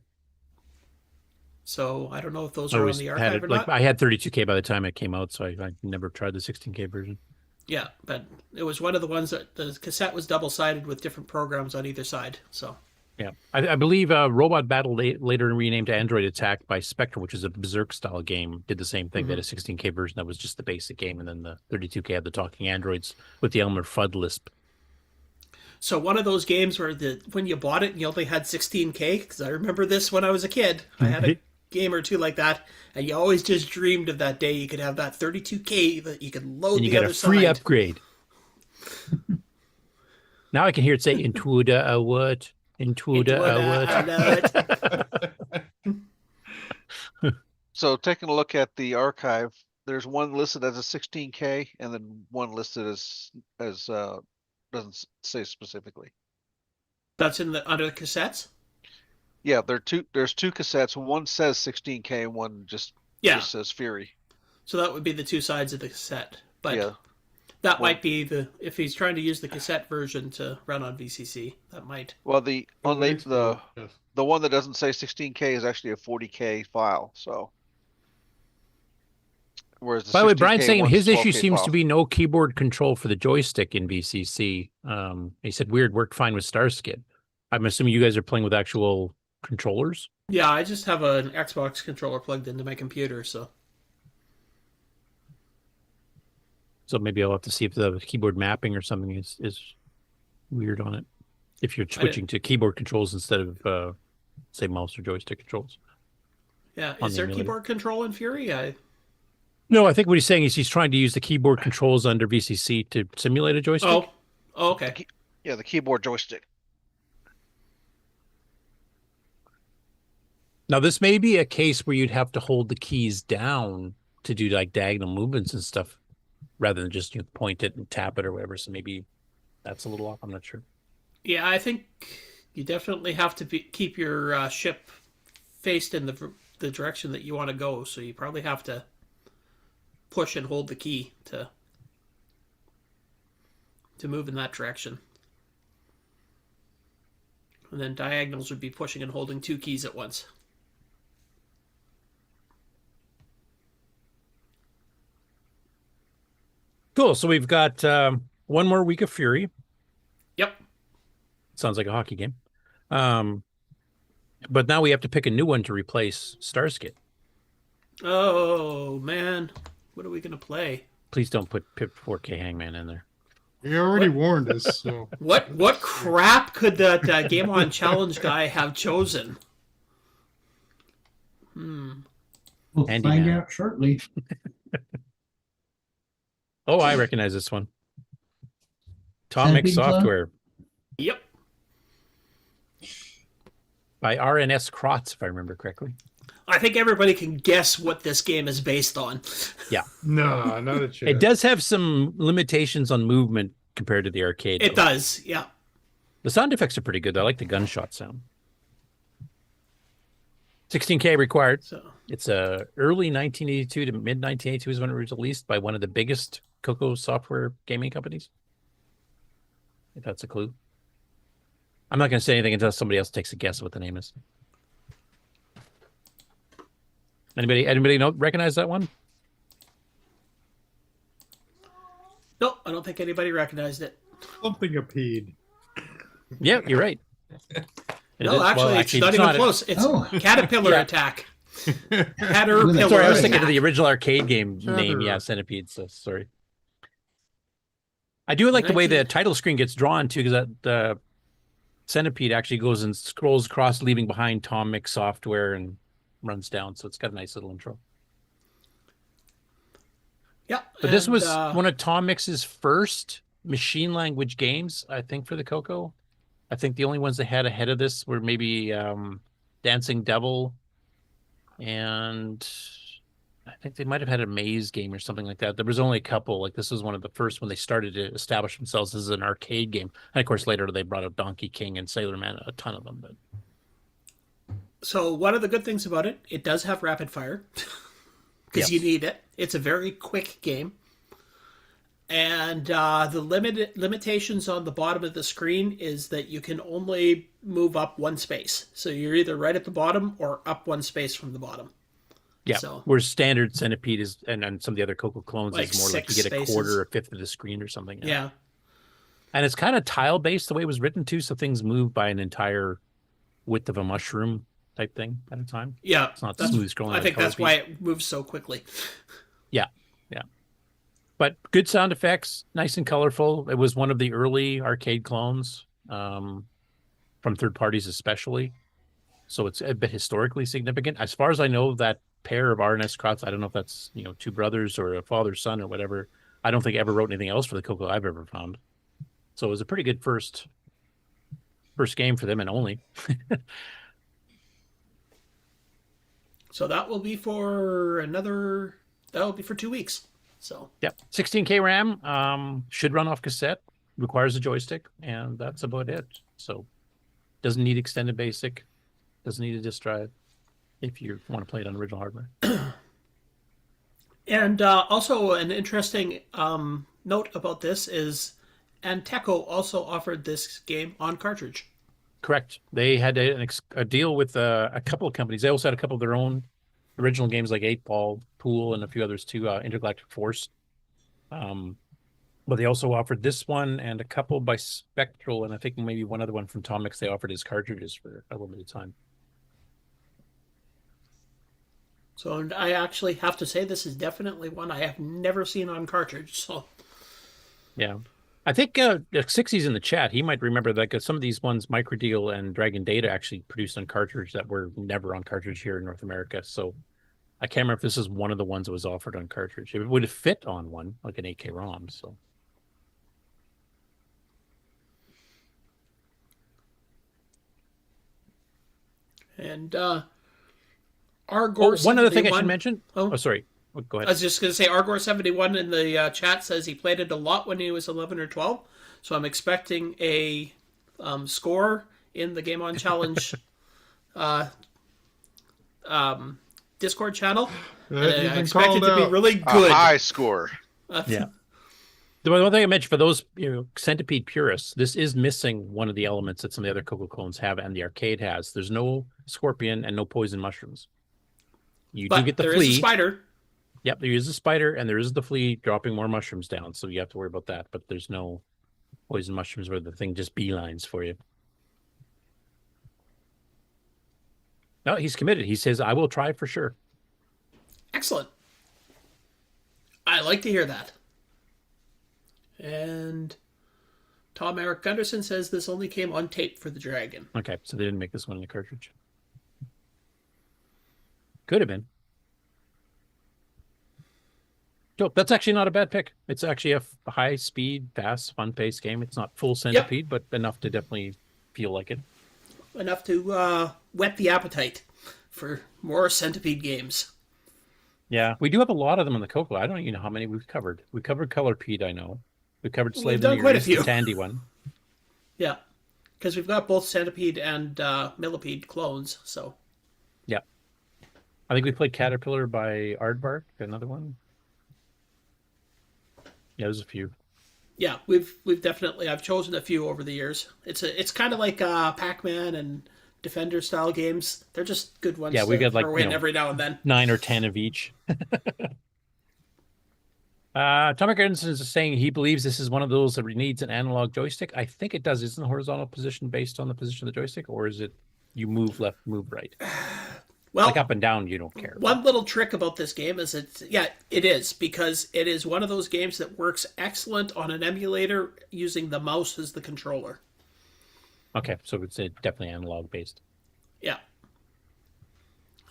So I don't know if those are on the archive or not. I had 32K by the time it came out, so I never tried the 16K version. Yeah, but it was one of the ones that the cassette was double-sided with different programs on either side, so... Yeah, I believe Robot Battle, later renamed to Android Attack by Spectrum, which is a Berserk-style game, did the same thing. They had a 16K version that was just the basic game, and then the 32K had the talking androids with the Elmer Fudd lisp. So one of those games where when you bought it, you only had 16K, because I remember this when I was a kid. I had a game or two like that, and you always just dreamed of that day you could have that 32K that you could load the other side. And you get a free upgrade. Now I can hear it say, into the what? So taking a look at the archive, there's one listed as a 16K and then one listed as doesn't say specifically. That's under the cassettes? Yeah, there's two cassettes. One says 16K and one just says Fury. So that would be the two sides of the cassette. But yeah. That might be if he's trying to use the cassette version to run on VCC, that might. Well, the one that doesn't say 16K is actually a 40K file. So, whereas by the way, Brian's saying his issue seems to be no keyboard control for the joystick in VCC. He said weird, worked fine with Starskid. I'm assuming you guys are playing with actual controllers. Yeah, I just have an Xbox controller plugged into my computer, so. So maybe I'll have to see if the keyboard mapping or something is weird on it. If you're switching to keyboard controls instead of, say, mouse or joystick controls. Yeah, is there keyboard control in Fury? No, I think what he's saying is he's trying to use the keyboard controls under VCC to simulate a joystick. Oh okay. Yeah, the keyboard joystick. Now, this may be a case where you'd have to hold the keys down to do like diagonal movements and stuff, rather than just point it and tap it or whatever. So maybe that's a little off. I'm not sure. Yeah, I think you definitely have to keep your ship faced in the direction that you want to go. So you probably have to push and hold the key to move in that direction. And then diagonals would be pushing and holding two keys at once. Cool. So we've got one more week of Fury. Yep. Sounds like a hockey game. But now we have to pick a new one to replace Starskid. Oh, man. What are we going to play? Please don't put Pip 4K Hangman in there. You already warned us. So. What crap could that Game On Challenge guy have chosen? We'll find out shortly. Oh, I recognize this one. Atomic Software. Yep. By RNS Krotz, if I remember correctly. I think everybody can guess what this game is based on. Yeah. No, not a chance. It does have some limitations on movement compared to the arcade. It does, yeah. The sound effects are pretty good. I like the gunshot sound. 16K required. So. It's early 1982 to mid 1982 is when it was released by one of the biggest CoCo software gaming companies. If that's a clue. I'm not going to say anything until somebody else takes a guess what the name is. Anybody recognize that one? No, I don't think anybody recognized it. Something appeed. Yeah, you're right. No, actually, it's not even close. It's Caterpillar Attack. Caterpillar. Sorry, I was thinking of the original arcade game name. Yeah, Centipede. So sorry. I do like the way the title screen gets drawn too, because that Centipede actually goes and scrolls across, leaving behind Atomic Software and runs down. So it's got a nice little intro. Yeah, but this was one of Atomic's first machine language games, I think, for the CoCo. I think the only ones they had ahead of this were maybe Dancing Devil and I think they might have had a maze game or something like that. There was only a couple. Like this was one of the first when they started to establish themselves as an arcade game. And of course, later they brought out Donkey King and Sailor Man, a ton of them. But So one of the good things about it, it does have rapid fire because you need it. It's a very quick game. And the limitations on the bottom of the screen is that you can only move up one space. So you're either right at the bottom or up one space from the bottom. yeah, So, where standard Centipede is, and some of the other CoCo clones Like is more like you 6 get a spaces. quarter or a fifth of the screen or something. yeah. And it's kind of tile based the way it was written too, so things move by an entire width of a mushroom type thing at a time. Yeah. It's not that's- smooth scrolling. I like think color that's piece. why it moves so quickly. Yeah, yeah. But good sound effects, nice and colorful. It was one of the early arcade clones, from third parties especially. So it's a bit historically significant. As far as I know, that pair of RNS Crots, I don't know if that's, two brothers or a father, son or whatever. I don't think ever wrote anything else for the CoCo I've ever found. So it was a pretty good first game for them and only. So that will be for 2 weeks. So Yep. 16K RAM, should run off cassette, requires a joystick, and that's about it. So doesn't need extended basic, doesn't need a disk drive if you want to play it on original hardware. And also an interesting note about this is Anteco also offered this game on cartridge. Correct. They had a deal with a couple of companies. They also had a couple of their own original games like 8-Ball, Pool, and a few others too, Intergalactic Force. But they also offered this one and a couple by Spectral, and I think maybe one other one from Tomix they offered as cartridges for a limited time. So I actually have to say this is definitely one I have never seen on cartridge. So Yeah. I think Sixie's in the chat. He might remember that because some of these ones, Microdeal and Dragon Data, actually produced on cartridge that were never on cartridge here in North America. So I can't remember if this is one of the ones that was offered on cartridge. It would have fit on one, like an 8K ROM. So and Argor. one other thing I 71 should mention. Oh, sorry. Go ahead. I was just going to say, Argor71 in the chat says he played it a lot when he was 11 or 12. So I'm expecting a score in the Game On Challenge Discord channel. And I expect it to be really good. A high score. Yeah. The one thing I mentioned for those Centipede purists, this is missing one of the elements that some of the other CoCo clones have and the arcade has. There's no scorpion and no poison mushrooms. You do get the flea. There is a spider. Yep, there is a spider and there is the flea dropping more mushrooms down, so you have to worry about that. But there's no poison mushrooms where the thing just beelines for you. No, he's committed. He says, I will try for sure. Excellent. I like to hear that. And Tom Eric Gunderson says this only came on tape for the Dragon. Okay, so they didn't make this one in the cartridge. Could have been. So that's actually not a bad pick. It's actually a high-speed, fast, fun-paced game. It's not full Centipede, but enough to definitely feel like it. Enough to whet the appetite for more Centipede games. Yeah, we do have a lot of them in the CoCo. I don't even know how many we've covered. We covered Colorpede, I know. We covered Slave We've done quite a few. the Tandy one. Yeah, because we've got both Centipede and Millipede clones, so. Yeah. I think we played Caterpillar by Aardvark, another one. Yeah, there's a few. Yeah, we've definitely, I've chosen a few over the years. It's kind of like Pac-Man and Defender style games. They're just good ones. Yeah, we got like every now and then 9 or 10 of each. Tommy Gardens is saying he believes this is one of those that needs an analog joystick. I think it does. Isn't the horizontal position based on the position of the joystick, or is it you move left, move right? Well, like up and down, you don't care. One little trick about this game is it is because it is one of those games that works excellent on an emulator using the mouse as the controller. Okay, so it's definitely analog based. Yeah.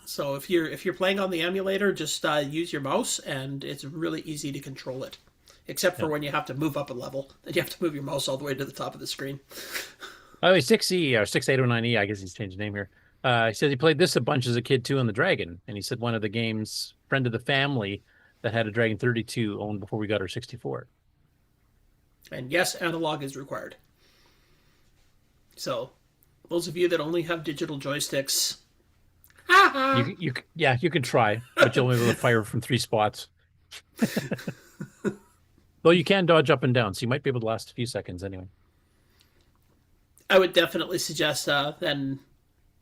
So if you're playing on the emulator, just use your mouse, and it's really easy to control it. Except for when you have to move up a level, then you have to move your mouse all the way to the top of the screen. Oh, 6E or 6809E, I guess he's changed the name here. He said he played this a bunch as a kid too on the Dragon, and he said one of the games, friend of the family that had a Dragon 32 owned before we got our 64. And yes, analog is required. So, those of you that only have digital joysticks, you can try, but you'll only be able to fire from 3 spots. Though you can dodge up and down, so you might be able to last a few seconds anyway. I would definitely suggest then.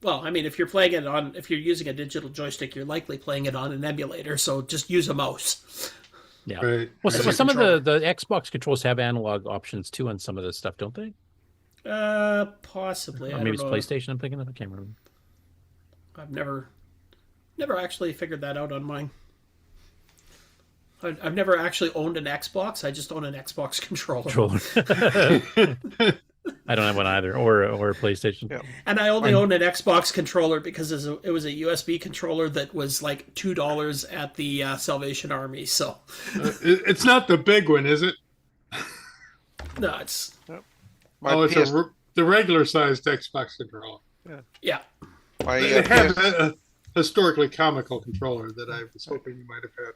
Well, I mean, if you're playing it on, if you're using a digital joystick, you're likely playing it on an emulator. So just use a mouse. Yeah. Right. Well, some of the Xbox controls have analog options too on some of this stuff, don't they? Possibly. Or maybe it's PlayStation. I'm thinking of. I can't remember. I've never actually figured that out on mine. I've never actually owned an Xbox. I just own an Xbox controller. I don't have one either, or a PlayStation. Yeah. And I only own an Xbox controller because it was a USB controller that was like $2 at the Salvation Army. So it's not the big one, is it? No, it's it's the regular sized Xbox controller. Yeah. They have a historically comical controller that I was hoping you might have had.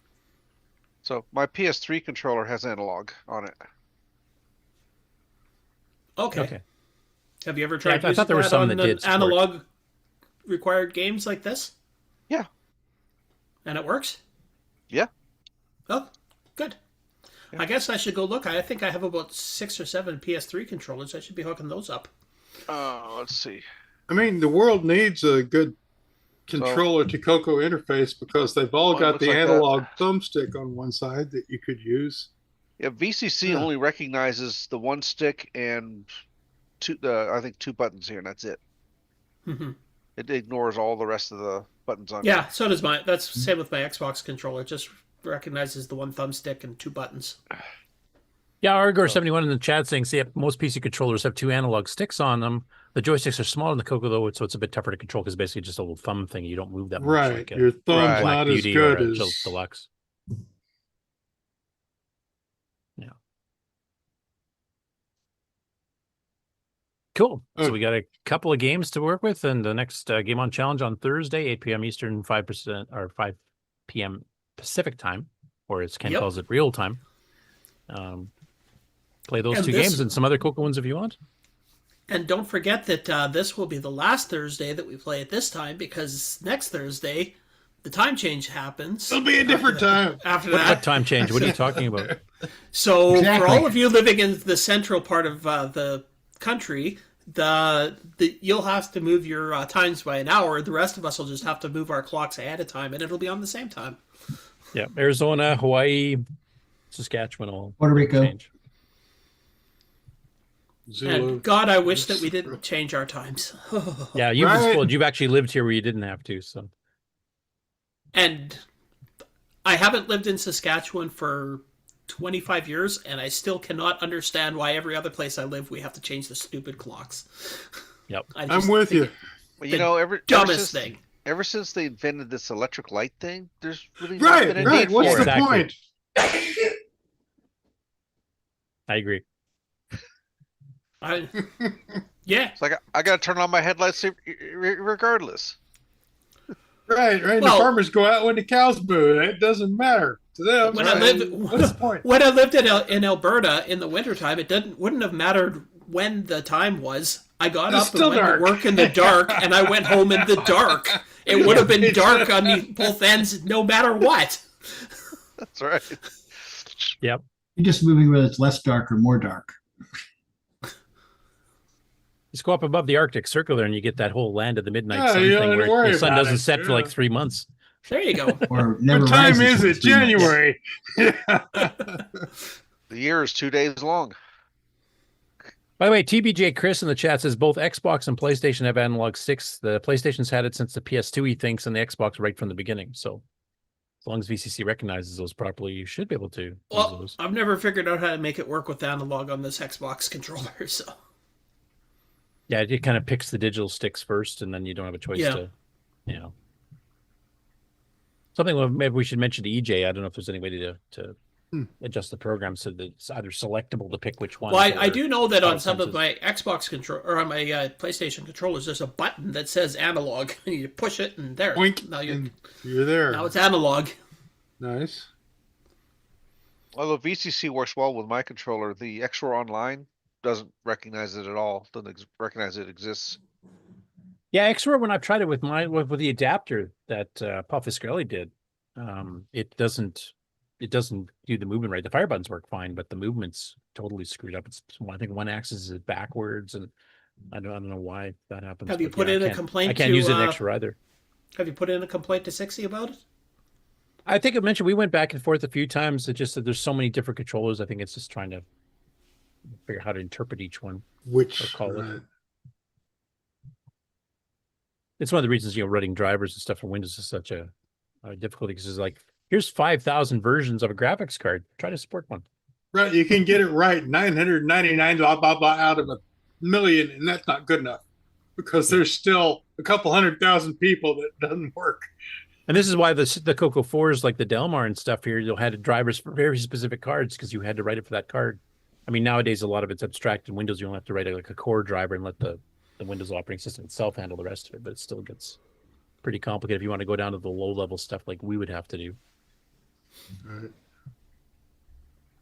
So my PS3 controller has analog on it. Okay. Have you ever tried I thought there were some that did support. analog required games like this? Yeah. And it works? Yeah. Oh, good. Yeah. I guess I should go look. I think I have about 6 or 7 PS3 controllers. I should be hooking those up. Let's see. I mean, the world needs a good controller to CoCo interface because they've all got the analog thumbstick on one side that you could use. Yeah, VCC only recognizes the one stick and I think 2 buttons here, and that's it. Mm-hmm. It ignores all the rest of the buttons on. Yeah, so does mine. That's the same with my Xbox controller. It just recognizes the one thumbstick and 2 buttons. Yeah, Argor71 in the chat saying, see, most PC controllers have 2 analog sticks on them. The joysticks are smaller in the CoCo, though, so it's a bit tougher to control because basically just a little thumb thing. You don't move that much. Right, like your thumb's Black not as Beauty good or a as Deluxe. Yeah. Cool. So we got a couple of games to work with, and the next Game On Challenge on Thursday, 8 p.m. Eastern, 5 p.m. Pacific time, or as Ken calls it, real time. Play those 2 games and some other CoCo ones if you want. And don't forget that this will be the last Thursday that we play at this time, because next Thursday, the time change happens. It'll be a different time. After What that. time change? What are you talking about? So Exactly. for all of you living in the central part of the country, you'll have to move your times by an hour. The rest of us will just have to move our clocks ahead of time, and it'll be on the same time. Yeah, Arizona, Hawaii, Saskatchewan, all Puerto Rico. change. And God, I wish that we didn't change our times. Yeah, you've been spoiled. You've actually lived here where you didn't have to. So, and I haven't lived in Saskatchewan for 25 years, and I still cannot understand why every other place I live we have to change the stupid clocks. Yep, I'm with you. Well, you know, dumbest thing. Ever since they invented this electric light thing, there's really Right, not been a right. need What's for the it. point? I agree. Yeah. It's like I got to turn on my headlights regardless. Right. Well, the farmers go out when the cows moo. It doesn't matter to them. When What's the point? When I lived in Alberta in the wintertime, wouldn't have mattered when the time was. I got up and went to work in the dark, and I went home in the dark. It would have been dark on both ends no matter what. That's right. Yep. You're just moving whether it's less dark or more dark. Just go up above the Arctic Circle there, and you get that whole land of the midnight Yeah, sun you thing don't where worry the sun about doesn't it, set for like 3 months. There you go. Or never What time rises is for it? 3 months. January. The year is 2 days long. By the way, TBJ Chris in the chat says both Xbox and PlayStation have analog sticks. The PlayStation's had it since the PS2, he thinks, and the Xbox right from the beginning. So as long as VCC recognizes those properly, you should be able to use those. I've never figured out how to make it work with analog on this Xbox controller, so. Yeah, it kind of picks the digital sticks first, and then you don't have a choice to, you know. Something maybe we should mention to EJ. I don't know if there's any way to adjust the program so that it's either selectable to pick which one. Well, I do know that on some of my Xbox control or on my PlayStation controllers, there's a button that says analog, and you push it, and there. Boink, now you're there. Now it's analog. Nice. Although VCC works well with my controller, the XROR Online doesn't recognize it at all. Doesn't recognize it exists. Yeah, XROR, when I've tried it with with the adapter that Paul Fiscarelli did, it doesn't do the movement right. The fire buttons work fine, but the movement's totally screwed up. It's I think one axis is backwards, and I don't know why that happens. Have you put in a complaint? I can't use it in XROR either. Have you put in a complaint to 60 about it? I think I mentioned we went back and forth a few times. It just that there's so many different controllers. I think it's just trying to figure out how to interpret each one. Which call it. It's one of the reasons running drivers and stuff for Windows is such a difficulty, because it's like, here's 5,000 versions of a graphics card. Try to support one. Right, you can get it right 999 blah blah blah out of a million, and that's not good enough because there's still a couple 100,000 people that doesn't work. And this is why the CoCo 4s, like the Delmar and stuff here, you'll had drivers for very specific cards because you had to write it for that card. I mean, nowadays a lot of it's abstract in Windows. You don't have to write like a core driver and let the Windows operating system itself handle the rest of it, but it still gets pretty complicated if you want to go down to the low-level stuff like we would have to do. All right.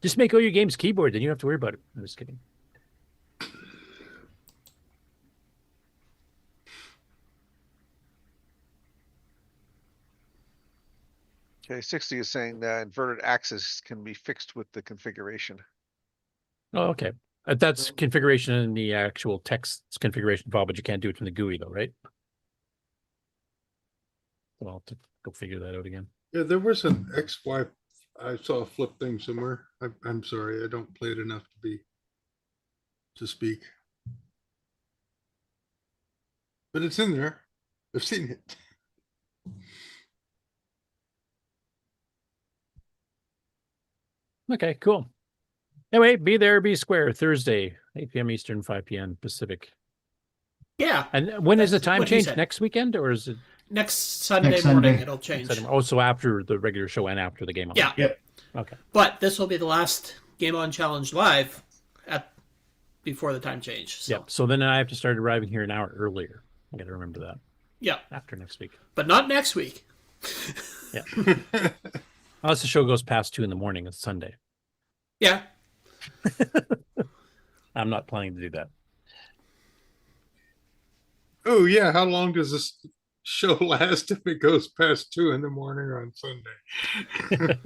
Just make all your games keyboard, then you don't have to worry about it. I'm just kidding. Okay, 60 is saying that inverted axis can be fixed with the configuration. Oh, okay. That's configuration in the actual text configuration file, but you can't do it from the GUI though, right? So I'll have to go figure that out again. Yeah, there was an XY. I saw a flip thing somewhere. I'm sorry, I don't play it enough to speak. But it's in there. I've seen it. Okay, cool. Anyway, be there, be square, Thursday, 8 p.m. Eastern, 5 p.m. Pacific. Yeah. And when is the time change? Next weekend, or is it? Next Sunday morning, it'll change. Oh, so after the regular show and after the game on. Yeah. Yep. Okay. But this will be the last Game On Challenge live before the time change. So. Yep. So then I have to start arriving here an hour earlier. I got to remember that. Yeah. After next week. But not next week. Yeah. Unless the show goes past 2 in the morning, it's Sunday. Yeah. I'm not planning to do that. Oh yeah, how long does this show last if it goes past 2 in the morning on Sunday?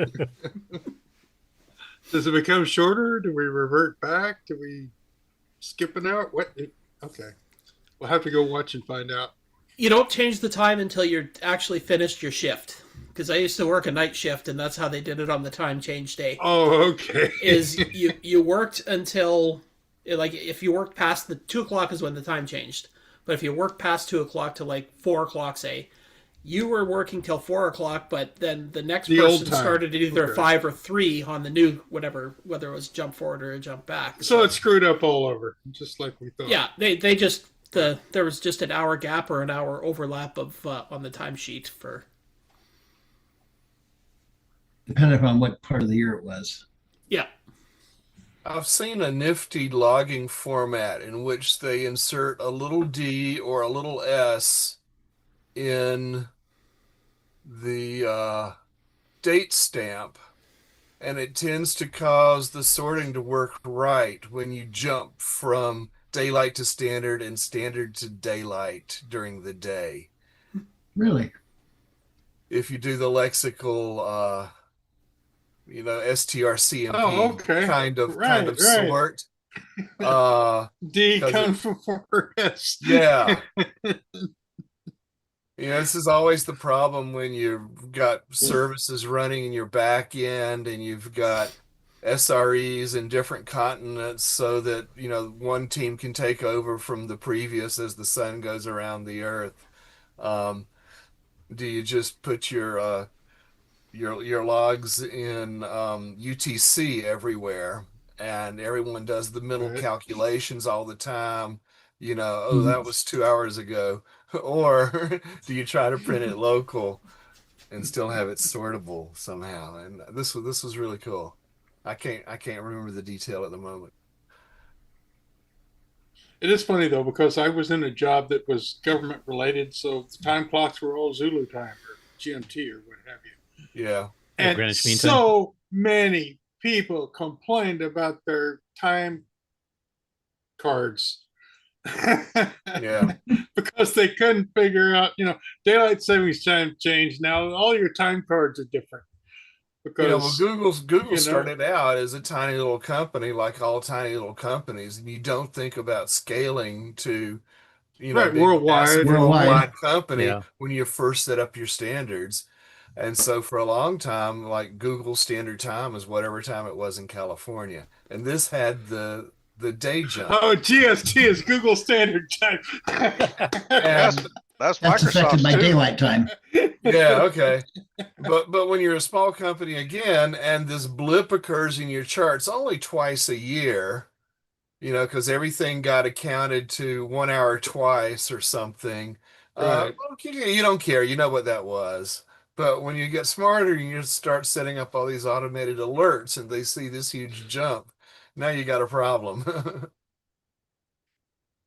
Does it become shorter? Do we revert back? Do we skip an hour? What? Okay, we'll have to go watch and find out. You don't change the time until you're actually finished your shift. Because I used to work a night shift, and that's how they did it on the time change day. Oh, okay. Is you worked until, like, if you worked past the 2 o'clock is when the time changed. But if you worked past 2 o'clock to like 4 o'clock, say, you were working till 4 o'clock, but then the next person started at either 5 or 3 on the new whatever, whether it was jump forward or jump back. So it screwed up all over, just like we thought. Yeah, they just there was just an hour gap or an hour overlap of on the timesheet for. Depending on what part of the year it was. Yeah. I've seen a nifty logging format in which they insert a little D or a little S in the date stamp, and it tends to cause the sorting to work right when you jump from daylight to standard and standard to daylight during the day. Really? If you do the lexical strcmp kind of sort. D comes before S. Yeah. This is always the problem when you've got services running in your back end and you've got SREs in different continents so that, one team can take over from the previous as the sun goes around the earth. Do you just put your logs in UTC everywhere, and everyone does the mental calculations all the time? That was 2 hours ago. Or do you try to print it local and still have it sortable somehow? And this was really cool. I can't remember the detail at the moment. It is funny though, because I was in a job that was government related, so the time clocks were all Zulu time or GMT or what have you. Yeah. And Greenwich Mean Time. so many people complained about their time cards. Yeah. Because they couldn't figure out, daylight savings time changed. Now all your time cards are different. Because Google started out as a tiny little company, like all tiny little companies, and you don't think about scaling to, right, being a massive worldwide company when you first set up your standards. And so for a long time, like Google Standard Time is whatever time it was in California, and this had the day jump. Oh, GST is Google Standard Time. That's That's affected by daylight time. Yeah, okay. But when you're a small company again, and this blip occurs in your charts only twice a year, because everything got accounted to 1 hour twice or something. Right. You don't care. You know what that was. But when you get smarter, you start setting up all these automated alerts, and they see this huge jump. Now you got a problem.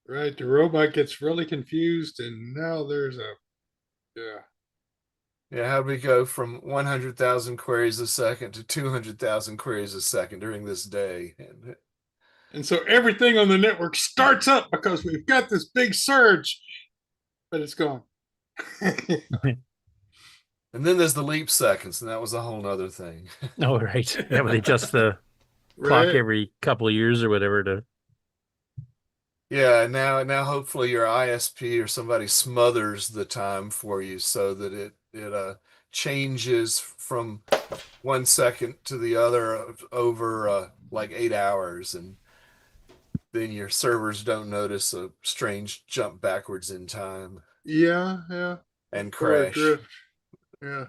Right, the robot gets really confused, and now there's Yeah, how do we go from 100,000 queries a second to 200,000 queries a second during this day? And so everything on the network starts up because we've got this big surge, but it's gone. And then there's the leap seconds, and that was a whole nother thing. Oh, right. Yeah, but they adjust the clock every couple of years or whatever to. Yeah, now hopefully your ISP or somebody smothers the time for you so that it changes from 1 second to the other over like 8 hours, and then your servers don't notice a strange jump backwards in time. Yeah. And crash. Yeah.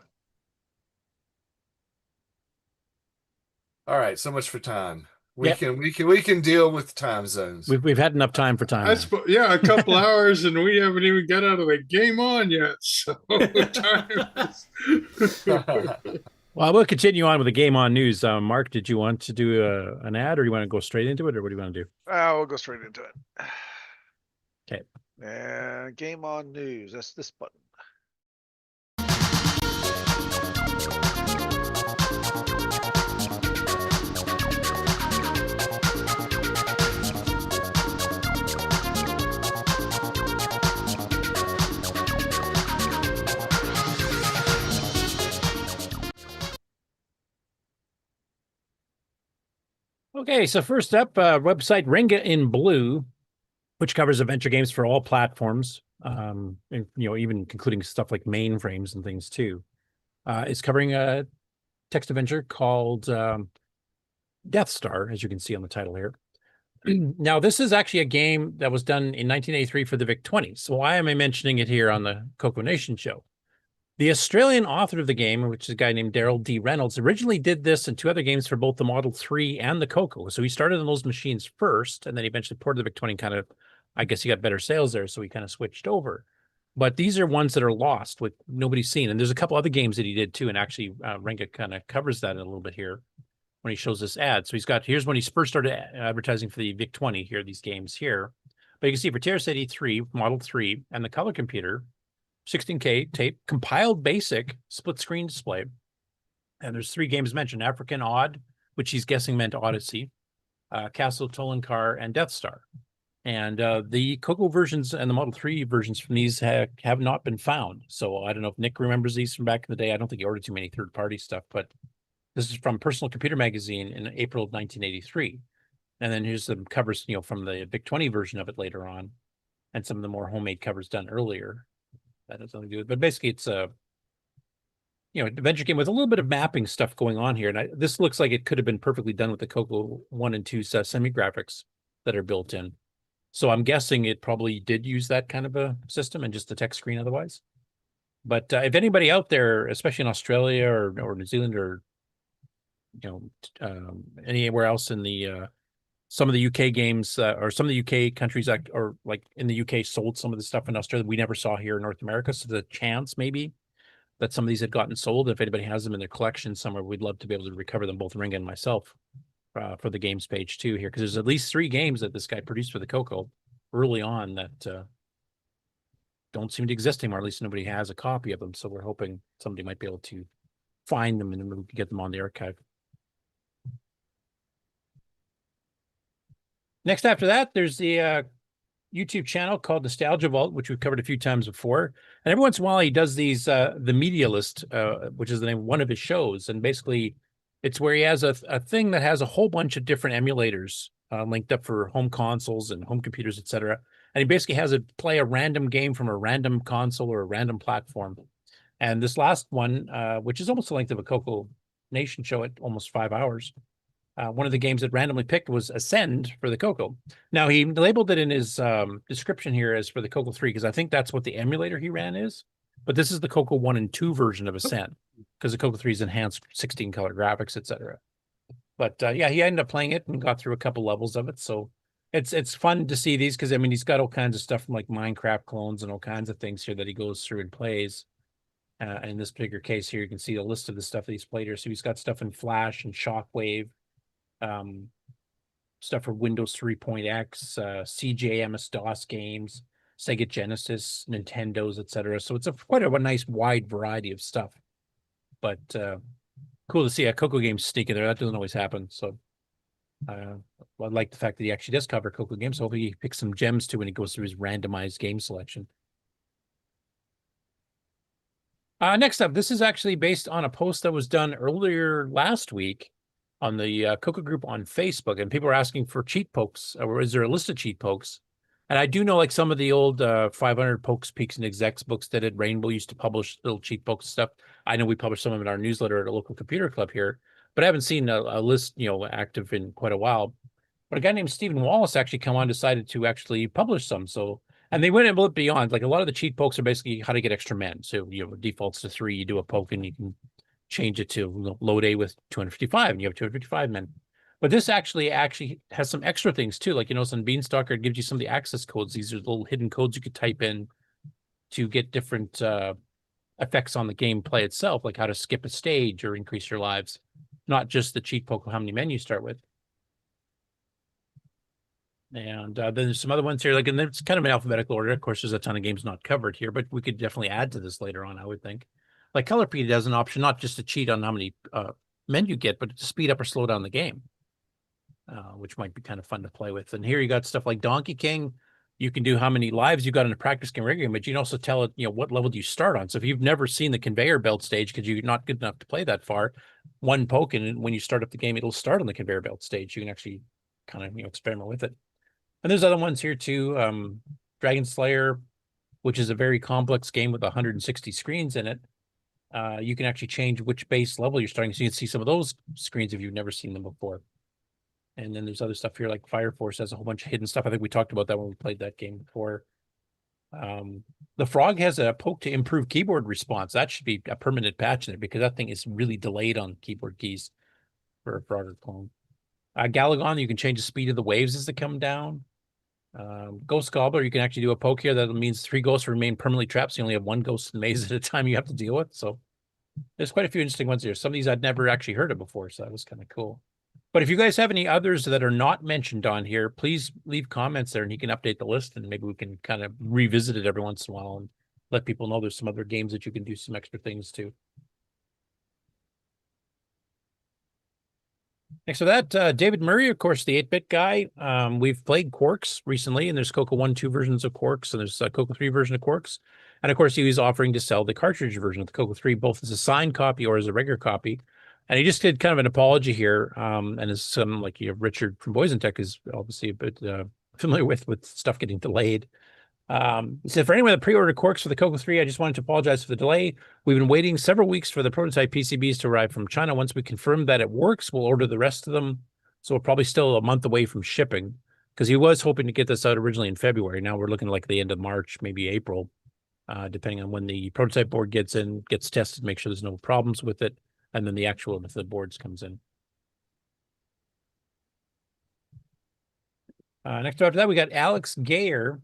All right, so much for time. We can deal with time zones. We've had enough time for time. A couple hours, and we haven't even got out of the game on yet. So Well, we'll continue on with the game on news. Mark, did you want to do an ad, or you want to go straight into it, or what do you want to do? We'll go straight into it. Okay. And game on news. That's this button. Okay, so first up, website Ringa in Blue, which covers adventure games for all platforms, and even including stuff like mainframes and things too, is covering a text adventure called Death Star, as you can see on the title here. Now, this is actually a game that was done in 1983 for the VIC-20. So why am I mentioning it here on the CoCoNation show? The Australian author of the game, which is a guy named Daryl D. Reynolds, originally did this and 2 other games for both the Model 3 and the CoCo. So he started on those machines first, and then he eventually ported the VIC-20 kind of, I guess he got better sales there, so he kind of switched over. But these are ones that are lost, with nobody's seen. And there's a couple other games that he did too, and actually Ringa kind of covers that a little bit here when he shows this ad. So here's when he first started advertising for the VIC-20 here, these games here. But you can see for TRS-80 Model 3 and the color computer, 16K tape, compiled basic split screen display. And there's 3 games mentioned: African Odd, which he's guessing meant Odyssey, Castle Tolenkar, and Death Star. And the CoCo versions and the Model 3 versions from these have not been found. So I don't know if Nick remembers these from back in the day. I don't think he ordered too many third-party stuff, but this is from Personal Computer Magazine in April of 1983. And then here's some covers, from the VIC-20 version of it later on, and some of the more homemade covers done earlier. That has nothing to do with it. But basically, it's a adventure game with a little bit of mapping stuff going on here. And this looks like it could have been perfectly done with the CoCo 1 and 2 semi-graphics that are built in. So I'm guessing it probably did use that kind of a system and just the text screen otherwise. But if anybody out there, especially in Australia or New Zealand or anywhere else in the some of the UK games or some of the UK countries or like in the UK sold some of the stuff in Australia we never saw here in North America. So the chance maybe that some of these had gotten sold. If anybody has them in their collection somewhere, we'd love to be able to recover them, both Ringa and myself, for the games page too here, because there's at least 3 games that this guy produced for the CoCo early on that don't seem to exist anymore. At least nobody has a copy of them. So we're hoping somebody might be able to find them and then we can get them on the archive. Next after that, there's the YouTube channel called Nostalgia Vault, which we've covered a few times before. And every once in a while, he does these, the Media List, which is the name of one of his shows. And basically, it's where he has a thing that has a whole bunch of different emulators linked up for home consoles and home computers, etc. And he basically has it play a random game from a random console or a random platform. And this last one, which is almost the length of a CoCoNation show at almost 5 hours, one of the games that randomly picked was Ascend for the CoCo. Now, he labeled it in his description here as for the CoCo 3, because I think that's what the emulator he ran is. But this is the CoCo 1 and 2 version of Ascend, because the CoCo 3 is enhanced 16-color graphics, etc. But yeah, he ended up playing it and got through a couple levels of it. So it's fun to see these, because, I mean, he's got all kinds of stuff from like Minecraft clones and all kinds of things here that he goes through and plays. In this bigger case here, you can see a list of the stuff that he's played here. So he's got stuff in Flash and Shockwave, stuff for Windows 3.x, CJ MS-DOS games, Sega Genesis, Nintendos, etc. So it's quite a nice wide variety of stuff. But cool to see a CoCo game sneak in there. That doesn't always happen. So I like the fact that he actually does cover CoCo games. So hopefully he picks some gems too when he goes through his randomized game selection. Next up, this is actually based on a post that was done earlier last week on the CoCo group on Facebook, and people are asking for cheat pokes, or is there a list of cheat pokes? And I do know, like, some of the old 500 Pokes, Peaks, and Execs books that did Rainbow used to publish little cheat pokes stuff. I know we published some of them in our newsletter at a local computer club here, but I haven't seen a list, active in quite a while. But a guy named Stephen Wallace actually decided to actually publish some. So, and they went a little beyond. Like, a lot of the cheat pokes are basically how to get extra men. So, defaults to 3, you do a poke and you can change it to load A with 255 and you have 255 men. But this actually has some extra things too. Like, some Beanstalker, it gives you some of the access codes. These are little hidden codes you could type in to get different effects on the gameplay itself, like how to skip a stage or increase your lives, not just the cheat poke of how many men you start with. And then there's some other ones here, and it's kind of in alphabetical order. Of course, there's a ton of games not covered here, but we could definitely add to this later on, I would think. Like Colorpedia has an option, not just to cheat on how many men you get, but to speed up or slow down the game, which might be kind of fun to play with. And here you got stuff like Donkey King. You can do how many lives you got in a practice game, regular game, but you can also tell it, what level do you start on. So if you've never seen the conveyor belt stage because you're not good enough to play that far, one poke, and when you start up the game, it'll start on the conveyor belt stage. You can actually kind of experiment with it. And there's other ones here too. Dragon Slayer, which is a very complex game with 160 screens in it. You can actually change which base level you're starting, so you can see some of those screens if you've never seen them before. And then there's other stuff here, like Fire Force has a whole bunch of hidden stuff. I think we talked about that when we played that game before. The Frog has a poke to improve keyboard response. That should be a permanent patch in there, because that thing is really delayed on keyboard keys for a Frogger clone. Galagon, you can change the speed of the waves as they come down. Ghost Gobbler, you can actually do a poke here that means 3 ghosts remain permanently trapped, so you only have 1 ghost in the maze at a time you have to deal with. So there's quite a few interesting ones here. Some of these I'd never actually heard of before, so that was kind of cool. But if you guys have any others that are not mentioned on here, please leave comments there and you can update the list, and maybe we can kind of revisit it every once in a while and let people know there's some other games that you can do some extra things to. Next to that, David Murray, of course, the 8-bit guy. We've played Quarks recently, and there's CoCo 1, 2 versions of Quarks, and there's a CoCo 3 version of Quarks. And of course, he was offering to sell the cartridge version of the CoCo 3, both as a signed copy or as a regular copy. And he just did kind of an apology here, and as some, like, Richard from Boys and Tech is obviously a bit familiar with stuff getting delayed. He said, for anyone that pre-ordered Quarks for the CoCo 3, I just wanted to apologize for the delay. We've been waiting several weeks for the prototype PCBs to arrive from China. Once we confirm that it works, we'll order the rest of them. So we're probably still a month away from shipping, because he was hoping to get this out originally in February. Now we're looking like the end of March, maybe April, depending on when the prototype board gets tested, make sure there's no problems with it, and then the actual with the boards comes in. Next after that, we got Alex Gayer,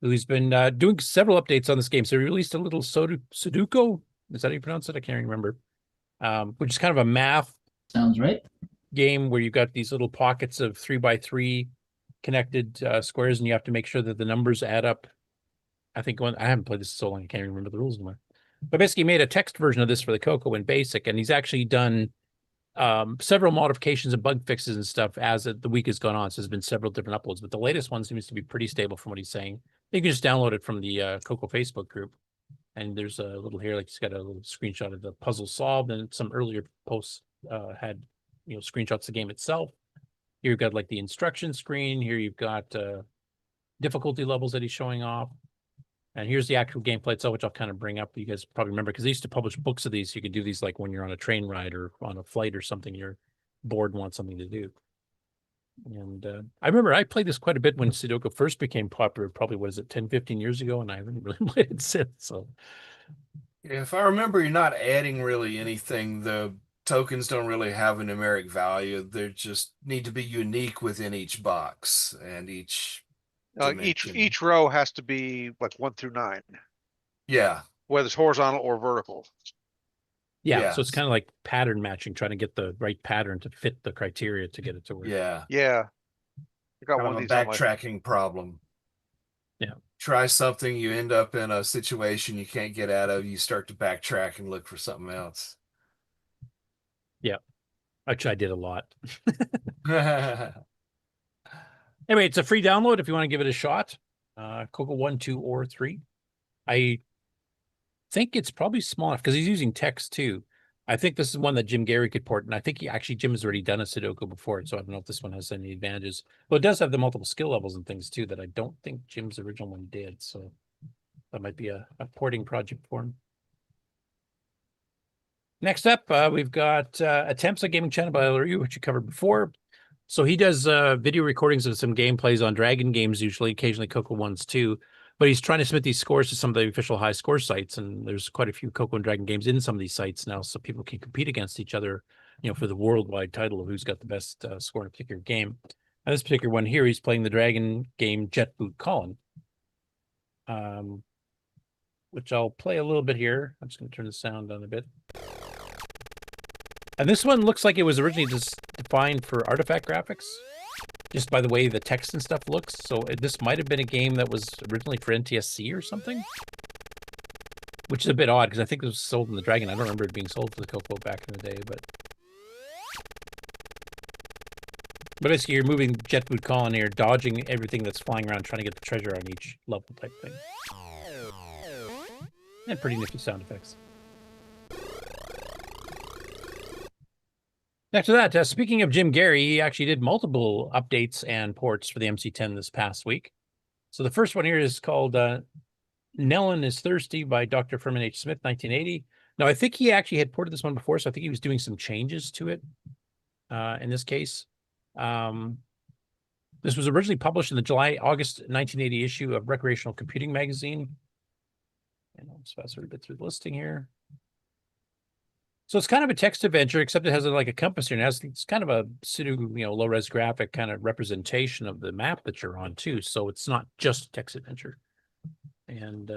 who's been doing several updates on this game. So he released a little Sudoku Is that how you pronounce it? I can't remember. Which is kind of a math Sounds right. game where you've got these little pockets of 3x3 connected squares, and you have to make sure that the numbers add up. I haven't played this so long, I can't remember the rules anymore. But basically, he made a text version of this for the CoCo in BASIC, and he's actually done several modifications and bug fixes and stuff as the week has gone on. So there's been several different uploads, but the latest one seems to be pretty stable from what he's saying. You can just download it from the CoCo Facebook group. And there's a little here, like he's got a little screenshot of the puzzle solved, and some earlier posts had, screenshots of the game itself. Here you've got like the instruction screen. Here you've got difficulty levels that he's showing off. And here's the actual gameplay itself, which I'll kind of bring up. You guys probably remember, because they used to publish books of these. You could do these like when you're on a train ride or on a flight or something, you're bored and want something to do. And I remember I played this quite a bit when Sudoku first became popular, probably, 10, 15 years ago, and I haven't really played it since. So, Yeah, if I remember, you're not adding really anything. The tokens don't really have a numeric value. They just need to be unique within each box and each each row has to be like 1 through 9. Yeah. Whether it's horizontal or vertical. Yeah, so it's kind of like pattern matching, trying to get the right pattern to fit the criteria to get it to work. Yeah. Yeah. I got Kind one of of a these backtracking problem. Yeah. Try something, you end up in a situation you can't get out of, you start to backtrack and look for something else. Yeah. Which I did a lot. Anyway, it's a free download if you want to give it a shot. CoCo 1, 2, or 3. I think it's probably small enough because he's using text too. I think this is one that Jim Gary could port, and I think Jim has already done a Sudoku before, so I don't know if this one has any advantages. Well, it does have the multiple skill levels and things too that I don't think Jim's original one did, so that might be a porting project for him. Next up, we've got Attempts at Gaming Channel by LRU, which you covered before. So he does video recordings of some gameplays on Dragon games, usually, occasionally CoCo ones too. But he's trying to submit these scores to some of the official high score sites, and there's quite a few CoCo and Dragon games in some of these sites now, so people can compete against each other, for the worldwide title of who's got the best score in a particular game. And this particular one here, he's playing the Dragon game Jet Boot Colin, which I'll play a little bit here. I'm just going to turn the sound on a bit. And this one looks like it was originally just defined for artifact graphics, just by the way the text and stuff looks. So this might have been a game that was originally for NTSC or something, which is a bit odd because I think it was sold in the Dragon. I don't remember it being sold for the CoCo back in the day, but basically you're moving Jet Boot Colin here, dodging everything that's flying around, trying to get the treasure on each level type thing. And pretty nifty sound effects. Next to that, speaking of Jim Gary, he actually did multiple updates and ports for the MC10 this past week. So the first one here is called Nellen is Thirsty by Dr. Furman H. Smith, 1980. Now, I think he actually had ported this one before, so I think he was doing some changes to it in this case. This was originally published in the August 1980 issue of Recreational Computing magazine. And I'll just fast forward a bit through the listing here. So it's kind of a text adventure, except it has like a compass here. And it's kind of a pseudo, low-res graphic kind of representation of the map that you're on too. So it's not just a text adventure. And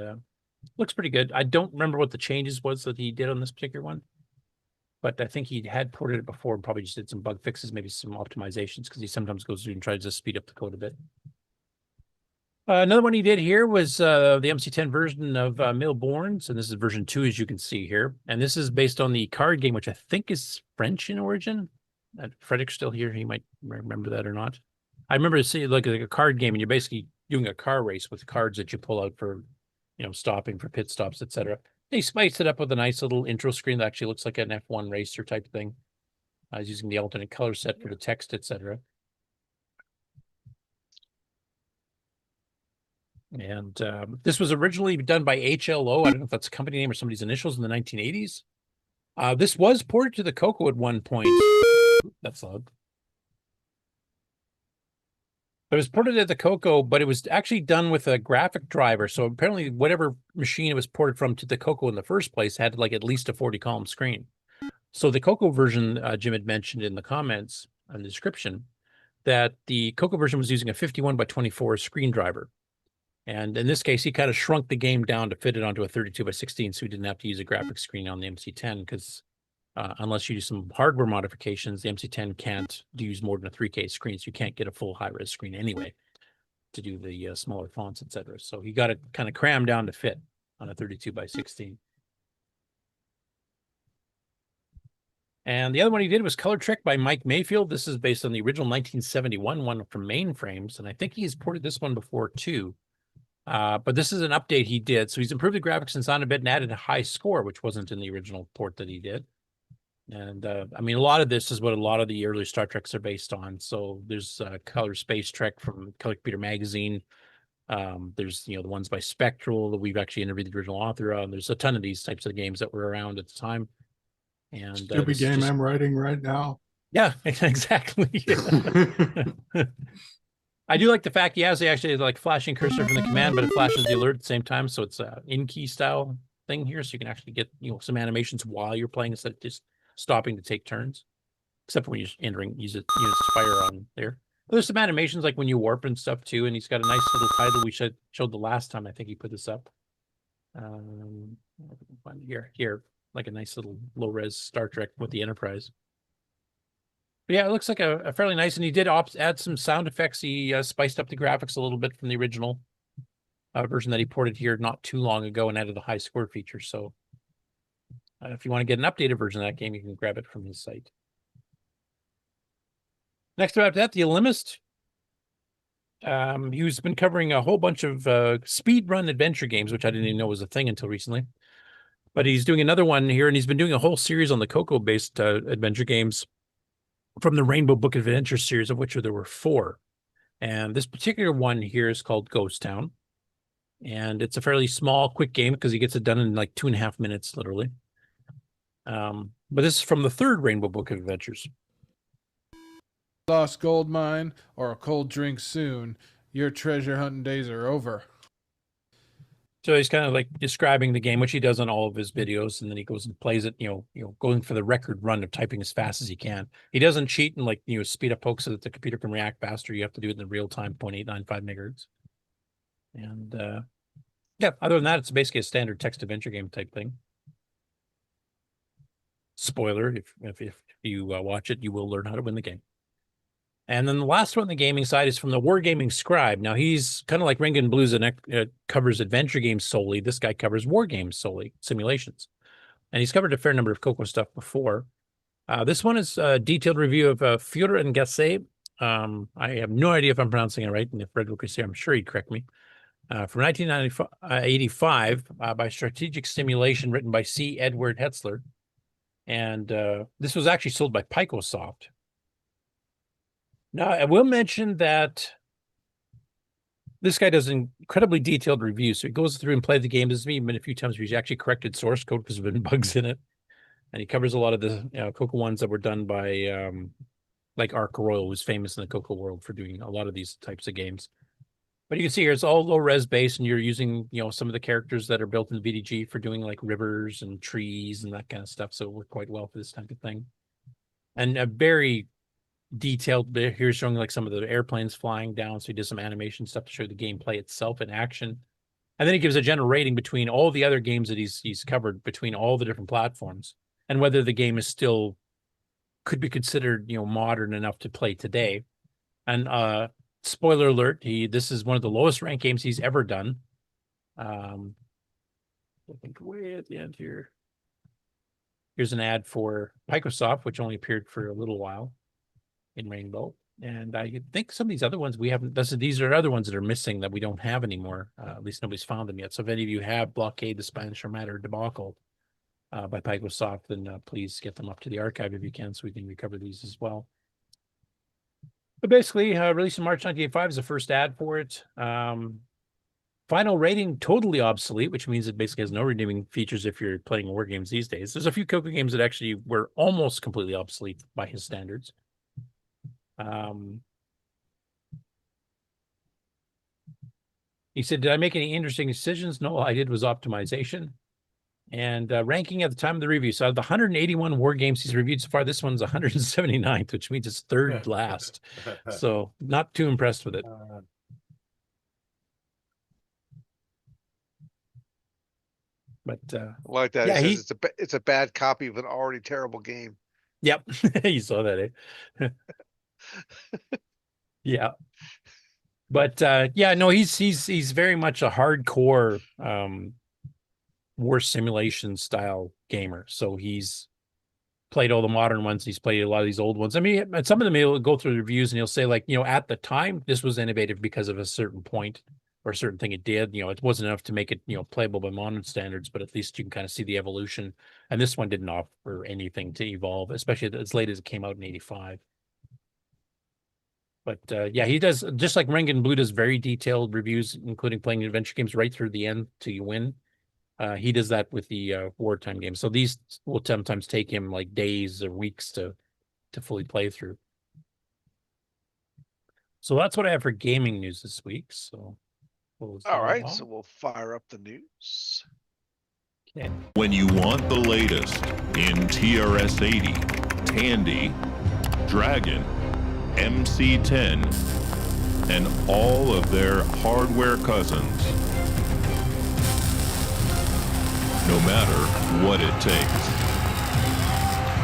looks pretty good. I don't remember what the changes was that he did on this particular one, but I think he had ported it before and probably just did some bug fixes, maybe some optimizations, because he sometimes goes through and tries to speed up the code a bit. Another one he did here was the MC10 version of Millborns, and this is version 2, as you can see here. And this is based on the card game, which I think is French in origin. Frederick's still here. He might remember that or not. I remember seeing like a card game, and you're basically doing a car race with cards that you pull out for, stopping for pit stops, etc. He spiced it up with a nice little intro screen that actually looks like an F1 racer type thing. I was using the alternate color set for the text, etc. And this was originally done by HLO. I don't know if that's a company name or somebody's initials in the 1980s. This was ported to the CoCo at one point. That's loud. It was ported at the CoCo, but it was actually done with a graphic driver. So apparently whatever machine it was ported from to the CoCo in the first place had like at least a 40-column screen. So the CoCo version, Jim had mentioned in the comments and the description, that the CoCo version was using a 51 by 24 screen driver. And in this case, he kind of shrunk the game down to fit it onto a 32x16, so he didn't have to use a graphics screen on the MC10 because unless you do some hardware modifications, the MC10 can't use more than a 3K screen, so you can't get a full high-res screen anyway to do the smaller fonts, etc. So he got it kind of crammed down to fit on a 32x16. And the other one he did was Color Trick by Mike Mayfield. This is based on the original 1971 one from Mainframes, and I think he's ported this one before too. But this is an update he did. So he's improved the graphics and sound a bit and added a high score, which wasn't in the original port that he did. And I mean, a lot of this is what a lot of the early Star Treks are based on. So there's Color Space Trek from Color Computer Magazine. There's, the ones by Spectral that we've actually interviewed the original author on. There's a ton of these types of games that were around at the time. And stupid game I'm writing right now. Yeah, exactly. I do like the fact he has actually like flashing cursor from the command, but it flashes the alert at the same time. So it's a in-key style thing here. So you can actually get, some animations while you're playing instead of just stopping to take turns. Except when you're use units fire on there. But there's some animations like when you warp and stuff too. And he's got a nice little title we showed the last time. I think he put this up. Here, like a nice little low-res Star Trek with the Enterprise. But yeah, it looks like a fairly nice, and he did add some sound effects. He spiced up the graphics a little bit from the original version that he ported here not too long ago and added a high score feature. So if you want to get an updated version of that game, you can grab it from his site. Next up, that the Alimist. He's been covering a whole bunch of speed run adventure games, which I didn't even know was a thing until recently. But he's doing another one here, and he's been doing a whole series on the CoCo-based adventure games from the Rainbow Book Adventure series, of which there were 4. And this particular one here is called Ghost Town. And it's a fairly small, quick game because he gets it done in like 2.5 minutes, literally. But this is from the 3rd Rainbow Book of Adventures. Lost gold mine or a cold drink soon. Your treasure hunting days are over. So he's kind of like describing the game, which he does on all of his videos, and then he goes and plays it, going for the record run of typing as fast as he can. He doesn't cheat and speed up poke so that the computer can react faster. You have to do it in real time, 0.895 megahertz. And yeah, other than that, it's basically a standard text adventure game type thing. Spoiler, if you watch it, you will learn how to win the game. And then the last one on the gaming side is from the Wargaming Scribe. Now, he's kind of like Ringan Blues and covers adventure games solely. This guy covers war games solely, simulations. And he's covered a fair number of CoCo stuff before. This one is a detailed review of Führer and Gasse. I have no idea if I'm pronouncing it right. And if Fred was here, I'm sure he'd correct me. From 1985 by Strategic Simulation, written by C. Edward Hetzler. And this was actually sold by Picosoft. Now, I will mention that this guy does an incredibly detailed review. So he goes through and plays the game. This has been a few times where he's actually corrected source code because there have been bugs in it. And he covers a lot of the CoCo ones that were done by like Arc Royal, who's famous in the CoCo world for doing a lot of these types of games. But you can see here, it's all low res based, and you're using, some of the characters that are built in the VDG for doing like rivers and trees and that kind of stuff. So it worked quite well for this type of thing. And a very detailed bit here showing like some of the airplanes flying down. So he did some animation stuff to show the gameplay itself in action. And then he gives a general rating between all the other games that he's covered between all the different platforms and whether the game is still could be considered, modern enough to play today. And spoiler alert, this is one of the lowest ranked games he's ever done. I think way at the end here. Here's an ad for Picosoft, which only appeared for a little while in Rainbow. And I think some of these other ones we haven't, these are other ones that are missing that we don't have anymore. At least nobody's found them yet. So if any of you have Blockade, the Spanish Armada, Debacle by Picosoft, then please get them up to the archive if you can so we can recover these as well. But basically, released in March 1985 is the first ad for it. Final rating, totally obsolete, which means it basically has no redeeming features if you're playing war games these days. There's a few CoCo games that actually were almost completely obsolete by his standards. He said, did I make any interesting decisions? No, all I did was optimization. And ranking at the time of the review. So out of the 181 war games he's reviewed so far, this one's 179th, which means it's third last. So not too impressed with it. But like that. yeah, It says it's a bad copy of an already terrible game. Yep, you saw that, eh? Yeah. But yeah, no, he's very much a hardcore war simulation style gamer. So he's played all the modern ones. He's played a lot of these old ones. I mean, some of them he'll go through the reviews and he'll say, like, at the time this was innovative because of a certain point or a certain thing it did. It wasn't enough to make it playable by modern standards, but at least you can kind of see the evolution. And this one didn't offer anything to evolve, especially as late as it came out in '85. But yeah, he does, just like Rengen Blue does very detailed reviews, including playing adventure games right through the end till you win. He does that with the wartime games. So these will sometimes take him like days or weeks to fully play through. So that's what I have for gaming news this week. So all right, so we'll fire up the news. Okay. When you want the latest in TRS-80, Tandy, Dragon, MC10, and all of their hardware cousins. No matter what it takes,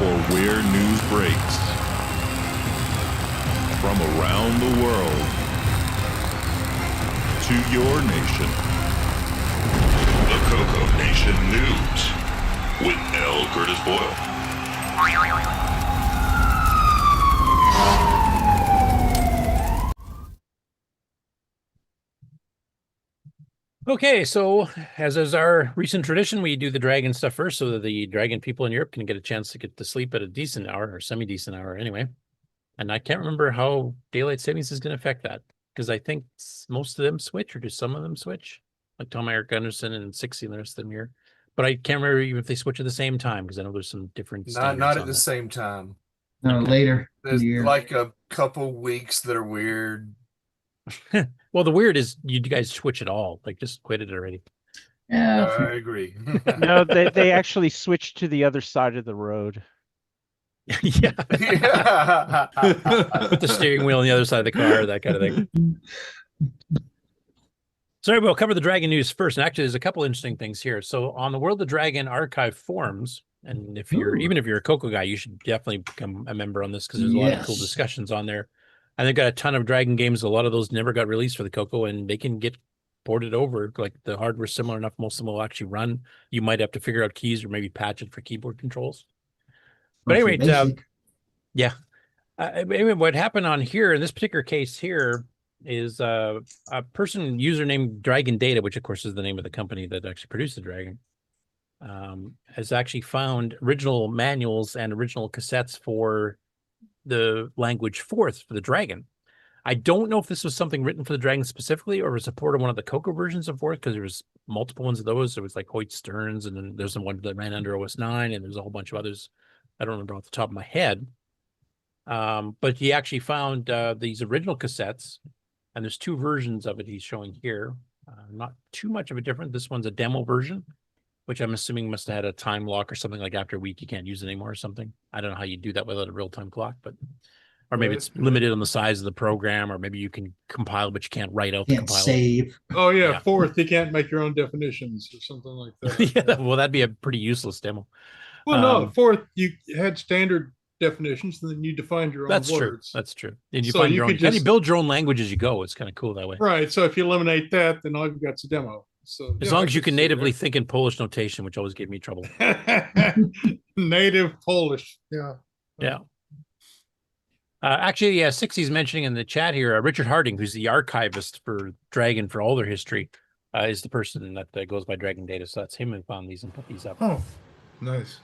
or where news breaks, from around the world to your nation. The CoCoNation News with L. Curtis Boyle. Okay, so as is our recent tradition, we do the Dragon stuff first so that the Dragon people in Europe can get a chance to get to sleep at a decent hour or semi-decent hour anyway. And I can't remember how daylight savings is going to affect that, because I think most of them switch, or do some of them switch? Like Tom Eric Gunderson and 60 and the rest of them here. But I can't remember even if they switch at the same time, because I know there's some different Not at the same time. No, later. There's like a couple weeks that are weird. Well, the weird is you guys switch it all. Like, just quit it already. Yeah, I agree. No, they actually switched to the other side of the road. Yeah. Put the steering wheel on the other side of the car, that kind of thing. So we'll cover the Dragon news first. And actually, there's a couple interesting things here. So on the World of Dragon archive forums, and if you're even if you're a CoCo guy, you should definitely become a member on this, because there's a lot of cool discussions on there. And they've got a ton of Dragon games. A lot of those never got released for the CoCo, and they can get ported over. Like, the hardware's similar enough, most of them will actually run. You might have to figure out keys or maybe patch it for keyboard controls. But anyway, yeah. Anyway, what happened on here in this particular case here is a person, username Dragon Data, which of course is the name of the company that actually produced the Dragon, has actually found original manuals and original cassettes for the language Forth for the Dragon. I don't know if this was something written for the Dragon specifically, or was a port of one of the CoCo versions of Forth, because there was multiple ones of those. There was like Hoyt Stearns, and then there's the one that ran under OS 9, and there's a whole bunch of others. I don't remember off the top of my head. But he actually found these original cassettes, and there's two versions of it he's showing here. Not too much of a difference. This one's a demo version, which I'm assuming must have had a time lock or something, like after a week you can't use it anymore or something. I don't know how you do that without a real-time clock, but or maybe it's limited on the size of the program, or maybe you can compile, but you can't write out the compiler. Save. Oh yeah, Forth, you can't make your own definitions or something like that. Yeah, well, that'd be a pretty useless demo. Well, no, Forth, you had standard definitions, and then you defined your own That's words. true. That's true. And you So find you your own, could and you just- build your own language as you go. It's kind of cool that way. Right. So if you eliminate that, then all you've got is a demo. So As yeah, long I as you could can see natively think in Polish notation, which always gave me trouble. that. Native Polish. Yeah. Yeah. Actually, 60's mentioning in the chat here, Richard Harding, who's the archivist for Dragon for all their history, is the person that goes by Dragon Data. So that's him who found these and put these up. Oh, nice.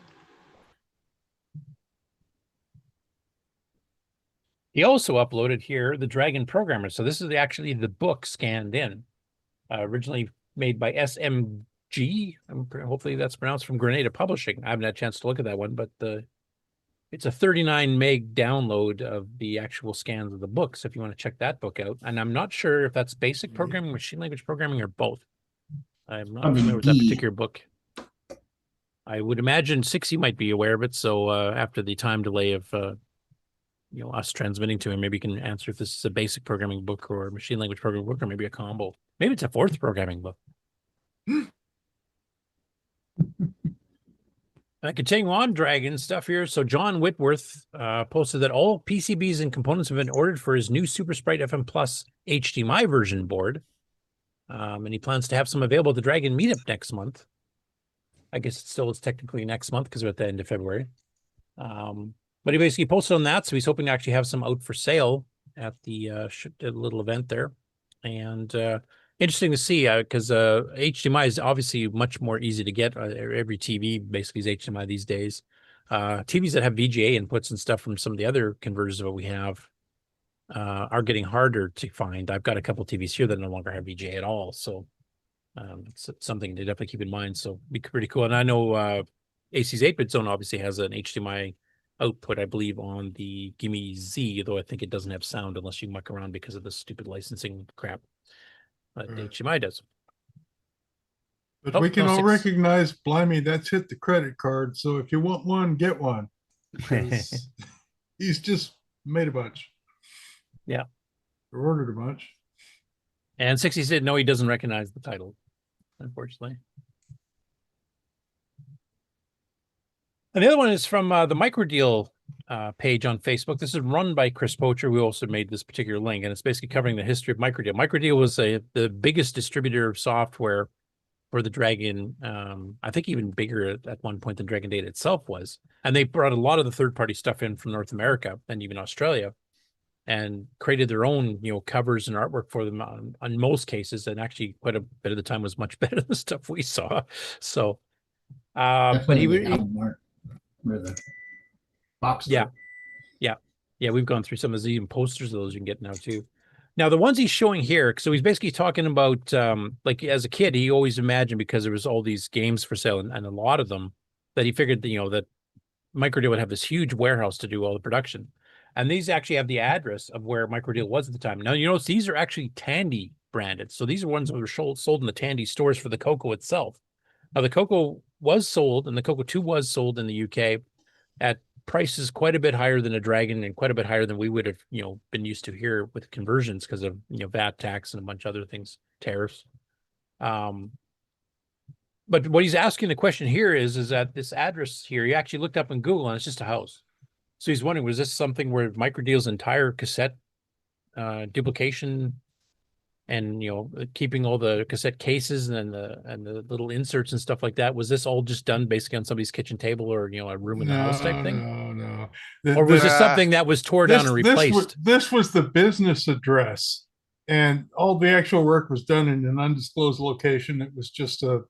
He also uploaded here the Dragon Programmer. So this is actually the book scanned in, originally made by SMG. Hopefully that's pronounced, from Grenada Publishing. I haven't had a chance to look at that one, but it's a 39 meg download of the actual scans of the book. So if you want to check that book out, and I'm not sure if that's basic programming, machine language programming, or both. I'm not familiar with that particular book. I would imagine 60 might be aware of it. So after the time delay of us transmitting to him, maybe he can answer if this is a basic programming book or a machine language programming book, or maybe a combo. Maybe it's a fourth programming book. Continuing on Dragon stuff here. So John Whitworth posted that all PCBs and components have been ordered for his new SuperSprite FM Plus HDMI version board. And he plans to have some available at the Dragon Meetup next month. I guess it's technically next month because we're at the end of February. But he basically posted on that. So he's hoping to actually have some out for sale at the little event there. And interesting to see because HDMI is obviously much more easy to get. Every TV basically is HDMI these days. TVs that have VGA inputs and stuff from some of the other converters that we have are getting harder to find. I've got a couple TVs here that no longer have VGA at all. So it's something to definitely keep in mind. So it'd be pretty cool. And I know AC's 8-bit Zone obviously has an HDMI output, I believe, on the Gimme Z, though I think it doesn't have sound unless you muck around because of the stupid licensing crap. But HDMI does. But we can all recognize, blimey, that's hit the credit card. So if you want one, get one. Because he's just made a bunch. Yeah. Or ordered a bunch. And 60 said, no, he doesn't recognize the title, unfortunately. And the other one is from the Microdeal page on Facebook. This is run by Chris Poacher, who also made this particular link, and it's basically covering the history of Microdeal. Microdeal was the biggest distributor of software for the Dragon, I think even bigger at one point than Dragon Data itself was. And they brought a lot of the third-party stuff in from North America and even Australia and created their own, covers and artwork for them on most cases. And actually quite a bit of the time was much better than the stuff we saw. So, but where the box. Yeah, we've gone through some of these, even posters of those you can get now too. Now the ones he's showing here, so he's basically talking about like as a kid he always imagined, because there was all these games for sale and a lot of them, that he figured that Microdeal would have this huge warehouse to do all the production. And these actually have the address of where Microdeal was at the time. Now you notice these are actually Tandy branded, so these are ones that were sold in the Tandy stores for the CoCo itself. Now the CoCo was sold, and the CoCo 2 was sold in the UK at prices quite a bit higher than a Dragon and quite a bit higher than we would have, been used to here with conversions because of, VAT tax and a bunch of other things, tariffs. But what he's asking the question here is that this address here, he actually looked up in Google and it's just a house. So he's wondering, was this something where Microdeal's entire cassette duplication and keeping all the cassette cases and the little inserts and stuff like that, was this all just done basically on somebody's kitchen table or a room in the house type thing? No. Or was this something that was tore down and replaced? This was the business address, and all the actual work was done in an undisclosed location. It was just a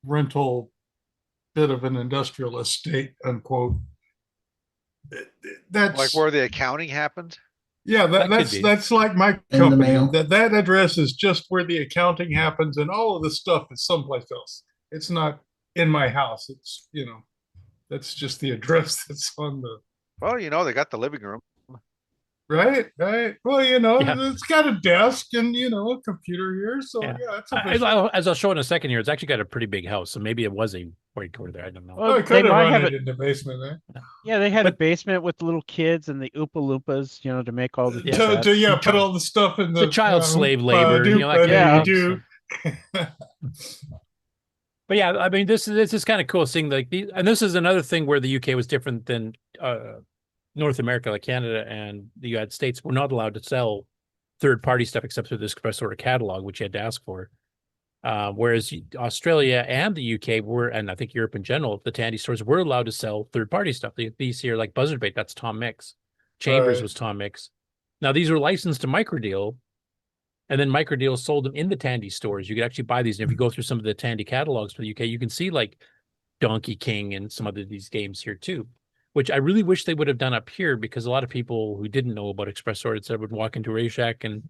rental bit of an industrial estate, unquote. That's like where the accounting happened. Yeah, that's like my company. That address is just where the accounting happens, and all of the stuff is someplace else. It's not in my house. It's that's just the address that's on the. Well, they got the living room. Right. Well, it's got a desk and a computer here. So it's as I'll show in a second here, it's actually got a pretty big house. So maybe it was a recorder there. I don't know. Well, they might have it in the basement there. Yeah, they had a basement with little kids and the Oompa Loompas, to make all the put all the stuff in the child slave labor. But yeah, I mean, this is kind of cool seeing and this is another thing where the UK was different than North America, like Canada and the United States. Were not allowed to sell third-party stuff except through this express order catalog, which you had to ask for. Whereas Australia and the UK were, and I think Europe in general, the Tandy stores were allowed to sell third-party stuff. These here, like Buzzard Bait, that's Tom Mix. Chambers was Tom Mix. Now these were licensed to Microdeal, and then Microdeal sold them in the Tandy stores. You could actually buy these, and if you go through some of the Tandy catalogs for the UK, you can see like Donkey King and some of these games here too, which I really wish they would have done up here, because a lot of people who didn't know about Express Order would walk into a Shack and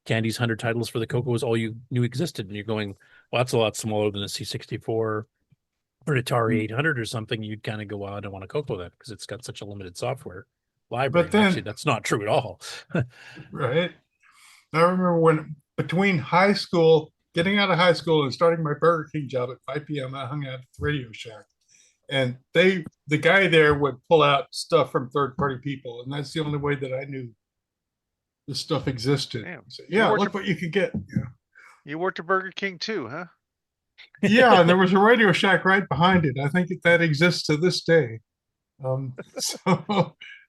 Tandy's 100 titles for the CoCo was all you knew existed. And you're going, well, that's a lot smaller than a C64 or an Atari 800 or something. You'd kind of go, well, I don't want a CoCo that because it's got such a limited software library. But then, actually, that's not true at all. Right. I remember between getting out of high school and starting my Burger King job at 5 p.m., I hung out at the Radio Shack. And the guy there would pull out stuff from third-party people, and that's the only way that I knew this stuff existed. So, look what you could get. You worked at Burger King too, huh? Yeah, and there was a Radio Shack right behind it. I think that exists to this day. So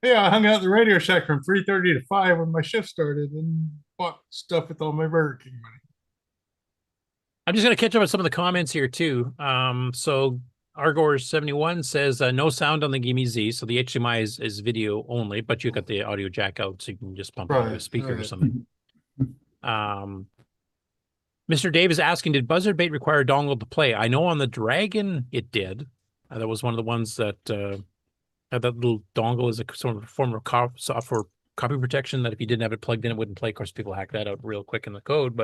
yeah, I hung out at the Radio Shack from 3:30 to 5 when my shift started and bought stuff with all my Burger King money. I'm just going to catch up on some of the comments here too. So Argor71 says no sound on the Gimme Z, so the HDMI is video only, but you got the audio jack out, so you can just pump it into a speaker or something. Mr. Dave is asking, did buzzard bait require a dongle to play? I know on the Dragon it did. That was one of the ones that had that little dongle as a sort of form of software copy protection, that if you didn't have it plugged in, it wouldn't play. Of course, people hack that out real quick in the code.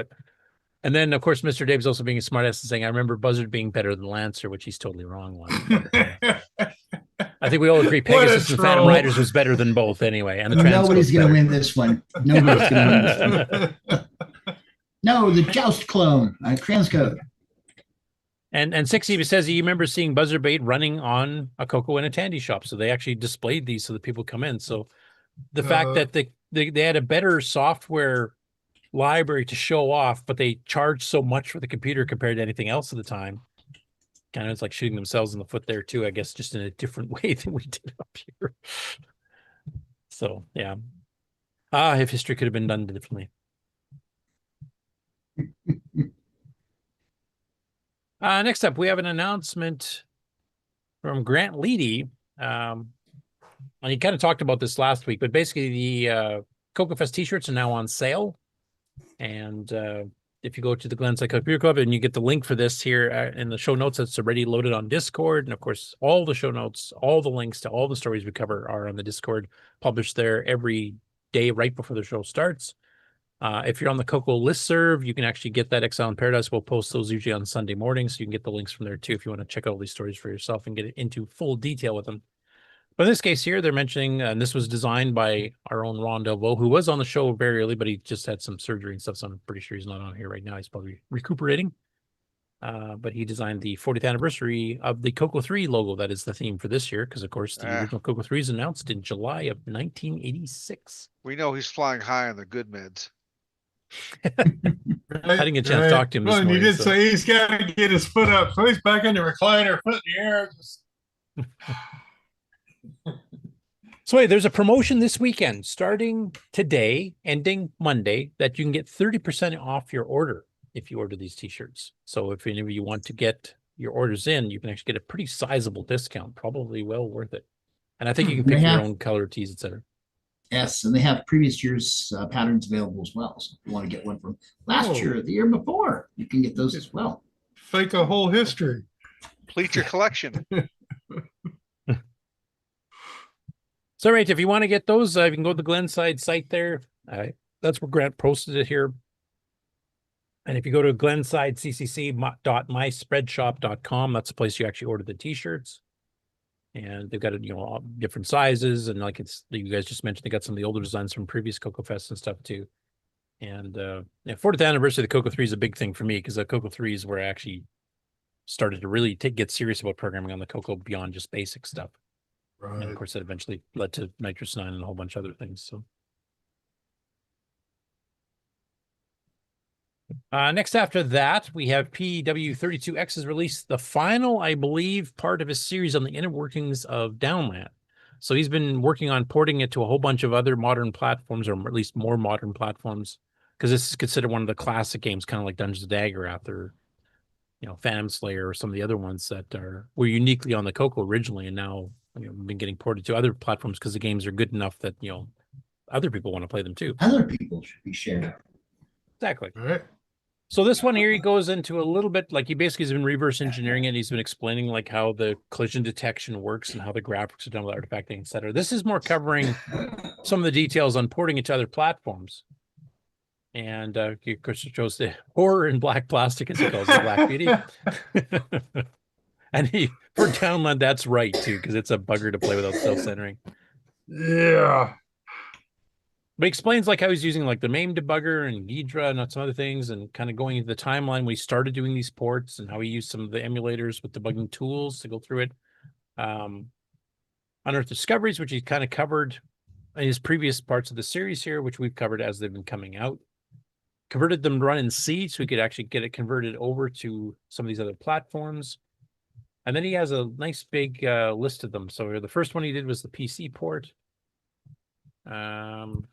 And then, of course, Mr. Dave's also being a smartass and saying, I remember buzzard being better than Lancer, which he's totally wrong on. I think we all agree Pegasus and Phantom Riders was better than both anyway. And the nobody's going to win this one. Nobody's going to win this one. No, the Joust clone, transcode. And 60 says he remembers seeing buzzard bait running on a CoCo in a Tandy shop. So they actually displayed these so that people come in. So the fact that they had a better software library to show off, but they charged so much for the computer compared to anything else at the time, kind of it's like shooting themselves in the foot there too, I guess, just in a different way than we did up here. So yeah. If history could have been done differently. Next up, we have an announcement from Grant Leedy. And he kind of talked about this last week, but basically the CoCo Fest t-shirts are now on sale. And if you go to the Glenside Computer Club and you get the link for this here in the show notes, it's already loaded on Discord. And of course, all the show notes, all the links to all the stories we cover are on the Discord, published there every day right before the show starts. If you're on the CoCo listserv, you can actually get that Exile in Paradise. We'll post those usually on Sunday mornings, so you can get the links from there too if you want to check out all these stories for yourself and get into full detail with them. But in this case here, they're mentioning, and this was designed by our own Ron Delvaux, who was on the show very early, but he just had some surgery and stuff, so I'm pretty sure he's not on here right now. He's probably recuperating. But he designed the 40th anniversary of the CoCo 3 logo. That is the theme for this year, because of course the original CoCo 3 is announced in July of 1986. We know he's flying high on the good mids. I didn't get a chance to talk to him this morning. He did say he's got to get his foot up, so he's back in the recliner, foot in the air. So hey, there's a promotion this weekend, starting today, ending Monday, that you can get 30% off your order if you order these t-shirts. So if any of you want to get your orders in, you can actually get a pretty sizable discount, probably well worth it. And I think you can pick your own color tees, etc. Yes, and they have previous year's patterns available as well. So if you want to get one from last year or the year before, you can get those as well. Fake a whole history. Complete your collection. So, right, if you want to get those, you can go to the Glenside site there. That's where Grant posted it here. And if you go to glensideccc.myspreadshop.com, that's the place you actually order the t-shirts. And they've got it, all different sizes, and like you guys just mentioned, they got some of the older designs from previous CoCo Fest and stuff too. And 40th anniversary of the CoCo 3 is a big thing for me, because the CoCo 3 is where I actually started to really get serious about programming on the CoCo beyond just basic stuff. Right. And of course, that eventually led to Nitrous 9 and a whole bunch of other things. So, next after that, we have PW32X has released the final, I believe, part of his series on the inner workings of Downland. So he's been working on porting it to a whole bunch of other modern platforms, or at least more modern platforms, because this is considered one of the classic games, kind of like Dungeons & Dagger after, Phantom Slayer or some of the other ones that were uniquely on the CoCo originally, and now been getting ported to other platforms because the games are good enough that other people want to play them too. Other people should be shared. Exactly. All right. So this one here, he goes into a little bit, like he basically has been reverse engineering it. He's been explaining like how the collision detection works and how the graphics are done with artifacting, etc. This is more covering some of the details on porting it to other platforms. And of course, it shows the horror in black plastic, as he calls it, Black Beauty. And for Downland, that's right too, because it's a bugger to play without self-centering. Yeah. But he explains like how he's using like the MAME debugger and Ghidra and some other things, and kind of going into the timeline when he started doing these ports and how he used some of the emulators with debugging tools to go through it. Unearthed Discoveries, which he kind of covered in his previous parts of the series here, which we've covered as they've been coming out. converted them to run in C, so we could actually get it converted over to some of these other platforms. And then he has a nice big list of them. So the first one he did was the PC port. And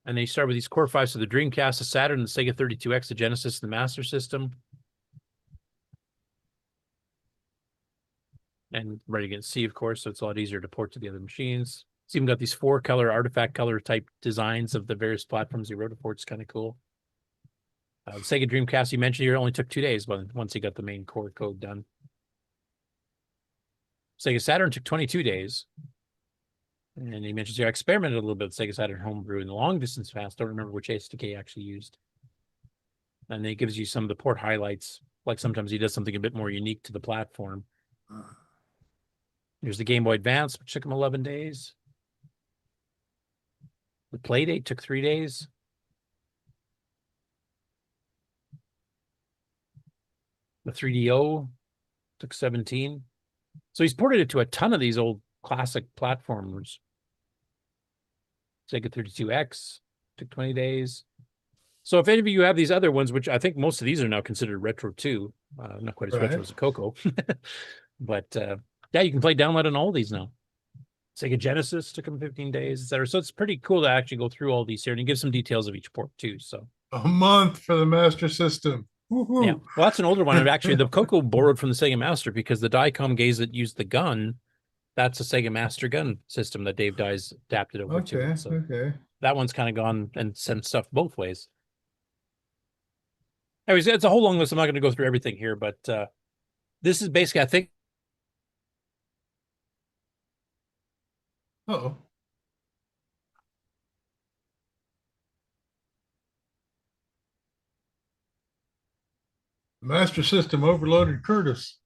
then he started with these Core 5, so the Dreamcast, the Saturn, the Sega 32X, the Genesis, the Master System. And ready to get C, of course, so it's a lot easier to port to the other machines. It's even got these 4-color artifact color type designs of the various platforms he wrote it for. It's kind of cool. The Sega Dreamcast you mentioned here only took 2 days once he got the main core code done. Sega Saturn took 22 days. And he mentions here, I experimented a little bit with Sega Saturn Homebrew in the long distance fast. Don't remember which SDK actually used. And then he gives you some of the port highlights. Like sometimes he does something a bit more unique to the platform. Here's the Game Boy Advance, which took him 11 days. The Playdate took 3 days. The 3DO took 17. So he's ported it to a ton of these old classic platformers. Sega 32X took 20 days. So if any of you have these other ones, which I think most of these are now considered retro too, not quite as retro as a CoCo, but yeah, you can play download on all these now. Sega Genesis took them 15 days, etc. So it's pretty cool to actually go through all these here, and he gives some details of each port too. So a month for the Master System. Woo-hoo. Yeah, well, that's an older one. Actually, the CoCo borrowed from the Sega Master because the Diecom gaze that used the gun, that's a Sega Master gun system that Dave Dyes adapted over to. Okay, So okay. that one's kind of gone and sent stuff both ways. Anyways, it's a whole long list. I'm not going to go through everything here, but this is basically, I think. Uh-oh. Master System overloaded Curtis.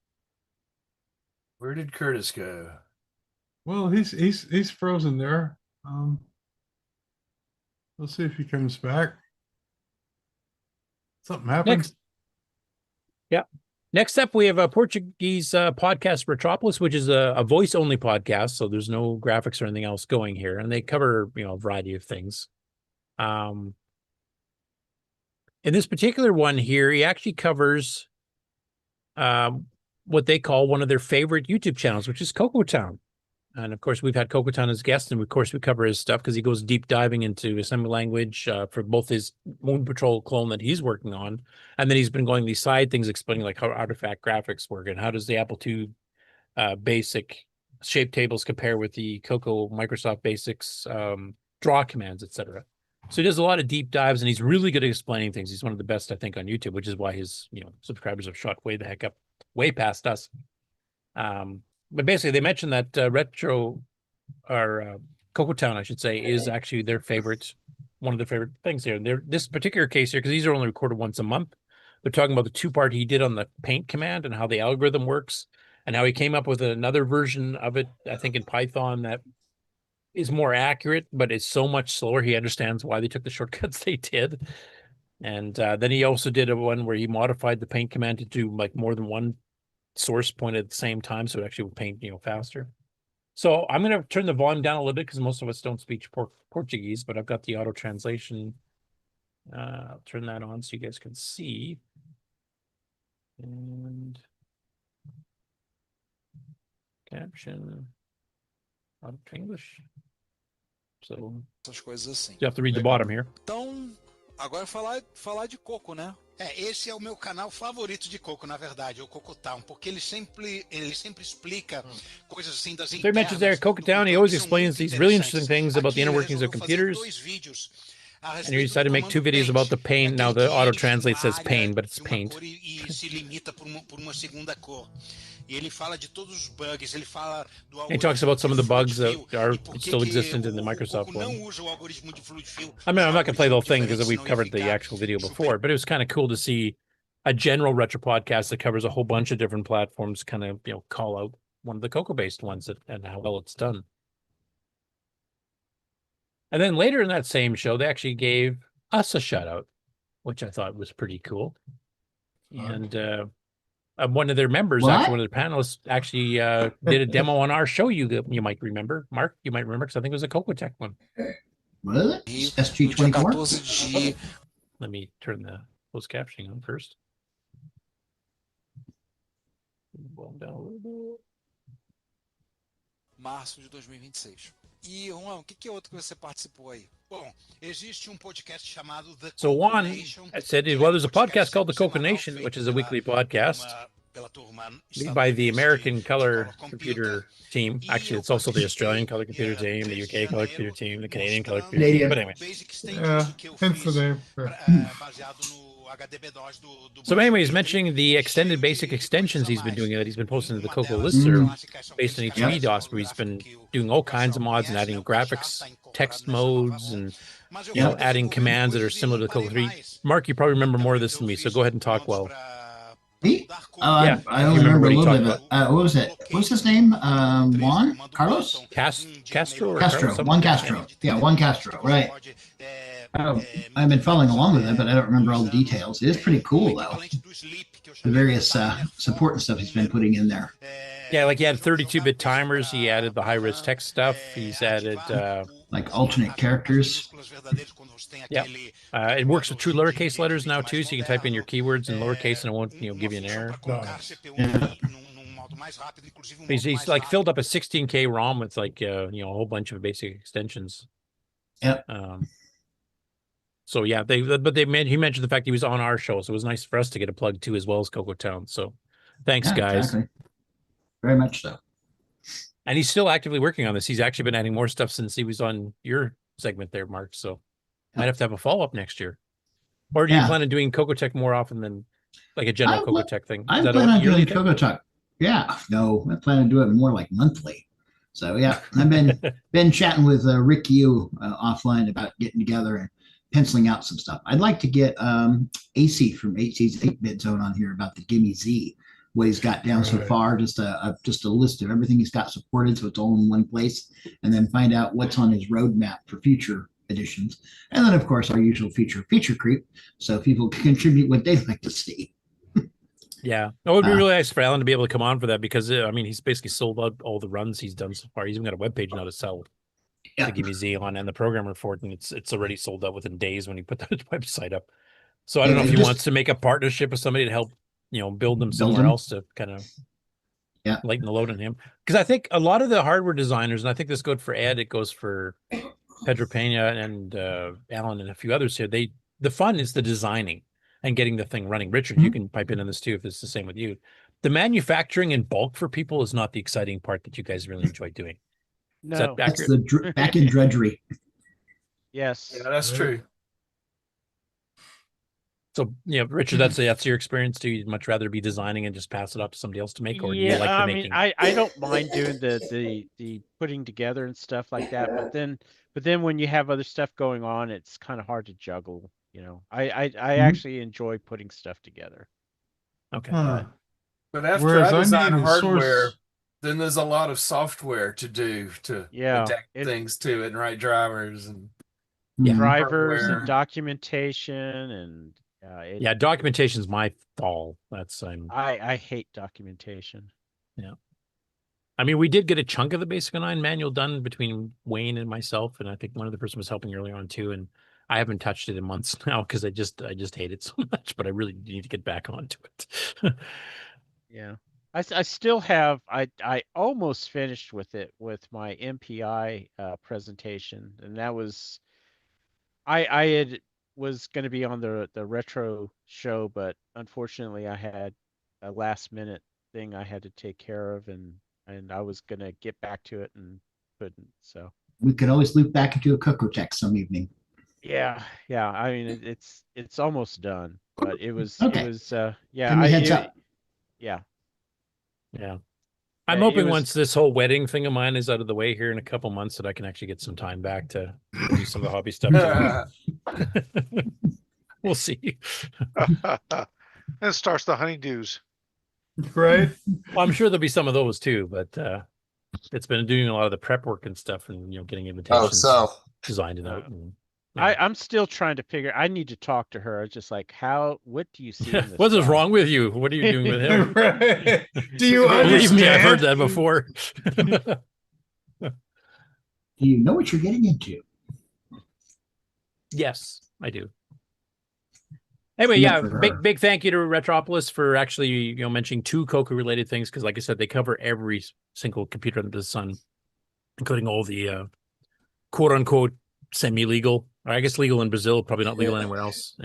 Where did Curtis go? Well, he's frozen there. Let's see if he comes back. Something happened. Next up, we have a Portuguese podcast, Retropolis, which is a voice-only podcast, so there's no graphics or anything else going here, and they cover a variety of things. In this particular one here, he actually covers what they call one of their favorite YouTube channels, which is CoCo Town. And of course, we've had CoCo Town as guest, and of course, we cover his stuff because he goes deep diving into assembly language for both his Moon Patrol clone that he's working on, and then he's been going these side things explaining like how artifact graphics work and how does the Apple II basic shape tables compare with the CoCo Microsoft Basics draw commands, etc. So he does a lot of deep dives, and he's really good at explaining things. He's one of the best, I think, on YouTube, which is why his subscribers have shot way the heck up, way past us. But basically, they mentioned that CoCo Town, I should say, is actually their favorite, one of their favorite things here. This particular case here, because these are only recorded once a month, they're talking about the 2-part he did on the paint command and how the algorithm works, and how he came up with another version of it, I think in Python, that is more accurate, but it's so much slower. He understands why they took the shortcuts they did. And then he also did a one where he modified the paint command to do like more than one source point at the same time, so it actually will paint faster. So I'm going to turn the volume down a little bit because most of us don't speak Portuguese, but I've got the auto translation. I'll turn that on so you guys can see. And caption auto English. So essas coisas assim. You have to read the bottom here. Então, agora falar de CoCo, né? Esse é o meu canal favorito de CoCo, na verdade, é o CoCo Town, porque ele sempre explica coisas assim das internas. So he mentions there, CoCo Town, he always explains these really interesting things about the inner workings of computers. And he decided to make 2 videos about the paint. Now the auto translate says pain, but it's paint. He talks about some of the bugs that are still existent in the Microsoft one. I mean, I'm not going to play the whole thing because we've covered the actual video before, but it was kind of cool to see a general retro podcast that covers a whole bunch of different platforms kind of, call out one of the CoCo-based ones and how well it's done. And then later in that same show, they actually gave us a shout out, which I thought was pretty cool. And one of their members, actually one of their panelists, actually did a demo on our show. You might remember, Mark. You might remember because I think it was a CoCo Tech one. Was it? no dia SG24? 14 de Let me turn the closed captioning on first. março de 2026. E, Juan, o que é outro que você participou aí? Bom, existe podcast chamado The So Juan CoCoNation, said, well, there's a podcast called the CoCoNation, which is a weekly podcast made by the American Color Computer team. Actually, it's also the Australian Color Computer team, the UK Color Computer team, the Canadian Color Computer team. But anyway. Hence the name. So anyway, he's mentioning the extended basic extensions he's been doing that he's been posting to the CoCo listserv based on hdbdos, where he's been doing all kinds of mods and adding graphics, text modes, and adding commands that are similar to the CoCo 3. Mark, you probably remember more of this than me, so go ahead and talk well. Me? I only remember a little bit of it. What was it? What was his name? Juan? Carlos? Castro? Or Castro. Carlos, Juan Castro. Yeah, Juan Castro. Right. I've been following along with it, but I don't remember all the details. It is pretty cool, though. The various support and stuff he's been putting in there. Yeah, like he had 32-bit timers. He added the high-res text stuff. He's added... like alternate characters. Yeah. It works with true lowercase letters now, too, so you can type in your keywords in lowercase and it won't give you an error. Yeah. He's like filled up a 16K ROM with like, a whole bunch of basic extensions. Yeah. So yeah, he mentioned the fact he was on our show, so it was nice for us to get a plug too, as well as CoCo Town. So thanks, guys. Exactly. Very much so. And he's still actively working on this. He's actually been adding more stuff since he was on your segment there, Mark. So might have to have a follow-up next year. Or do you plan on doing CoCo Tech more often than like a general CoCo Tech thing? I plan on doing CoCo Tech. Yeah, no, I plan on doing it more like monthly. So yeah, I've been chatting with Rick Yu offline about getting together and penciling out some stuff. I'd like to get AC from AC's 8-bit zone on here about the Gimme Z. What he's got down so far, just a list of everything he's got supported, so it's all in one place, and then find out what's on his roadmap for future editions, and then of course our usual feature creep, so people can contribute what they'd like to see. Yeah, it would be really nice for Alan to be able to come on for that, because he's basically sold out all the runs he's done so far. He's even got a webpage now to sell the Gimme Z on, and the program report, and it's already sold out within days when he put that website up. So I don't know if he wants to make a partnership with somebody to help build them somewhere else to kind of lighten the load on him. Because I think a lot of the hardware designers, and I think this goes for Ed, it goes for Pedro Pena and Alan and a few others here, the fun is the designing and getting the thing running. Richard, you can pipe in on this too if it's the same with you. The manufacturing in bulk for people is not the exciting part that you guys really enjoy doing. No, is that that's the back-end drudgery. Yes. Yeah, that's true. So Richard, that's your experience too. You'd much rather be designing and just pass it off to somebody else to make, or do you like the making? I don't mind doing the putting together and stuff like that, but then when you have other stuff going on, it's kind of hard to juggle. I actually enjoy putting stuff together. Okay. But after I design hardware, then there's a lot of software to do to adapt things to it and write drivers and drivers hardware. and documentation and. Documentation's my fall. I hate documentation. Yeah. We did get a chunk of the Basic 9 manual done between Wayne and myself, and I think one other person was helping earlier on too, and I haven't touched it in months now because I just hate it so much, but I really need to get back onto it. Yeah. I still have I almost finished with it with my MPI presentation, and that was I was going to be on the retro show, but unfortunately I had a last minute thing I had to take care of, and I was going to get back to it and couldn't. So we could always loop back into a CoCo Tech some evening. Yeah. It's almost done, but it was heads up. Yeah. I'm hoping once this whole wedding thing of mine is out of the way here in a couple months that I can actually get some time back to do some of the hobby stuff. We'll see. And starts the honeydews. Right. Well, I'm sure there'll be some of those too, but it's been doing a lot of the prep work and stuff, and getting invitations designed and out. And, I'm still trying to figure. I need to talk to her. It's just like, what do you see? In this What is wrong with you? What are you doing with him? Right. Do you understand? Believe me, I've heard that before. Do you know what you're getting into? Yes, I do. Anyway, yeah, big thank you to Retropolis for actually mentioning 2 CoCo related things, because like I said, they cover every single computer under the sun, including all the quote unquote semi-legal, or I guess legal in Brazil, probably not legal anywhere else.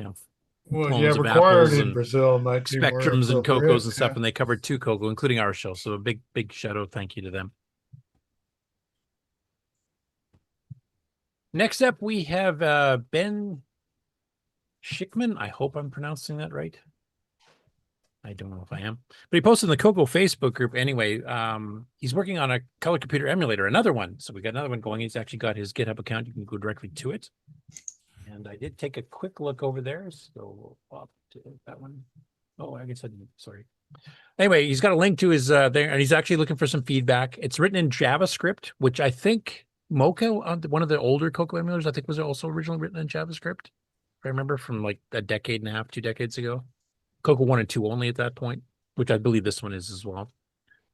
Well, yeah, required in Brazil might be more Spectrums and appropriate, CoCos and stuff, and they covered 2 CoCo, including our show. So a big shout out, thank you to them. Next up, we have Ben Schickman. I hope I'm pronouncing that right. I don't know if I am, but he posted in the CoCo Facebook group anyway. He's working on a color computer emulator, another one. So we got another one going. He's actually got his GitHub account. You can go directly to it. And I did take a quick look over there. So we'll pop to that one. Oh, I guess I didn't. Sorry. Anyway, he's got a link to his there, and he's actually looking for some feedback. It's written in JavaScript, which I think Mocha, one of the older CoCo emulators, I think was also originally written in JavaScript. I remember from like a decade and a half, 2 decades ago. CoCo 1 and 2 only at that point, which I believe this one is as well.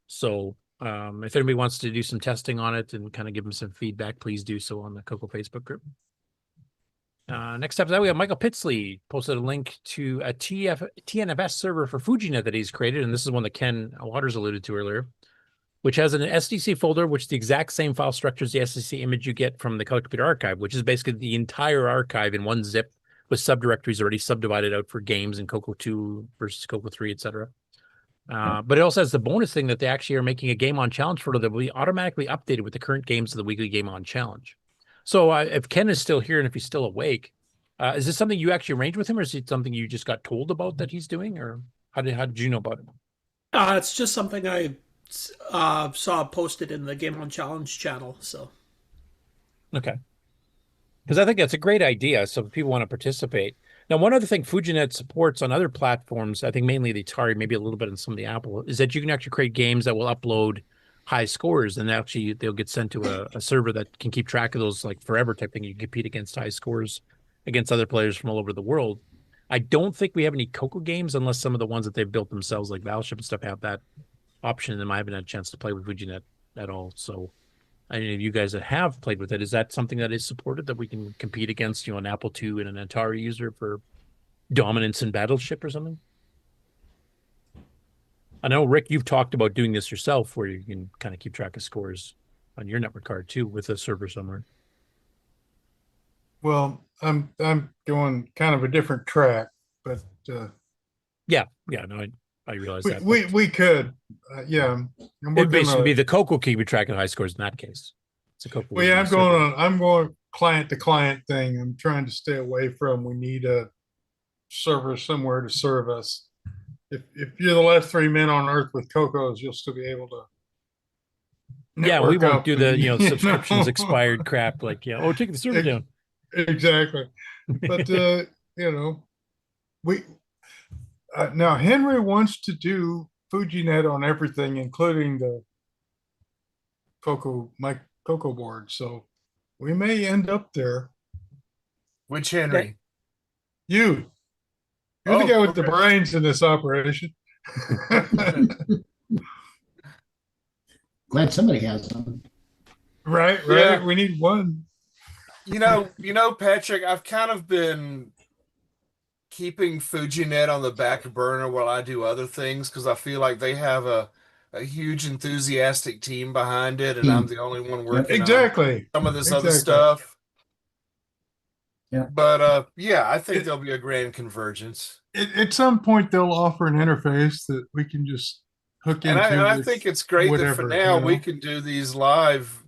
So if anybody wants to do some testing on it and kind of give them some feedback, please do so on the CoCo Facebook group. Next up, we have Michael Pitsley posted a link to a TNFS server for FujiNet that he's created, and this is one that Ken Waters alluded to earlier, which has an SDC folder, which is the exact same file structure as the SDC image you get from the Color Computer Archive, which is basically the entire archive in one zip with subdirectories already subdivided out for games in CoCo 2 versus CoCo 3, etc. But it also has the bonus thing that they actually are making a Game On Challenge folder that will be automatically updated with the current games of the weekly Game On Challenge. So if Ken is still here and if he's still awake, is this something you actually arranged with him, or is it something you just got told about that he's doing, or how did you know about it? It's just something I saw posted in the Game On Challenge channel. So, okay, because I think that's a great idea. So if people want to participate. Now, one other thing FujiNet supports on other platforms, I think mainly the Atari, maybe a little bit on some of the Apple, is that you can actually create games that will upload high scores, and actually they'll get sent to a server that can keep track of those, like forever type thing. You compete against high scores against other players from all over the world. I don't think we have any CoCo games unless some of the ones that they've built themselves, like Battleship and stuff, have that option, and I haven't had a chance to play with FujiNet at all. So any of you guys that have played with it, is that something that is supported, that we can compete against, an Apple II and an Atari user for dominance in Battleship or something? I know, Rick, you've talked about doing this yourself, where you can kind of keep track of scores on your network card too, with a server somewhere. Well, I'm going kind of a different track, but no, I realize that. We could, yeah. It'd basically be the CoCo keeping track of high scores in that case. It's a CoCo. Well, yeah, I'm going client to client thing. I'm trying to stay away from. We need a server somewhere to serve us. If you're the last 3 men on Earth with CoCos, you'll still be able to. Yeah, we won't do the subscriptions expired crap. Like, take the server down. Exactly, but we now Henry wants to do FujiNet on everything, including the CoCo board. So we may end up there. Which Henry? Okay. You're the guy with the brains in this operation. Glad somebody has them. Right. Yeah. We need one. Patrick, I've kind of been keeping FujiNet on the back burner while I do other things, because I feel like they have a huge enthusiastic team behind it, and I'm the only one working on some of this other stuff. Yeah. But I think there'll be a grand convergence. At some point, they'll offer an interface that we can just hook into. And I think it's great that for now we can do these live,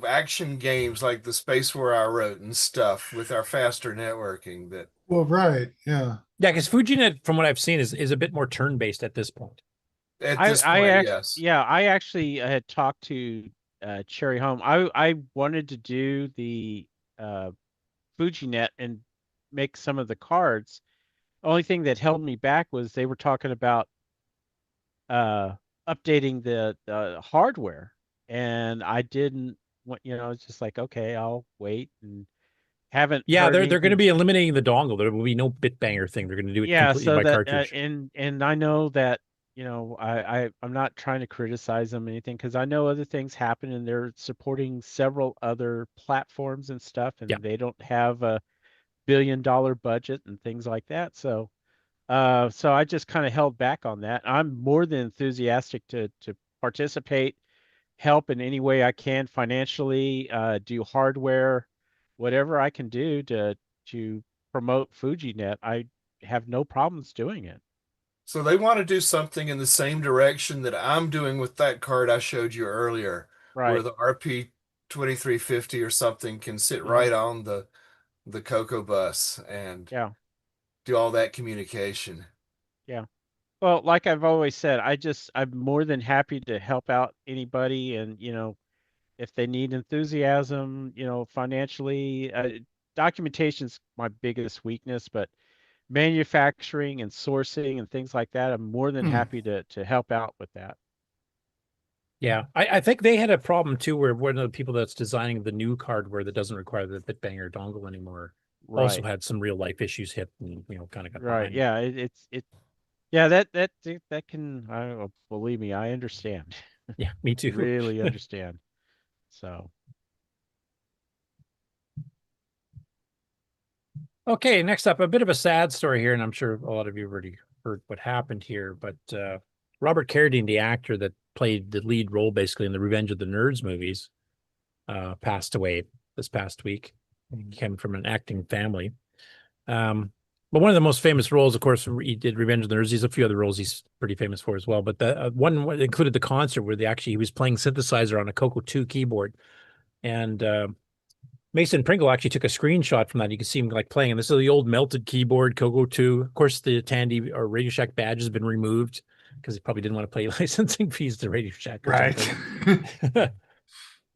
action games like the Space War I wrote and stuff with our faster networking. Right, yeah. Yeah, because FujiNet, from what I've seen, is a bit more turn-based at this point. Yes. Yeah, I actually had talked to Cherry Home. I wanted to do the FujiNet and make some of the cards. Only thing that held me back was they were talking about updating the hardware, and I didn't want, it's just like, okay, I'll wait, and haven't. Yeah, they're going to be eliminating the dongle. There will be no bitbanger thing. They're going to do it completely by cartridge. And I know that, I'm not trying to criticize them or anything, because I know other things happen, and they're supporting several other platforms and stuff, and they don't have billion-dollar budget and things like that. So I just kind of held back on that. I'm more than enthusiastic to participate, help in any way I can financially, do hardware, whatever I can do to promote FujiNet. I have no problems doing it. So they want to do something in the same direction that I'm doing with that card I showed you earlier, where the RP2350 or something can sit right on the CoCo bus and do all that communication. Yeah. Well, like I've always said, I'm more than happy to help out anybody. And, if they need enthusiasm, financially, documentation's my biggest weakness, but manufacturing and sourcing and things like that, I'm more than happy to help out with that. Yeah, I think they had a problem too, where one of the people that's designing the new hardware that doesn't require the bitbanger dongle anymore also had some real life issues hit, and kind of got behind. Yeah, yeah, that can, believe me, I understand. Yeah, me too. Really understand. So. Okay, next up, a bit of a sad story here, and I'm sure a lot of you already heard what happened here, but Robert Carradine, the actor that played the lead role basically in the Revenge of the Nerds movies, passed away this past week. He came from an acting family. But one of the most famous roles, of course, he did Revenge of the Nerds. He's a few other roles he's pretty famous for as well. But the one included the concert where he was playing synthesizer on a CoCo 2 keyboard. And Mason Pringle actually took a screenshot from that. You can see him playing. And this is the old melted keyboard, CoCo 2. Of course, the Tandy or Radio Shack badge has been removed because he probably didn't want to pay licensing fees to Radio Shack. Right.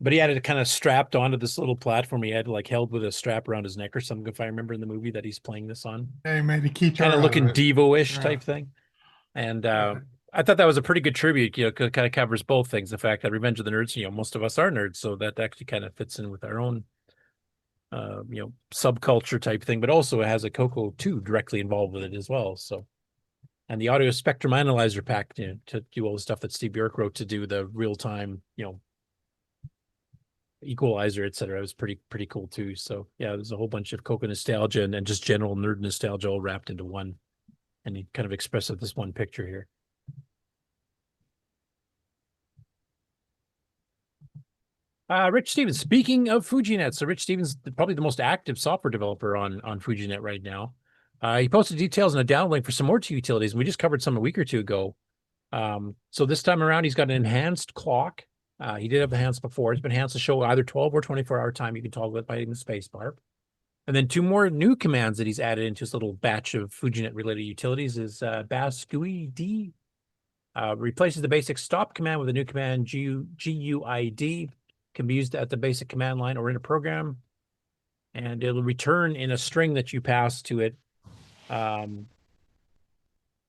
But he had it kind of strapped onto this little platform. He had held with a strap around his neck or something, if I remember in the movie that he's playing this on. Hey, man, he keeps kind of looking Devo-ish type thing. And I thought that was a pretty good tribute, kind of covers both things. The fact that Revenge of the Nerds, most of us are nerds, so that actually kind of fits in with our own subculture type thing, but also it has a CoCo 2 directly involved with it as well. So, and the audio spectrum analyzer pack to do all the stuff that Steve Bjork wrote to do the real-time, equalizer, etc. It was pretty cool too. So yeah, there's a whole bunch of CoCo nostalgia and just general nerd nostalgia all wrapped into one, and he kind of expressed it this one picture here. Rich Stevens, speaking of FujiNet, so Rich Stevens, probably the most active software developer on FujiNet right now. He posted details and a download link for some more utilities, and we just covered some a week or two ago. So this time around, he's got an enhanced clock. He did have enhanced before. It's been enhanced to show either 12 or 24-hour time. You can toggle it by hitting the space bar. And then two more new commands that he's added into his little batch of FujiNet-related utilities is BASGUID. Replaces the basic stop command with a new command, GUID. Can be used at the basic command line or in a program, and it'll return in a string that you pass to it.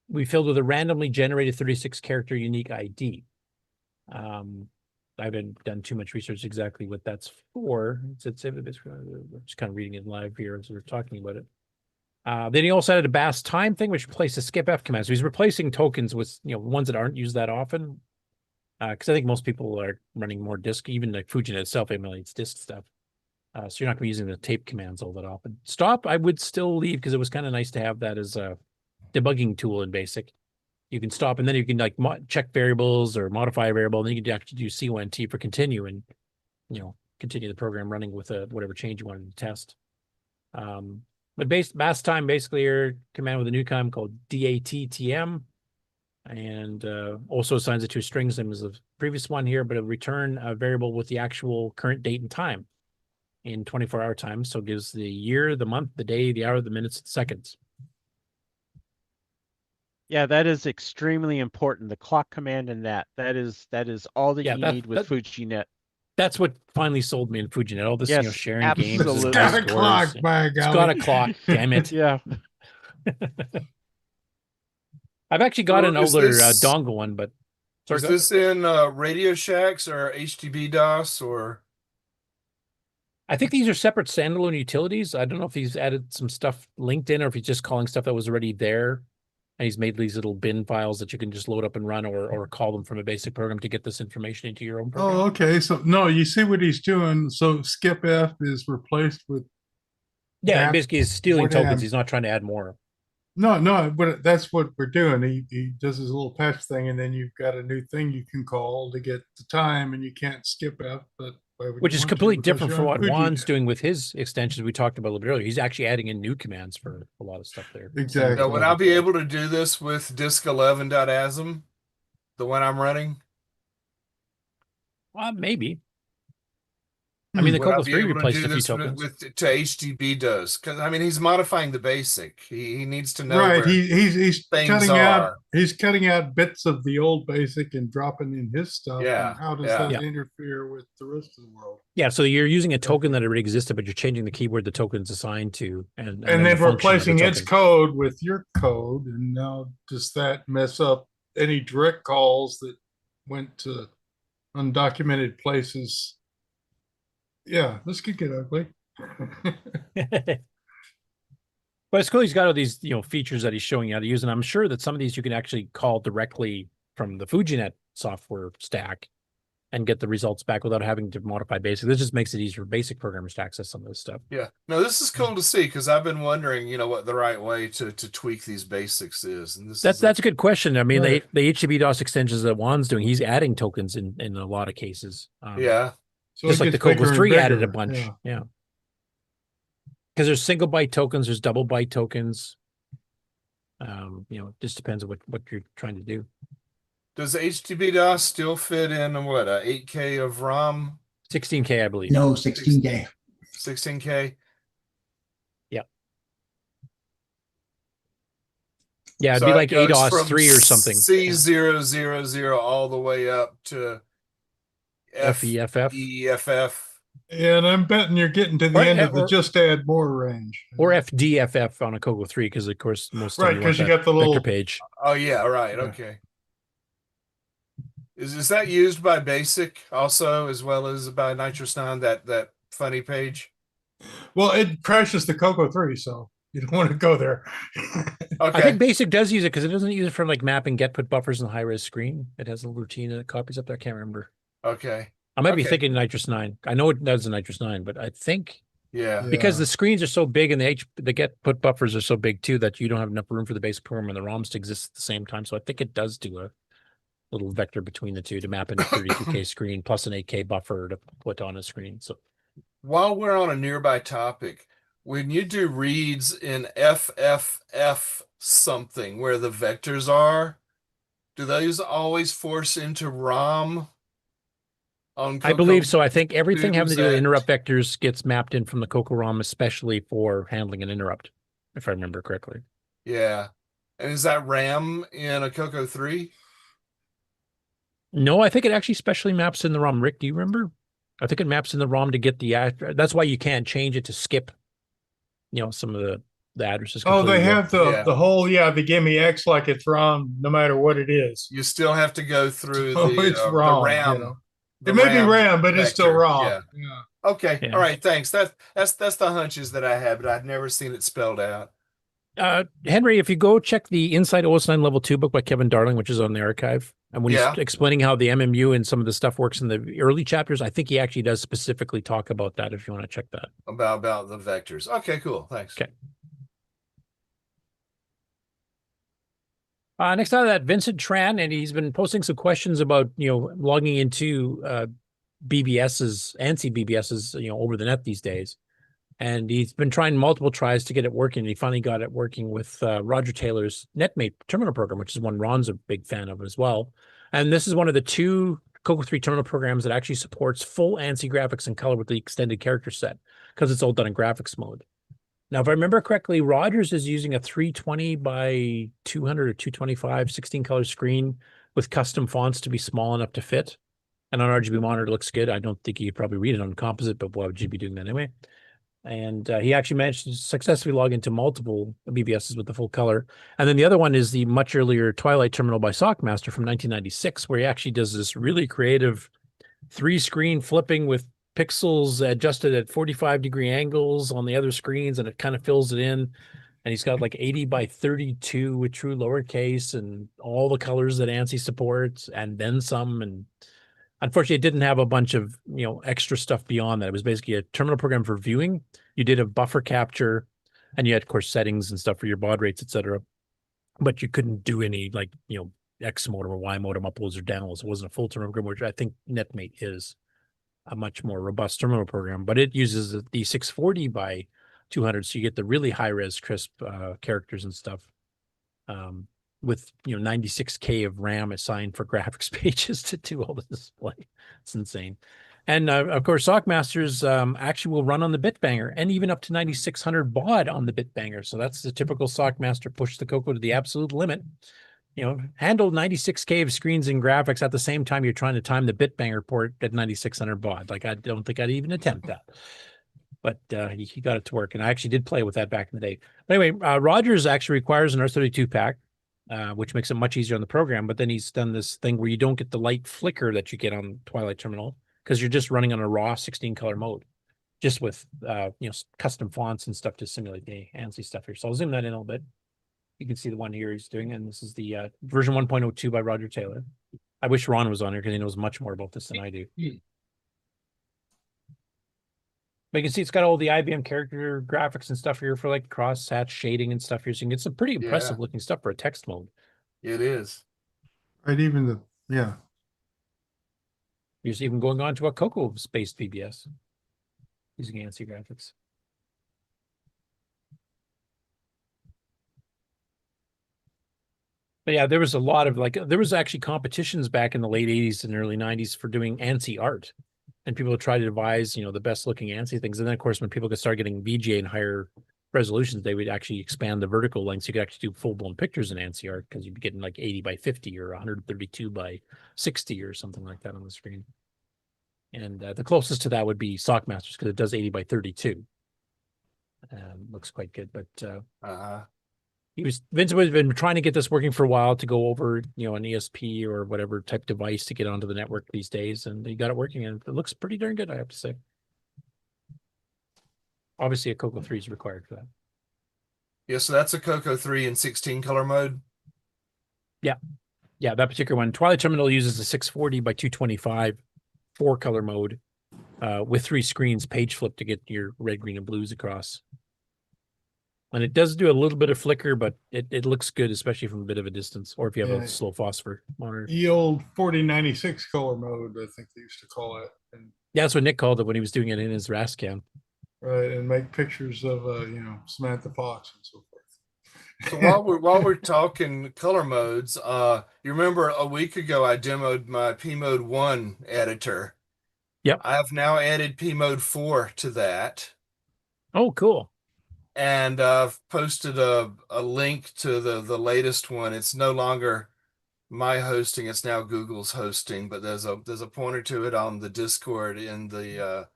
We filled with a randomly generated 36-character unique ID. I haven't done too much research exactly what that's for. It's just kind of reading it live here as we're talking about it. Then he also added a BAS time thing, which replaces skip F command. So he's replacing tokens with ones that aren't used that often. Because I think most people are running more disk, even like FujiNet itself emulates disk stuff. So you're not going to be using the tape commands all that often. Stop, I would still leave because it was kind of nice to have that as a debugging tool in BASIC. You can stop and then you can check variables or modify a variable, and then you can actually do CONT for continue and continue the program running with whatever change you wanted to test. But BAS time basically your command with a new command called DATTM. And also assigns it to a string, same as the previous one here, but it'll return a variable with the actual current date and time in 24-hour time. So it gives the year, the month, the day, the hour, the minutes, the seconds. Yeah, that is extremely important. The clock command and that is all that you need with FujiNet. That's what finally sold me in FujiNet. All this sharing absolutely. games. It's got a clock, by golly. It's got a clock, damn it. Yeah. I've actually got an older dongle one, but is this in Radio Shacks or hdbdos or? I think these are separate standalone utilities. I don't know if he's added some stuff linked in or if he's just calling stuff that was already there. And he's made these little bin files that you can just load up and run or call them from a basic program to get this information into your own program. Oh, okay. So no, you see what he's doing. So skip F is replaced with Yeah, and map basically he's stealing what tokens. am- He's not trying to add more. No, but that's what we're doing. He does his little patch thing, and then you've got a new thing you can call to get the time, and you can't skip out. But Which is completely different from what Juan's doing with his extensions we talked about a little bit earlier. He's actually adding in new commands for a lot of stuff there. Exactly. Now, would I be able to do this with disk11.asm, the one I'm running? Maybe. I mean, the Would I CoCo be 3 able to replaced do a few this tokens. with to hdbdos? Because I mean, he's modifying the basic. He needs to know Right, where he's things cutting are. out he's cutting out bits of the old basic and dropping in his stuff. Yeah, and how does yeah. that interfere with the rest of the world? Yeah, so you're using a token that already existed, but you're changing the keyword the token's assigned to, and And then the function of the replacing its token. code with your code, and now does that mess up any direct calls that went to undocumented places? Yeah, this could get ugly. But it's cool. He's got all these, features that he's showing you how to use, and I'm sure that some of these you can actually call directly from the FujiNet software stack and get the results back without having to modify BASIC. This just makes it easier for BASIC programmers to access some of this stuff. Yeah. No, this is cool to see because I've been wondering, what the right way to tweak these basics is. And That's a good question. I mean, the hdbdos extensions that Juan's doing, he's adding tokens in a lot of cases. Yeah. So just it like the gets bigger CoCo and 3 added a bigger, bunch. yeah. Yeah. Because there's single byte tokens, there's double byte tokens. It just depends on what you're trying to do. Does hdbdos still fit in what, 8K of ROM? 16K, I believe. No, 16K. 16K? Yeah. Yeah, it'd So be it like goes ADOS from 3 or something. C000 all the way up to FEFF. EFF. Yeah, and I'm betting you're getting to the Or- end of the or- just add more range. Or FDFF on a CoCo 3, because of course most of Right, you 'cause want you that got the little- vector page. Oh yeah, right. Okay. Is that used by BASIC also as well as by Nitrous 9, that funny page? Well, it crashes the CoCo 3, so you don't want to go there. I think BASIC does use it because it doesn't use it for like mapping get put buffers in the high res screen. It has a little routine that it copies up there. I can't remember. Okay. I might be thinking Nitrous 9. I know it does a Nitrous 9, but I think because the screens are so big and the get put buffers are so big too that you don't have enough room for the basic program and the ROMs to exist at the same time. So I think it does do a little vector between the two to map in a 32K screen plus an 8K buffer to put on a screen. So While we're on a nearby topic, when you do reads in FFF something where the vectors are, do those always force into ROM? I believe so. I think everything having to do with that- interrupt vectors gets mapped in from the CoCo ROM, especially for handling an interrupt, if I remember correctly. Yeah. And is that RAM in a CoCo 3? No, I think it actually specially maps in the ROM. Rick, do you remember? I think it maps in the ROM to get the address. That's why you can't change it to skip, some of the addresses. Oh, they completely. have the whole, they give me X like it's ROM no matter what it is. You still have to go through Oh, the, it's the ROM, RAM. It may be RAM, but it's still vector. ROM. Yeah. Okay. Yeah. All right. Thanks. That's the hunches that I had, but I'd never seen it spelled out. Henry, if you go check the Inside OS9 Level 2 book by Kevin Darling, which is on the archive, and when he's explaining how the MMU and some of the stuff works in the early chapters, I think he actually does specifically talk about that if you want to check that. About the vectors. Okay, cool. Thanks. Okay. Next out of that, Vincent Tran, and he's been posting some questions about, logging into BBS's, ANSI BBS's, over the net these days. And he's been trying multiple tries to get it working. And he finally got it working with Roger Taylor's NetMate terminal program, which is one Ron's a big fan of as well. And this is one of the two CoCo 3 terminal programs that actually supports full ANSI graphics in color with the extended character set because it's all done in graphics mode. Now, if I remember correctly, Rogers is using a 320 by 200 or 225 16 color screen with custom fonts to be small enough to fit. And on RGB monitor, it looks good. I don't think you could probably read it on composite, but why would you be doing that anyway? And he actually managed to successfully log into multiple BBSs with the full color. And then the other one is the much earlier Twilight terminal by Sockmaster from 1996, where he actually does this really creative 3-screen flipping with pixels adjusted at 45-degree angles on the other screens, and it kind of fills it in. And he's got like 80 by 32 with true lowercase and all the colors that ANSI supports, and then some. And Unfortunately, it didn't have a bunch of, extra stuff beyond that. It was basically a terminal program for viewing. You did a buffer capture, and you had, of course, settings and stuff for your baud rates, etc. But you couldn't do any X modem or Y modem uploads or downloads. It wasn't a full terminal program, which I think NetMate is a much more robust terminal program. But it uses the 640 by 200, so you get the really high res crisp characters and stuff. With 96K of RAM assigned for graphics pages to do all the display. It's insane. And of course, Sockmasters actually will run on the Bitbanger and even up to 9600 baud on the Bitbanger. So that's the typical Sockmaster push the CoCo to the absolute limit. Handle 96K of screens and graphics at the same time you're trying to time the Bitbanger port at 9600 baud. Like, I don't think I'd even attempt that. But he got it to work. And I actually did play with that back in the day. But anyway, Rogers actually requires an R32 pack. Which makes it much easier on the program. But then he's done this thing where you don't get the light flicker that you get on Twilight Terminal because you're just running on a raw 16 color mode, just with custom fonts and stuff to simulate the ANSI stuff here. So I'll zoom that in a little bit. You can see the one here he's doing, and this is the version 1.02 by Roger Taylor. I wish Ron was on here because he knows much more about this than I do. But you can see it's got all the IBM character graphics and stuff here for like cross-hatch shading and stuff here. So you can get some pretty impressive looking stuff for a text mode. It is. Right, even You're even going on to a CoCo-based VBS using ANSI graphics. But yeah, there was a lot of there was actually competitions back in the late 80s and early 90s for doing ANSI art. And people would try to devise, the best looking ANSI things. And then, of course, when people could start getting VGA and higher resolutions, they would actually expand the vertical lengths. You could actually do full blown pictures in ANSI art because you'd be getting like 80 by 50 or 132 by 60 or something like that on the screen. And the closest to that would be Sockmasters because it does 80 by 32. Looks quite good. But Vince has been trying to get this working for a while to go over, an ESP or whatever type device to get onto the network these days, and he got it working, and it looks pretty darn good, I have to say. Obviously, a CoCo 3 is required for that. Yeah, so that's a CoCo 3 in 16 color mode. Yeah, that particular one. Twilight Terminal uses a 640 by 225 4-color mode with 3 screens, page flip to get your red, green, and blues across. And it does do a little bit of flicker, but it looks good, especially from a bit of a distance, or if you have a slow phosphor monitor. The old 4096 color mode, I think they used to call it. And yeah, that's what Nick called it when he was doing it in his Rascam. Right, and make pictures of Samantha Fox and so forth. So while we're talking color modes, you remember a week ago I demoed my P Mode 1 editor. Yep. I have now added P Mode 4 to that. Oh, cool. And I've posted a link to the latest one. It's no longer my hosting; it's now Google's hosting. But there's a pointer to it on the Discord in the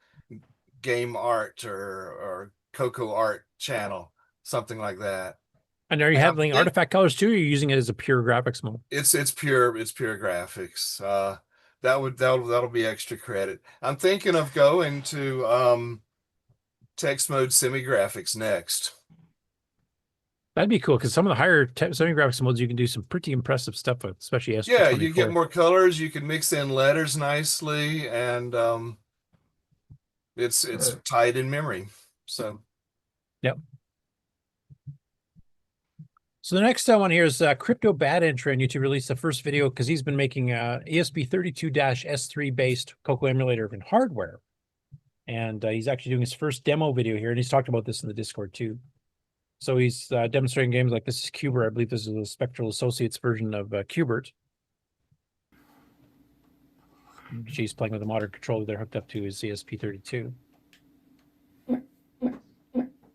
Game Art or CoCo Art channel, something like that. And are you handling artifact colors too? Or are you using it as a pure graphics mode? It's pure graphics. That'll be extra credit. I'm thinking of going to text mode semi-graphics next. That'd be cool because some of the higher semi-graphics modes you can do some pretty impressive stuff with, especially S24. Yeah, you get more colors, you can mix in letters nicely, and it's tight in memory. So yep. So the next one here is Crypto Bad Entry on YouTube released the first video because he's been making ESP32-S3 based CoCo emulator in hardware. And he's actually doing his first demo video here, and he's talked about this in the Discord too. So he's demonstrating games like this is Qbert. I believe this is a Spectral Associates version of Qbert. She's playing with a modern controller they're hooked up to his ESP32.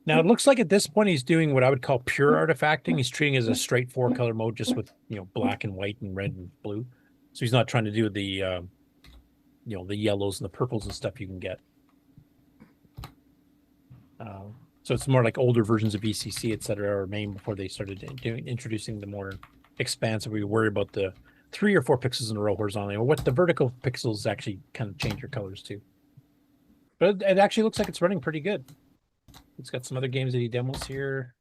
Now it looks like at this point he's doing what I would call pure artifacting. He's treating it as a straight 4-color mode, just with black and white and red and blue. So he's not trying to do the the yellows and the purples and stuff you can get. So it's more like older versions of VCC, et cetera, or MAME before they started introducing the more expansive. We worry about the 3 or 4 pixels in a row horizontally, or what the vertical pixels actually kind of change your colors to. But it actually looks like it's running pretty good. It's got some other games that he demos here.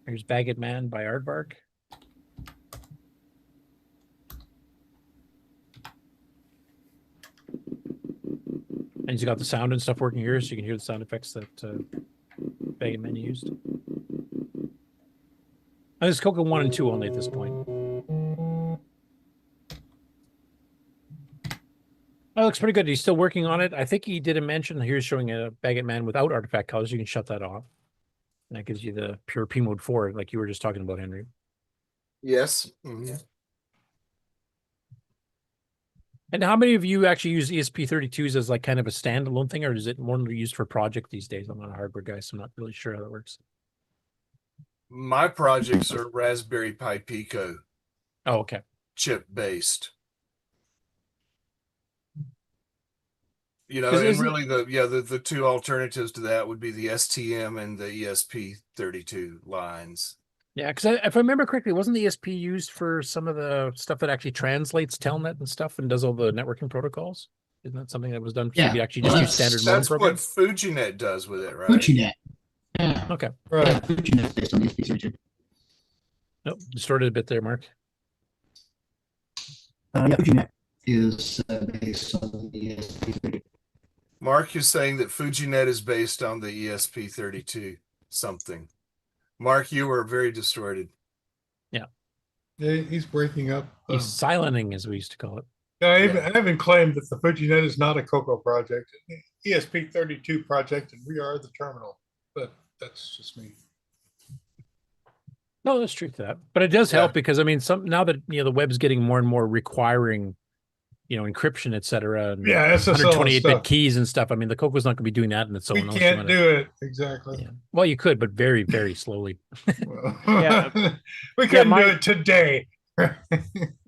Here's Bagged Man by Aardvark. And he's got the sound and stuff working here, so you can hear the sound effects that Baggett Man used. And it's CoCo 1 and 2 only at this point. That looks pretty good. He's still working on it. I think he did a mention. Here's showing a Baggett Man without artifact colors. You can shut that off. And that gives you the pure P mode 4, like you were just talking about, Henry. Yes. Mm-hmm. And how many of you actually use ESP32s as like kind of a standalone thing, or is it more used for project these days? I'm not a hardware guy, so I'm not really sure how that works. My projects are Raspberry Pi Pico. Oh, okay. Chip based. You know, and really the two alternatives to that would be the STM and the ESP32 lines. Yeah, because if I remember correctly, wasn't the ESP used for some of the stuff that actually translates Telnet and stuff and does all the networking protocols? Isn't that something that was done? Yeah, So you actually just use standard modem That's what programs? FujiNet does with it, right? FujiNet. Yeah. Okay. Right. Yeah, FujiNet's based on ESP32. Nope, distorted a bit there, Mark. Yeah, FujiNet is based on the ESP32. Mark is saying that FujiNet is based on the ESP32 something. Mark, you were very distorted. Yeah. Yeah, he's breaking up. He's silencing, as we used to call it. I haven't claimed that the FujiNet is not a CoCo project, ESP32 project, and we are the terminal. But that's just me. No, that's true to that. But it does help because I mean, now that the web's getting more and more requiring, encryption, et cetera, and yeah, SSL 128-bit keys and stuff. I mean, the CoCo's not going to be doing that in its own. We can't do it exactly. Yeah. Well, you could, but very, very slowly. Yeah, we couldn't do it today.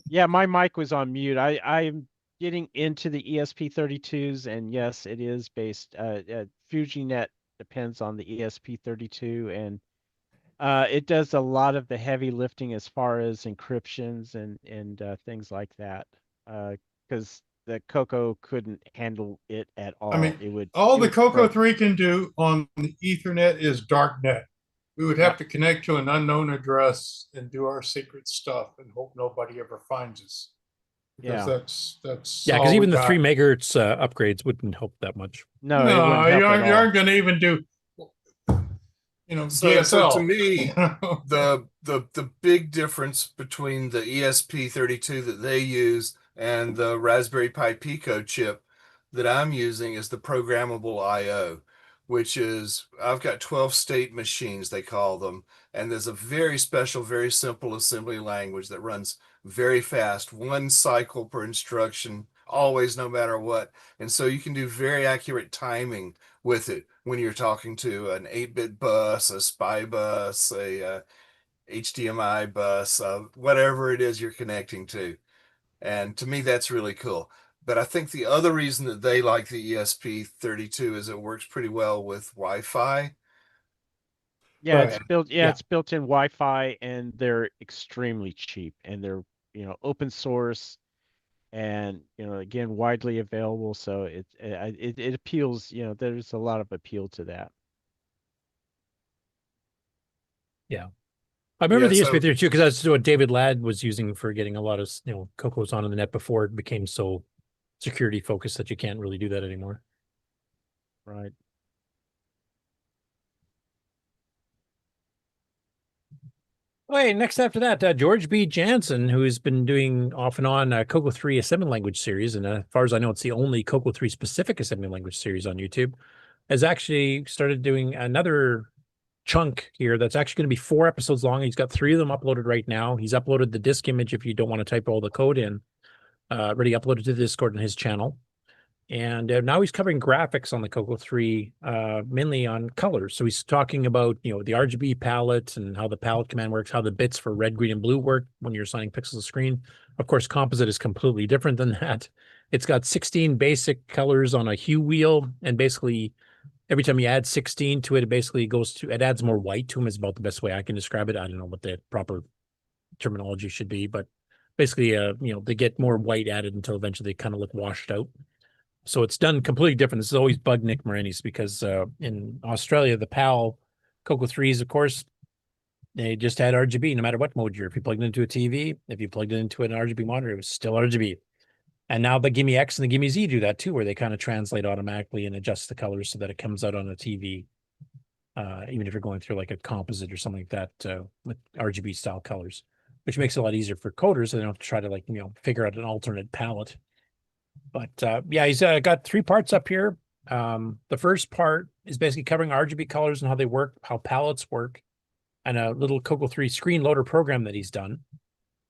Yeah, my mic was on mute. I'm getting into the ESP32s, and yes, it is based. FujiNet depends on the ESP32, and it does a lot of the heavy lifting as far as encryptions and things like that. Because the CoCo couldn't handle it at all. I mean, it would all the CoCo broke. 3 can do on the Ethernet is darknet. We would have to connect to an unknown address and do our secret stuff and hope nobody ever finds us. Because that's because even the 3 megahertz upgrades wouldn't help that much. No, you aren't going to even do. So to me, the big difference between the ESP32 that they use and the Raspberry Pi Pico chip that I'm using is the programmable I/O, which is I've got 12 state machines, they call them, and there's a very special, very simple assembly language that runs very fast, 1 cycle per instruction, always, no matter what. And so you can do very accurate timing with it when you're talking to an 8-bit bus, a SPI bus, a HDMI bus, whatever it is you're connecting to. And to me, that's really cool. But I think the other reason that they like the ESP32 is it works pretty well with Wi-Fi. Yeah, it's built. Yeah, it's built-in Wi-Fi, and they're extremely cheap, and they're open source, and again widely available. So it appeals. There's a lot of appeal to that. Yeah. I remember the ESP32 because that's what David Ladd was using for getting a lot of CoCos on the net before it became so security focused that you can't really do that anymore. Right. Okay, next after that, George B. Janssen, who has been doing off and on CoCo 3 assembly language series, and as far as I know, it's the only CoCo 3 specific assembly language series on YouTube, has actually started doing another chunk here that's actually going to be 4 episodes long. He's got 3 of them uploaded right now. He's uploaded the disk image if you don't want to type all the code in, already uploaded to the Discord on his channel. And now he's covering graphics on the CoCo 3, mainly on colors. So he's talking about, the RGB palette and how the palette command works, how the bits for red, green, and blue work when you're assigning pixels to screen. Of course, composite is completely different than that. It's got 16 basic colors on a hue wheel, and basically every time you add 16 to it, it basically it adds more white to them is about the best way I can describe it. I don't know what the proper terminology should be, but basically, they get more white added until eventually they kind of look washed out. So it's done completely different. This is always bugged Nick Morennis because in Australia, the PAL CoCo 3s, of course, they just had RGB no matter what mode if you plugged it into a TV, if you plugged it into an RGB monitor, it was still RGB. And now the Gimme X and the Gimme Z do that too, where they kind of translate automatically and adjust the colors so that it comes out on a TV, even if you're going through like a composite or something like that with RGB style colors, which makes it a lot easier for coders. So they don't have to try to like, figure out an alternate palette. But yeah, he's got 3 parts up here. The first part is basically covering RGB colors and how they work, how palettes work, and a little CoCo 3 screen loader program that he's done.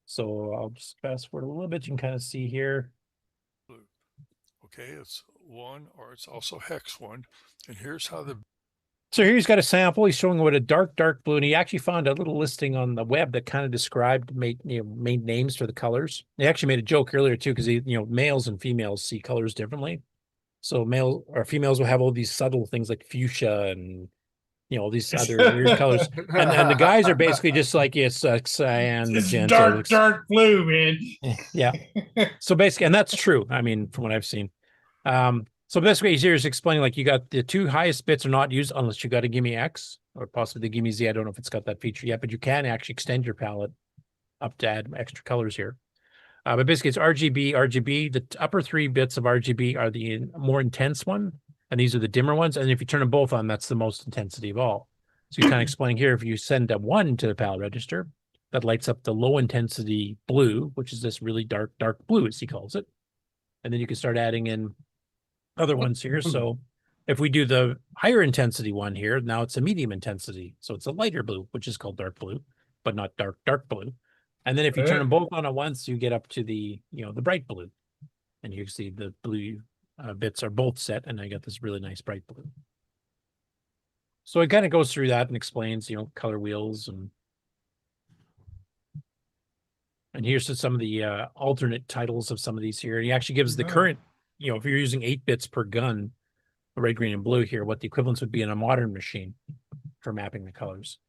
So I'll just fast forward a little bit. You can kind of see here. Okay, it's 1, or it's also hex 1. And here's how the... So here he's got a sample. He's showing what a dark blue, and he actually found a little listing on the web that kind of described, made names for the colors. He actually made a joke earlier too, because males and females see colors differently. So male or females will have all these subtle things like fuchsia and all these other weird colors, and the guys are basically just like it's cyan, magenta, dark blue, man. Yeah. So basically, and that's true. I mean, from what I've seen. So basically, here is explaining like you got the 2 highest bits are not used unless you got a Gimme X or possibly the Gimme Z. I don't know if it's got that feature yet, but you can actually extend your palette up to add extra colors here. But basically, it's RGB. The upper 3 bits of RGB are the more intense one, and these are the dimmer ones. And if you turn them both on, that's the most intensity of all. So he's kind of explaining here, if you send a 1 to the palette register, that lights up the low intensity blue, which is this really dark blue, as he calls it. And then you can start adding in other ones here. So if we do the higher intensity one here, now it's a medium intensity. So it's a lighter blue, which is called dark blue, but not dark blue. And then if you turn them both on at once, you get up to the, the bright blue. And you can see the blue bits are both set, and I got this really nice bright blue. So it kind of goes through that and explains, color wheels and here's some of the alternate titles of some of these here. And he actually gives the current, if you're using 8 bits per gun, red, green, and blue here, what the equivalents would be in a modern machine for mapping the colors.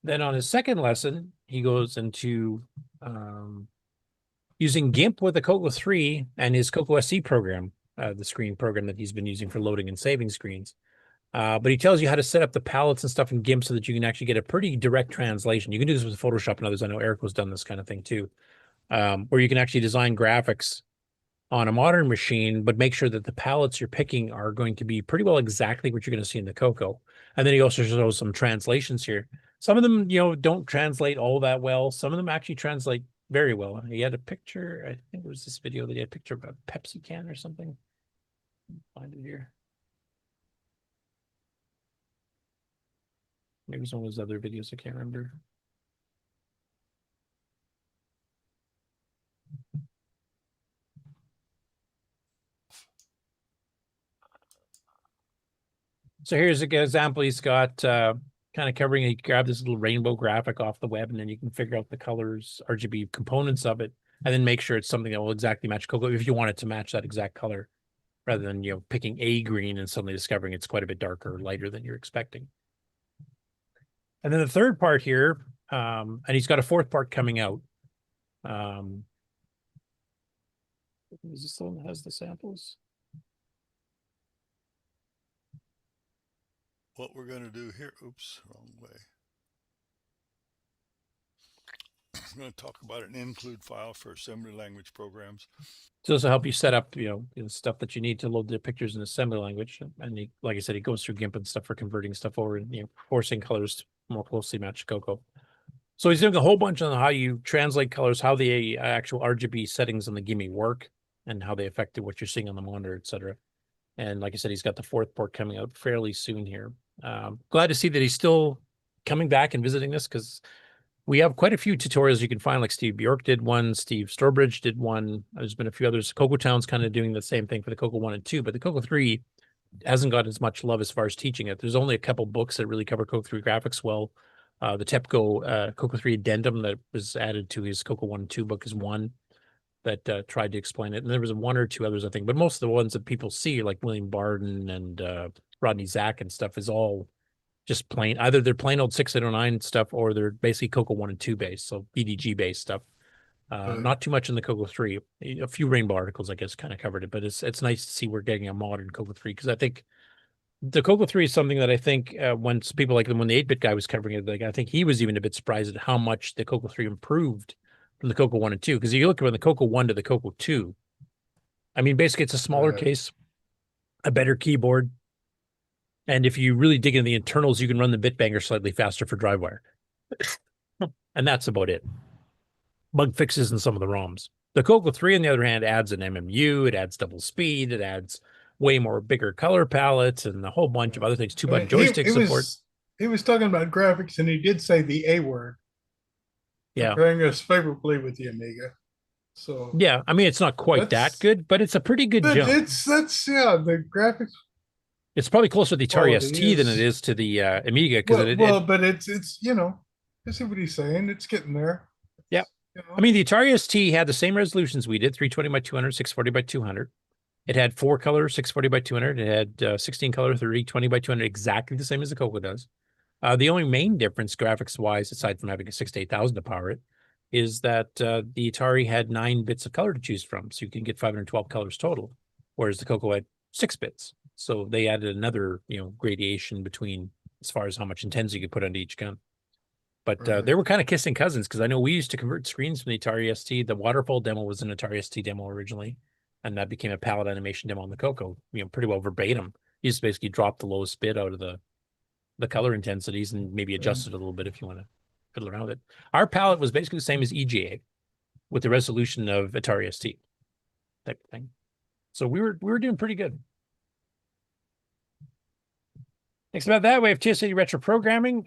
Then on his second lesson, he goes into using GIMP with the CoCo 3 and his CoCo SE program, the screen program that he's been using for loading and saving screens. But he tells you how to set up the palettes and stuff in GIMP so that you can actually get a pretty direct translation. You can do this with Photoshop and others. I know Eric has done this kind of thing too, where you can actually design graphics on a modern machine, but make sure that the palettes you're picking are going to be pretty well exactly what you're going to see in the CoCo. And then he also shows some translations here. Some of them, don't translate all that well. Some of them actually translate very well. He had a picture, I think it was this video that he had a picture of a Pepsi can or something. Find it here. Maybe it was one of those other videos, I can't remember. So here's an example. He's got kind of covering, you grab this little rainbow graphic off the web, and then you can figure out the colors, RGB components of it, and then make sure it's something that will exactly match CoCo if you want it to match that exact color, rather than, picking a green and suddenly discovering it's quite a bit darker or lighter than you're expecting. And then the third part here, and he's got a 4th part coming out. Is this the one that has the samples? What we're going to do here, oops, wrong way. I'm going to talk about an include file for assembly language programs. To also help you set up, stuff that you need to load the pictures in assembly language. And he, like I said, he goes through GIMP and stuff for converting stuff over and, forcing colors to more closely match CoCo. So he's doing a whole bunch on how you translate colors, how the actual RGB settings on the Gimme work, and how they affect what you're seeing on the monitor, etc. And like I said, he's got the 4th port coming out fairly soon here. Glad to see that he's still coming back and visiting this, because we have quite a few tutorials you can find, like Steve Bjork did one, Steve Stourbridge did one. There's been a few others. CoCo Town's kind of doing the same thing for the CoCo 1 and 2, but the CoCo 3 hasn't got as much love as far as teaching it. There's only a couple books that really cover CoCo 3 graphics well. The TEPCO CoCo 3 addendum that was added to his CoCo 1 and 2 book is one that tried to explain it. And there was 1 or 2 others, I think. But most of the ones that people see, like William Barden and Rodney Zack and stuff, is all just plain. Either they're plain old 6809 stuff, or they're basically CoCo 1 and 2 based, so BDG based stuff. Not too much in the CoCo 3. A few Rainbow articles, I guess, kind of covered it. But it's nice to see we're getting a modern CoCo 3, because I think the CoCo 3 is something that I think when people like when the 8-bit guy was covering it, like I think he was even a bit surprised at how much the CoCo 3 improved from the CoCo 1 and 2. Because you look from the CoCo 1 to the CoCo 2, I mean, basically it's a smaller case, a better keyboard. And if you really dig into the internals, you can run the Bitbanger slightly faster for drivewire. And that's about it. Bug fixes and some of the ROMs. The CoCo 3, on the other hand, adds an MMU, it adds double speed, it adds way more bigger color palettes and a whole bunch of other things. 2-button joystick support. He was talking about graphics, and he did say the A word. Yeah. Comparing us favorably with the Amiga. So yeah, I mean, it's not quite that good, but it's a pretty good jump. The graphics. It's probably closer to the Atari ST than it is to the Amiga. But it's you know, I see what he's saying. It's getting there. Yeah. You know? I mean, the Atari ST had the same resolutions we did, 320 by 200, 640 by 200. It had 4 color, 640 by 200. It had 16 color, 30, 20 by 200, exactly the same as the CoCo does. The only main difference graphics-wise, aside from having a 6 to 8000 to power it, is that the Atari had 9 bits of color to choose from, so you can get 512 colors total, whereas the CoCo had 6 bits. So they added another, gradation between as far as how much intensity you could put onto each gun. But they were kind of kissing cousins, because I know we used to convert screens from the Atari ST. The waterfall demo was an Atari ST demo originally, and that became a palette animation demo on the CoCo, pretty well verbatim. You just basically drop the lowest bit out of the color intensities and maybe adjust it a little bit if you want to fiddle around with it. Our palette was basically the same as EGA with the resolution of Atari ST type of thing. So we were doing pretty good. Next about that, we have TRS-80 Retro Programming.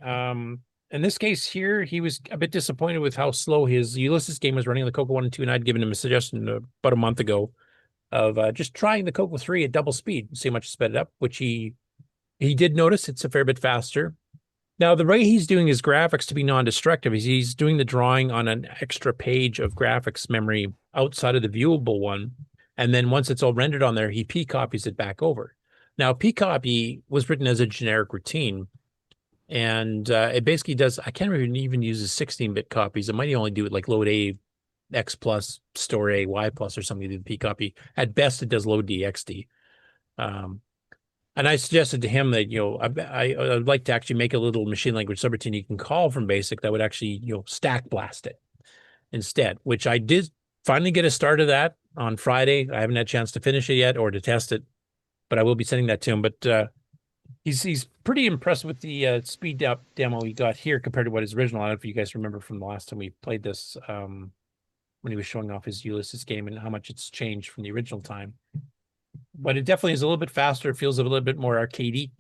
In this case here, he was a bit disappointed with how slow his Ulysses game was running on the CoCo 1 and 2, and I'd given him a suggestion about a month ago of just trying the CoCo 3 at double speed and see how much it sped it up, which he did notice it's a fair bit faster. Now, the way he's doing his graphics to be non-destructive is he's doing the drawing on an extra page of graphics memory outside of the viewable one. And then once it's all rendered on there, he p-copies it back over. Now, p-copy was written as a generic routine. And it basically does, I can't even use the 16-bit copies. It might only do it like load A, X plus, store A, Y plus, or something to do the p-copy. At best, it does load D, XD. And I suggested to him that, I'd like to actually make a little machine language subroutine you can call from BASIC that would actually, stack blast it instead, which I did finally get a start of that on Friday. I haven't had a chance to finish it yet or to test it, but I will be sending that to him. But he's pretty impressed with the speed up demo he got here compared to what his original. I don't know if you guys remember from the last time we played this, when he was showing off his Ulysses game and how much it's changed from the original time. But it definitely is a little bit faster. It feels a little bit more arcadey.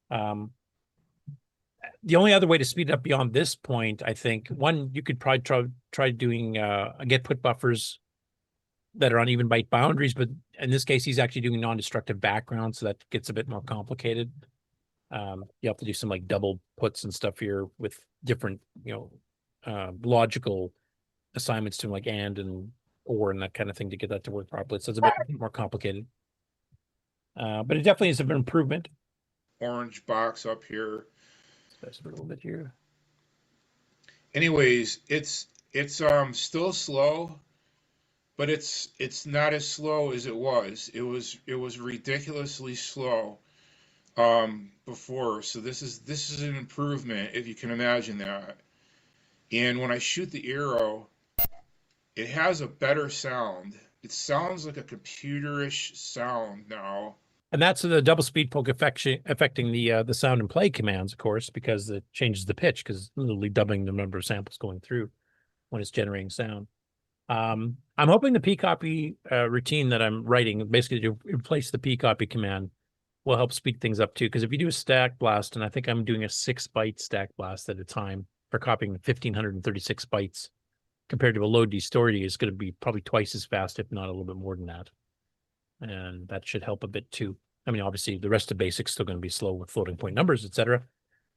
The only other way to speed it up beyond this point, I think, one, you could probably try doing get put buffers that are on even byte boundaries. But in this case, he's actually doing non-destructive background, so that gets a bit more complicated. You have to do some like double puts and stuff here with different, logical assignments to like and or and that kind of thing to get that to work properly. So it's a bit more complicated. But it definitely is an improvement. Orange box up here. That's a little bit here. Anyways, it's still slow, but it's not as slow as it was. It was ridiculously slow before. So this is an improvement, if you can imagine that. And when I shoot the arrow, it has a better sound. It sounds like a computerish sound now. And that's the double speed poke affecting the sound and play commands, of course, because it changes the pitch, because literally doubling the number of samples going through when it's generating sound. I'm hoping the p-copy routine that I'm writing, basically to replace the p-copy command, will help speed things up too. Because if you do a stack blast, and I think I'm doing a 6-byte stack blast at a time for copying 1,536 bytes, compared to a load D store D, is going to be probably twice as fast, if not a little bit more than that. And that should help a bit too. I mean, obviously the rest of BASIC's still going to be slow with floating point numbers, etc.,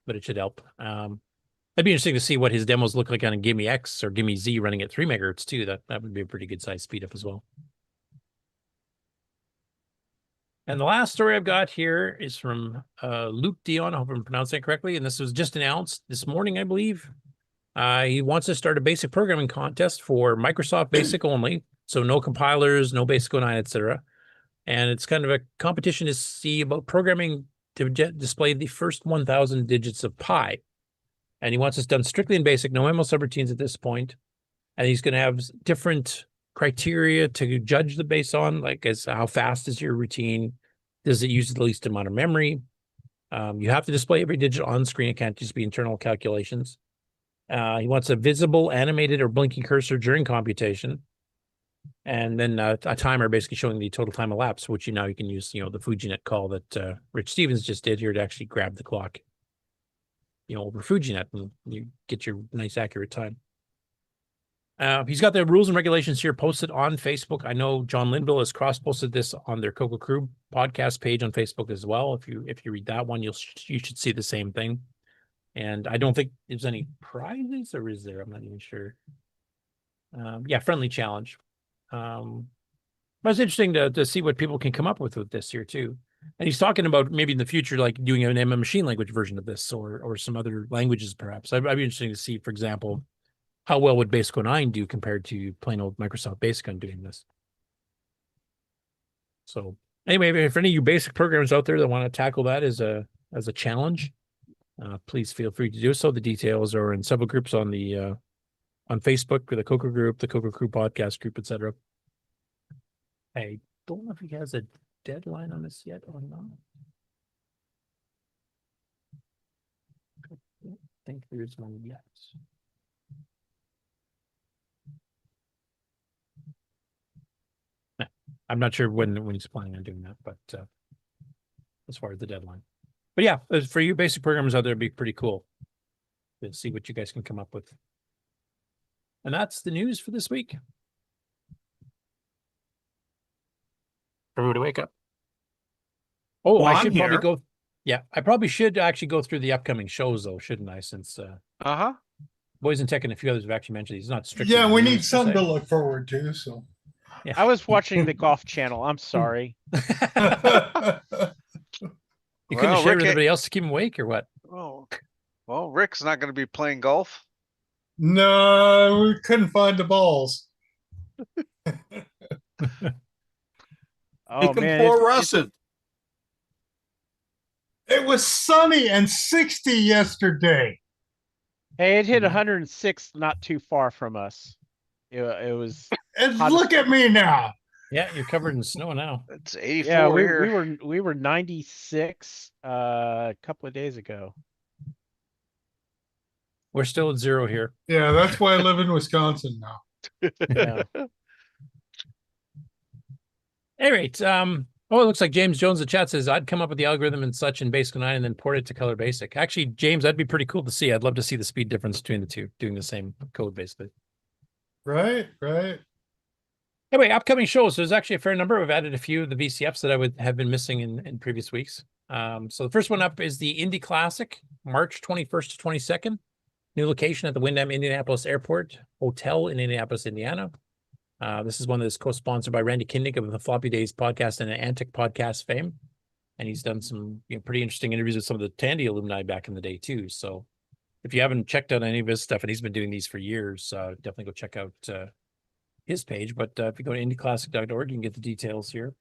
but it should help. It'd be interesting to see what his demos look like on a Gimme X or Gimme Z running at 3 megahertz too. That would be a pretty good size speed up as well. And the last story I've got here is from Luc Dion. I hope I'm pronouncing it correctly. And this was just announced this morning, I believe. He wants to start a basic programming contest for Microsoft Basic only. So no compilers, no Basic 09, etc. And it's kind of a competition to see about programming to display the first 1,000 digits of pi. And he wants this done strictly in BASIC, no ML subroutines at this point. and he's going to have different criteria to judge the base on, like as how fast is your routine, does it use the least amount of memory. You have to display every digit on screen. It can't just be internal calculations. He wants a visible, animated, or blinking cursor during computation. And then a timer basically showing the total time elapsed, which you can use, the FujiNet call that Rich Stevens just did here to actually grab the clock, over FujiNet, and you get your nice accurate time. He's got the rules and regulations here posted on Facebook. I know John Linville has cross-posted this on their CoCo Crew podcast page on Facebook as well. If you read that one, you should see the same thing. And I don't think there's any prizes, or is there? I'm not even sure. Yeah, friendly challenge. But it's interesting to see what people can come up with this here too. And he's talking about maybe in the future, like doing an MM machine language version of this, or some other languages perhaps. I'd be interested to see, for example, how well would Basic 09 do compared to plain old Microsoft Basic on doing this. So anyway, if any of you basic programmers out there that want to tackle that as a challenge, please feel free to do so. The details are in several groups on the on Facebook, the CoCo group, the CoCo Crew podcast group, etc. I don't know if he has a deadline on this yet or not. I don't think there's one yet. I'm not sure when he's planning on doing that, but as far as the deadline. But yeah, for you basic programmers out there, it'd be pretty cool to see what you guys can come up with. And that's the news for this week. Everybody wake up. Oh, Well, I I'm should probably here. go. Yeah, I probably should actually go through the upcoming shows, though, shouldn't I? Since Boys in Tech and a few others have actually mentioned these. Not strictly. Yeah, we news need per something se. to look forward to. So Yeah. I was watching the Golf Channel. I'm sorry. You couldn't Well, share Rick, with everybody else to keep him awake, or what? Oh, well, Rick's not going to be playing golf. no, we couldn't find the balls. Oh man, fluorescent. It was sunny and 60 yesterday. hey, it hit 106 not too far from us. It was. And hot look as- at me now. Yeah, you're covered in snow now. It's 84 Yeah, here. we were 96 a couple of days ago. We're still at 0 here. Yeah, that's why I live in Wisconsin now. Yeah. All right. Oh, it looks like James Jones in the chat says I'd come up with the algorithm and such in Basic 9 and then port it to Color Basic. Actually, James, that'd be pretty cool to see. I'd love to see the speed difference between the two, doing the same code basically. Right. Anyway, upcoming shows. There's actually a fair number. We've added a few of the VCFs that I would have been missing in previous weeks. So the first one up is the Indy Classic, March 21st to 22nd. New location at the Wyndham Indianapolis Airport Hotel in Indianapolis, Indiana. This is one that is co-sponsored by Randy Kinnick of the Floppy Days podcast and Antic podcast fame. And he's done some pretty interesting interviews with some of the Tandy alumni back in the day too. So if you haven't checked out any of his stuff, and he's been doing these for years, definitely go check out his page. But if you go to indyclassic.org, you can get the details here.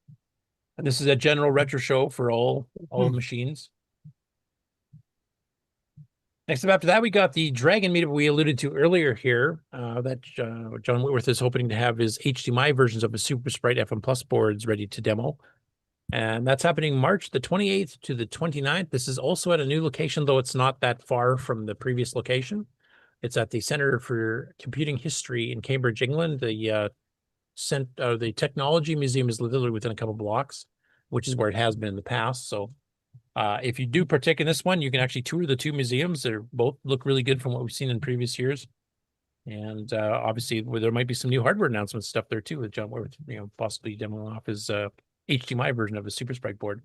And this is a general retro show for all machines. Next up after that, we got the Dragon Meetup we alluded to earlier here, that John Whitworth is hoping to have his HDMI versions of his SuperSprite FM Plus boards ready to demo. And that's happening March the 28th to the 29th. This is also at a new location, though it's not that far from the previous location. It's at the Center for Computing History in Cambridge, England. The Technology Museum is literally within a couple blocks, which is where it has been in the past. So if you do partake in this one, you can actually tour the two museums. They both look really good from what we've seen in previous years. And obviously, there might be some new hardware announcements stuff there too, with John Whitworth, possibly demoing off his HDMI version of his SuperSprite board.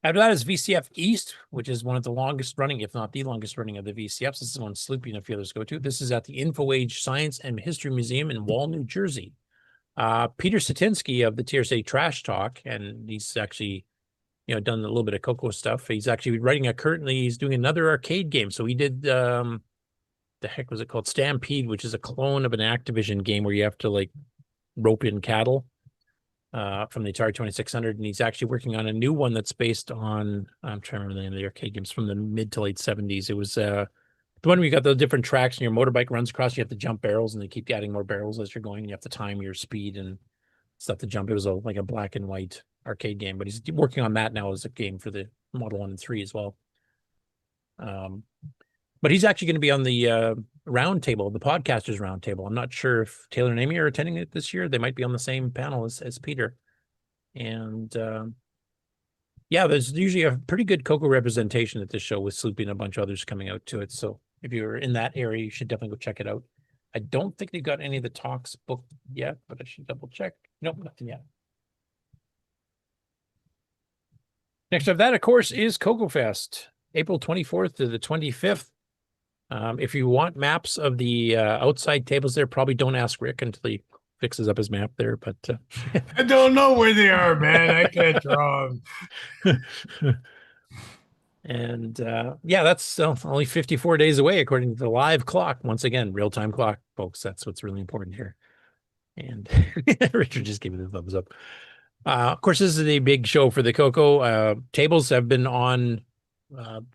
After that is VCF East, which is one of the longest running, if not the longest running of the VCFs. This is one Sloopy and a few others go to. This is at the InfoAge Science and History Museum in Wall, New Jersey. Peter Satinsky of the TRS-80 Trash Talk, and he's actually, done a little bit of CoCo stuff. He's actually he's doing another arcade game. So he did, the heck was it called? Stampede, which is a clone of an Activision game where you have to rope in cattle from the Atari 2600. And he's actually working on a new one that's based on, I'm trying to remember the name of the arcade games from the mid to late 70s. It was The one where you got the different tracks and your motorbike runs across, you have to jump barrels, and they keep adding more barrels as you're going. You have to time your speed and stuff to jump. It was like a black and white arcade game, but he's working on that now as a game for the Model 1 and 3 as well. But he's actually going to be on the round table, the podcasters round table. I'm not sure if Taylor and Amy are attending it this year. They might be on the same panel as Peter. And yeah, there's usually a pretty good CoCo representation at this show with Sloopy and a bunch of others coming out to it. So if you're in that area, you should definitely go check it out. I don't think they've got any of the talks booked yet, but I should double check. Nope, nothing yet. Next up, that, of course, is CoCo Fest, April 24th to the 25th. If you want maps of the outside tables there, probably don't ask Rick until he fixes up his map there. But I don't know where they are, man. I can't draw them. And yeah, that's only 54 days away, according to the live clock. Once again, real-time clock, folks. That's what's really important here. And Richard just gave me the thumbs up. Of course, this is a big show for the CoCo. Tables have been on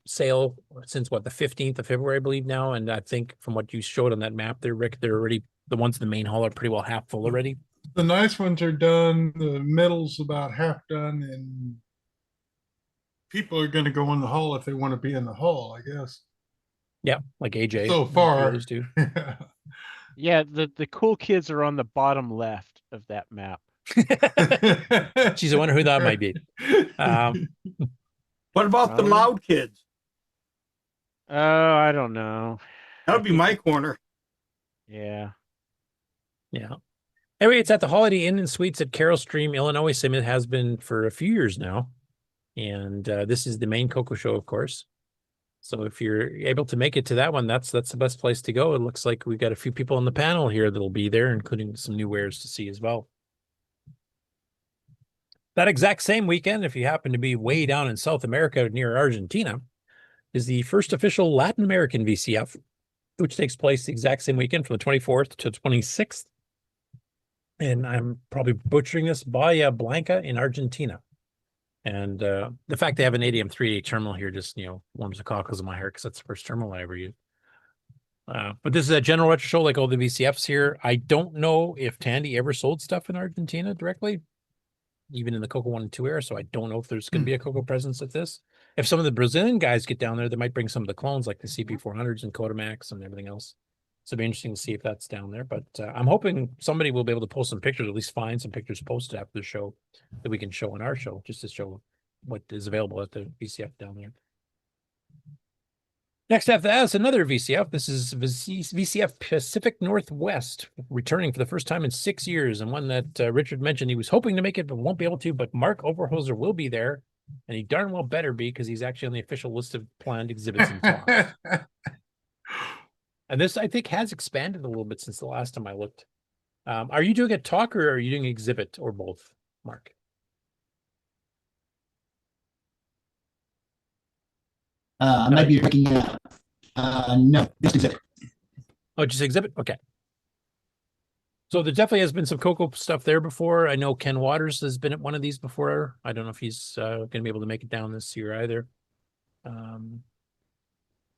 sale since what, the 15th of February, I believe now. And I think from what you showed on that map there, Rick, they're already, the ones in the main hall are pretty well half full already. The nice ones are done. The middle's about half done, and people are going to go in the hall if they want to be in the hall, I guess. Yeah, like AJ. So far. Yeah, the cool kids are on the bottom left of that map. She's a wonder who that might be. What about the loud kids? Oh, I don't know. That would be my corner. Yeah. Yeah. Anyway, it's at the Holiday Inn and Suites at Carroll Stream, Illinois. Sim, it has been for a few years now. And this is the main CoCo show, of course. So if you're able to make it to that one, that's the best place to go. It looks like we've got a few people on the panel here that'll be there, including some new wares to see as well. That exact same weekend, if you happen to be way down in South America near Argentina, is the first official Latin American VCF, which takes place the exact same weekend from the 24th to 26th. And I'm probably butchering this, Bahia Blanca in Argentina. And the fact they have an 8AM 3D terminal here just, warms the cockles of my hair because that's the first terminal I ever used. But this is a general retro show like all the VCFs here. I don't know if Tandy ever sold stuff in Argentina directly, even in the CoCo 1 and 2 era. So I don't know if there's going to be a CoCo presence at this. If some of the Brazilian guys get down there, they might bring some of the clones like the CP400s and Kodamax and everything else. So it'll be interesting to see if that's down there. But I'm hoping somebody will be able to post some pictures, at least find some pictures posted after the show that we can show in our show, just to show what is available at the VCF down there. Next after that is another VCF. This is VCF Pacific Northwest, returning for the first time in 6 years, and one that Richard mentioned he was hoping to make it but won't be able to, but Mark Overhoser will be there, and he darn well better be because he's actually on the official list of planned exhibits and talks. And this, I think, has expanded a little bit since the last time I looked. Are you doing a talk or are you doing an exhibit or both, Mark? I might be breaking it up. No, just exhibit. Oh, just exhibit? Okay. So there definitely has been some CoCo stuff there before. I know Ken Waters has been at one of these before. I don't know if he's going to be able to make it down this year either.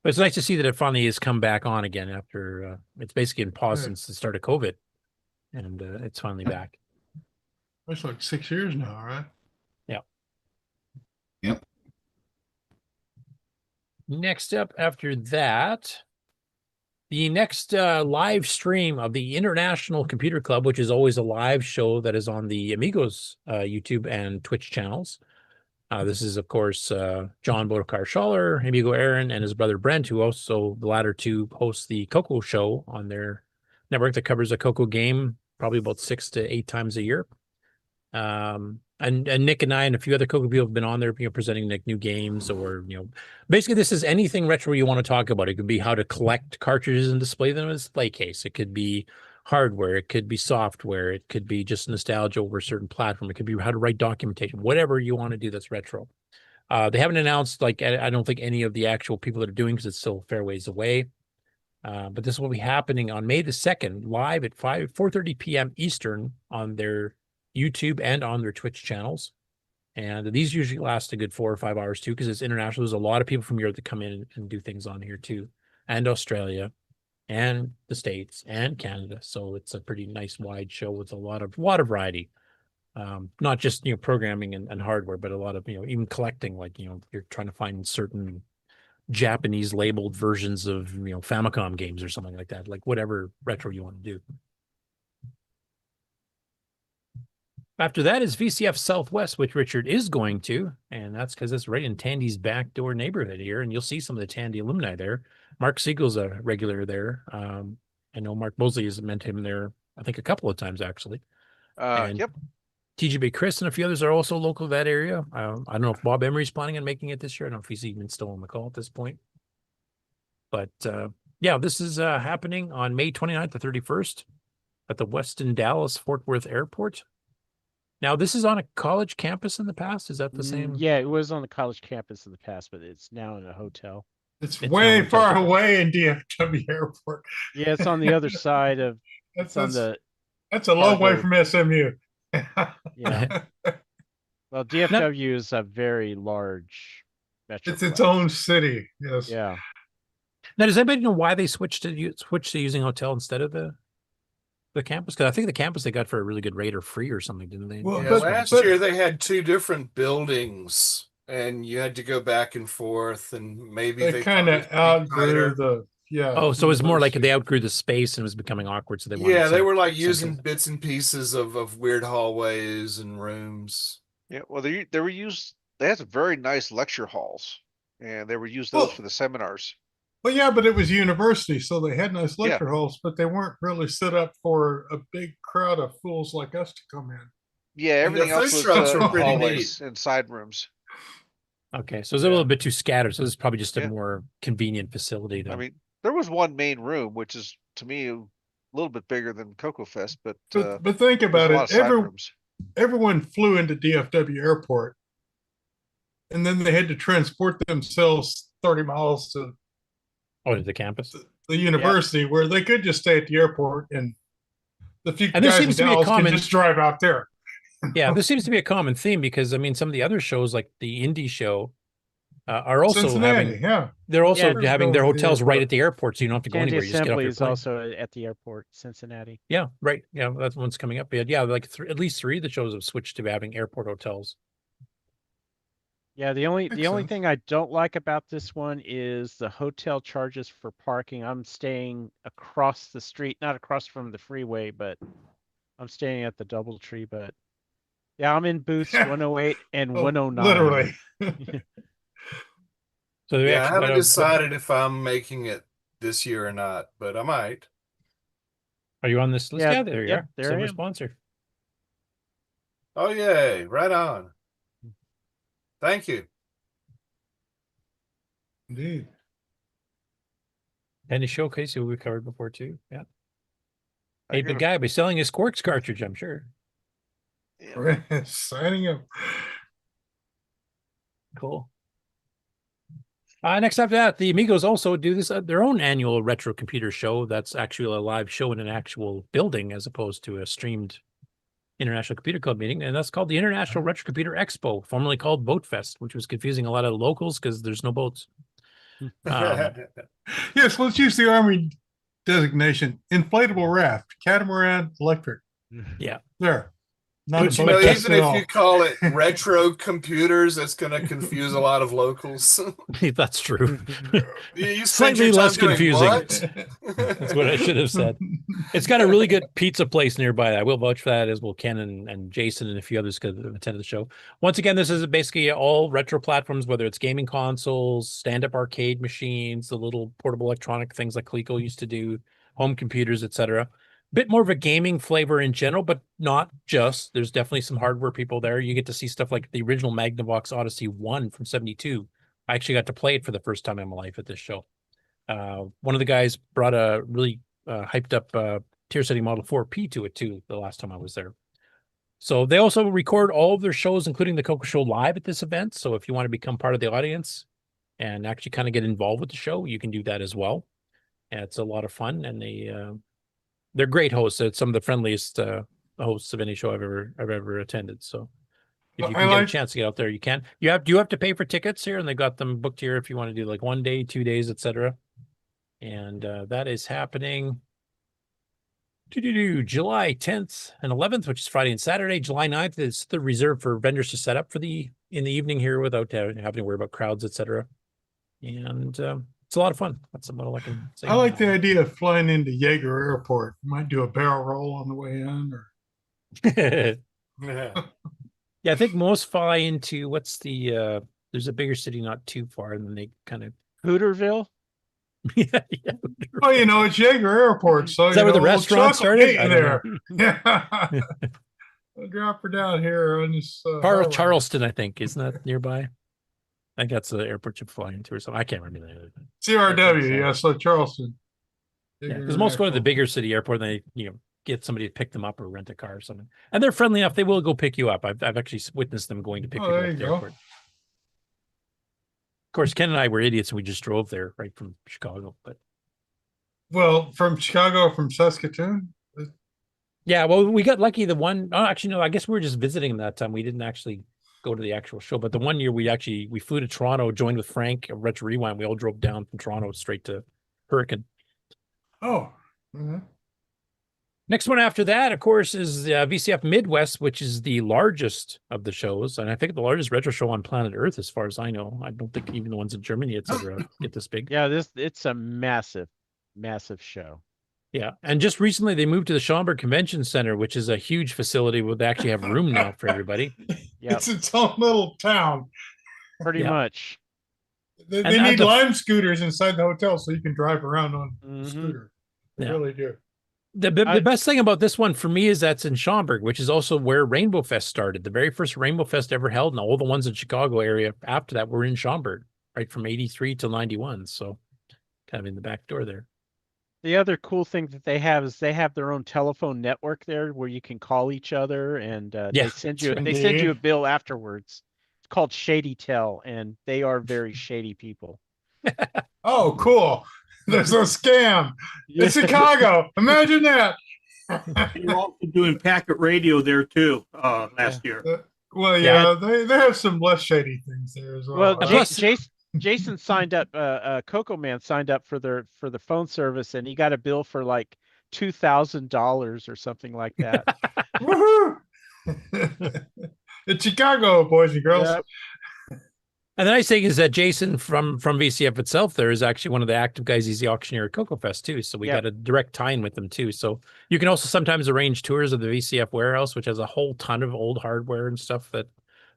But it's nice to see that it finally has come back on again after it's basically in pause since the start of COVID. And it's finally back. That's like 6 years now, right? Yeah. Yep. Next up after that, the next live stream of the International Computer Club, which is always a live show that is on the Amigos YouTube and Twitch channels. This is, of course, John Bodekar Schaller, Amigo Aaron, and his brother Brent, who also, the latter two, host the CoCo show on their network that covers a CoCo game probably about 6 to 8 times a year. And Nick and I and a few other CoCo people have been on there, presenting like new games or, basically this is anything retro you want to talk about. It could be how to collect cartridges and display them as a display case. It could be hardware. It could be software. It could be just nostalgia over a certain platform. It could be how to write documentation, whatever you want to do that's retro. They haven't announced, like, I don't think any of the actual people that are doing because it's still a fair ways away. But this will be happening on May the 2nd, live at 4:30 p.m. Eastern on their YouTube and on their Twitch channels. And these usually last a good 4 or 5 hours too, because it's international. There's a lot of people from Europe that come in and do things on here too. and Australia and the States and Canada. So it's a pretty nice wide show with a lot of variety. Not just, programming and hardware, but a lot of, even collecting, like, you're trying to find certain Japanese labeled versions of, Famicom games or something like that, like whatever retro you want to do. After that is VCF Southwest, which Richard is going to, and that's because it's right in Tandy's backdoor neighborhood here, and you'll see some of the Tandy alumni there. Mark Siegel's a regular there. I know Mark Mosley has met him there, I think, a couple of times, actually. Yep. TGB Chris and a few others are also local to that area. I don't know if Bob Emery's planning on making it this year. I don't know if he's even still on the call at this point. But yeah, this is happening on May 29th to 31st at the Weston Dallas Fort Worth Airport. Now, this is on a college campus in the past. Is that the same? Yeah, it was on the college campus in the past, but it's now in a hotel. It's way far away in DFW Airport. Yeah, it's on the other side of. That's a long way from SMU. Yeah. Well, DFW is a very large metro. It's its own city. Yes. Yeah. Now, does anybody know why they switched to using hotel instead of the campus? Because I think the campus they got for a really good rate or free or something, didn't they? Well, last year they had 2 different buildings, and you had to go back and forth, and maybe they kind of outgrew the. Yeah. Oh, so it was more like they outgrew the space and it was becoming awkward. So they wanted they were like using bits and pieces of weird hallways and rooms. Yeah, well, they had some very nice lecture halls, and they were used those for the seminars. Well, yeah, but it was university, so they had nice lecture halls, but they weren't really set up for a big crowd of fools like us to come in. Yeah, everything else was hallways and side rooms. Okay, so it's a little bit too scattered. So this is probably just a more convenient facility, though. I mean, there was one main room, which is to me a little bit bigger than CoCo Fest, but think about it. Everyone flew into DFW Airport, and then they had to transport themselves 30 miles to the campus, the university, where they could just stay at the airport, and the few guys in Dallas can just drive out there. Yeah, this seems to be a common theme because I mean, some of the other shows like the Indy show are also Cincinnati, they're also having their hotels right at the airport, so you don't have to go anywhere. You just get off your is plane. Also at the airport, Cincinnati. Yeah, right. Yeah, that's one's coming up. Yeah, like at least 3 of the shows have switched to having airport hotels. Yeah, the only thing I don't like about this one is the hotel charges for parking. I'm staying across the street, not across from the freeway, but I'm staying at the DoubleTree. But yeah, I'm in booths 108 and 109. Literally. So I haven't decided if I'm making it this year or not, but I might. Are you on this list? Yeah, there you are. There I am. Sponsor. Oh, yay. Right on. Thank you. Indeed. And the showcase we covered before too. Yeah. Hey, big guy, be selling his Quarks cartridge, I'm sure. Yeah. Signing up. Cool. Next after that, the Amigos also do this their own annual retro computer show. That's actually a live show in an actual building as opposed to a streamed International Computer Club meeting, and that's called the International Retro Computer Expo, formerly called Boat Fest, which was confusing a lot of locals because there's no boats. Yes, let's use the Army designation: inflatable raft, catamaran, electric. Yeah, there. But you know, even if you call it retro computers, that's going to confuse a lot of locals. That's true. You Slightly less confusing. That's what I should have said. It's got a really good pizza place nearby. I will vouch for that, as will Ken and Jason and a few others because have attended the show. Once again, this is basically all retro platforms, whether it's gaming consoles, stand-up arcade machines, the little portable electronic things like CoCo used to do, home computers, etc. Bit more of a gaming flavor in general, but not just. There's definitely some hardware people there. You get to see stuff like the original Magnavox Odyssey 1 from 72. I actually got to play it for the first time in my life at this show. One of the guys brought a really hyped up tier-setting Model 4P to it too the last time I was there. So they also record all of their shows, including the CoCo Show live at this event. So if you want to become part of the audience and actually kind of get involved with the show, you can do that as well. And it's a lot of fun, and they're great hosts. It's some of the friendliest hosts of any show I've ever attended. So if you can get a chance to get out there, you can. Do you have to pay for tickets here? And they got them booked here if you want to do like 1 day, 2 days, etc. And that is happening July 10th and 11th, which is Friday and Saturday. July 9th is the reserved for vendors to set up in the evening here without having to worry about crowds, etc. And it's a lot of fun. That's about all I can say. I like the idea of flying into Yeager Airport. Might do a barrel roll on the way in, or yeah, I think most fly into what's the there's a bigger city not too far, and then they kind of Hooterville. yeah. Oh, it's Yeager Airport, so is that where the rrestaurant started? There, yeah. I'll drop her down here on this. Charleston, I think, isn't that nearby? I think that's the airport you fly into or something. I can't remember that. CRW, yeah, so Charleston. Yeah, because most go to the bigger city airport, and they get somebody to pick them up or rent a car or something. And they're friendly enough; they will go pick you up. I've actually witnessed them going to pick people up at the airport. Of course, Ken and I were idiots, and we just drove there right from Chicago. But from Chicago, from Saskatoon. Yeah, well, we got lucky. Actually, no, I guess we were just visiting that time. We didn't actually go to the actual show. But the one year we flew to Toronto, joined with Frank of Retro Rewind. We all drove down from Toronto straight to Hurricane. Oh. Mm-hmm. Next one after that, of course, is VCF Midwest, which is the largest of the shows. And I think the largest retro show on planet Earth, as far as I know. I don't think even the ones in Germany, etc., get this big. Yeah, it's a massive show. Yeah, and just recently they moved to the Schaumberg Convention Center, which is a huge facility where they actually have room now for everybody. Yep. It's its own little town. Pretty much. They need Lime scooters inside the hotel so you can drive around on the scooter. They really do. The best thing about this one for me is that's in Schaumburg, which is also where Rainbow Fest started. The very first Rainbow Fest ever held, and all the ones in Chicago area after that were in Schaumburg, right from 83 to 91. So kind of in the back door there. The other cool thing that they have is they have their own telephone network there where you can call each other, and they send you a bill afterwards. It's called Shady Tel, and they are very shady people. Oh, cool. There's no scam. It's Chicago. Imagine that. You're also doing packet radio there too last year. They have some less shady things there as well. Well, Jason signed up. CoCo Man signed up for the phone service, and he got a bill for like $2,000 or something like that. Woohoo! It's Chicago, boys and girls. Yep. And the nice thing is that Jason from VCF itself there is actually one of the active guys. He's the auctioneer at CoCo Fest too. So we got a direct tie-in with them too. So you can also sometimes arrange tours of the VCF warehouse, which has a whole ton of old hardware and stuff that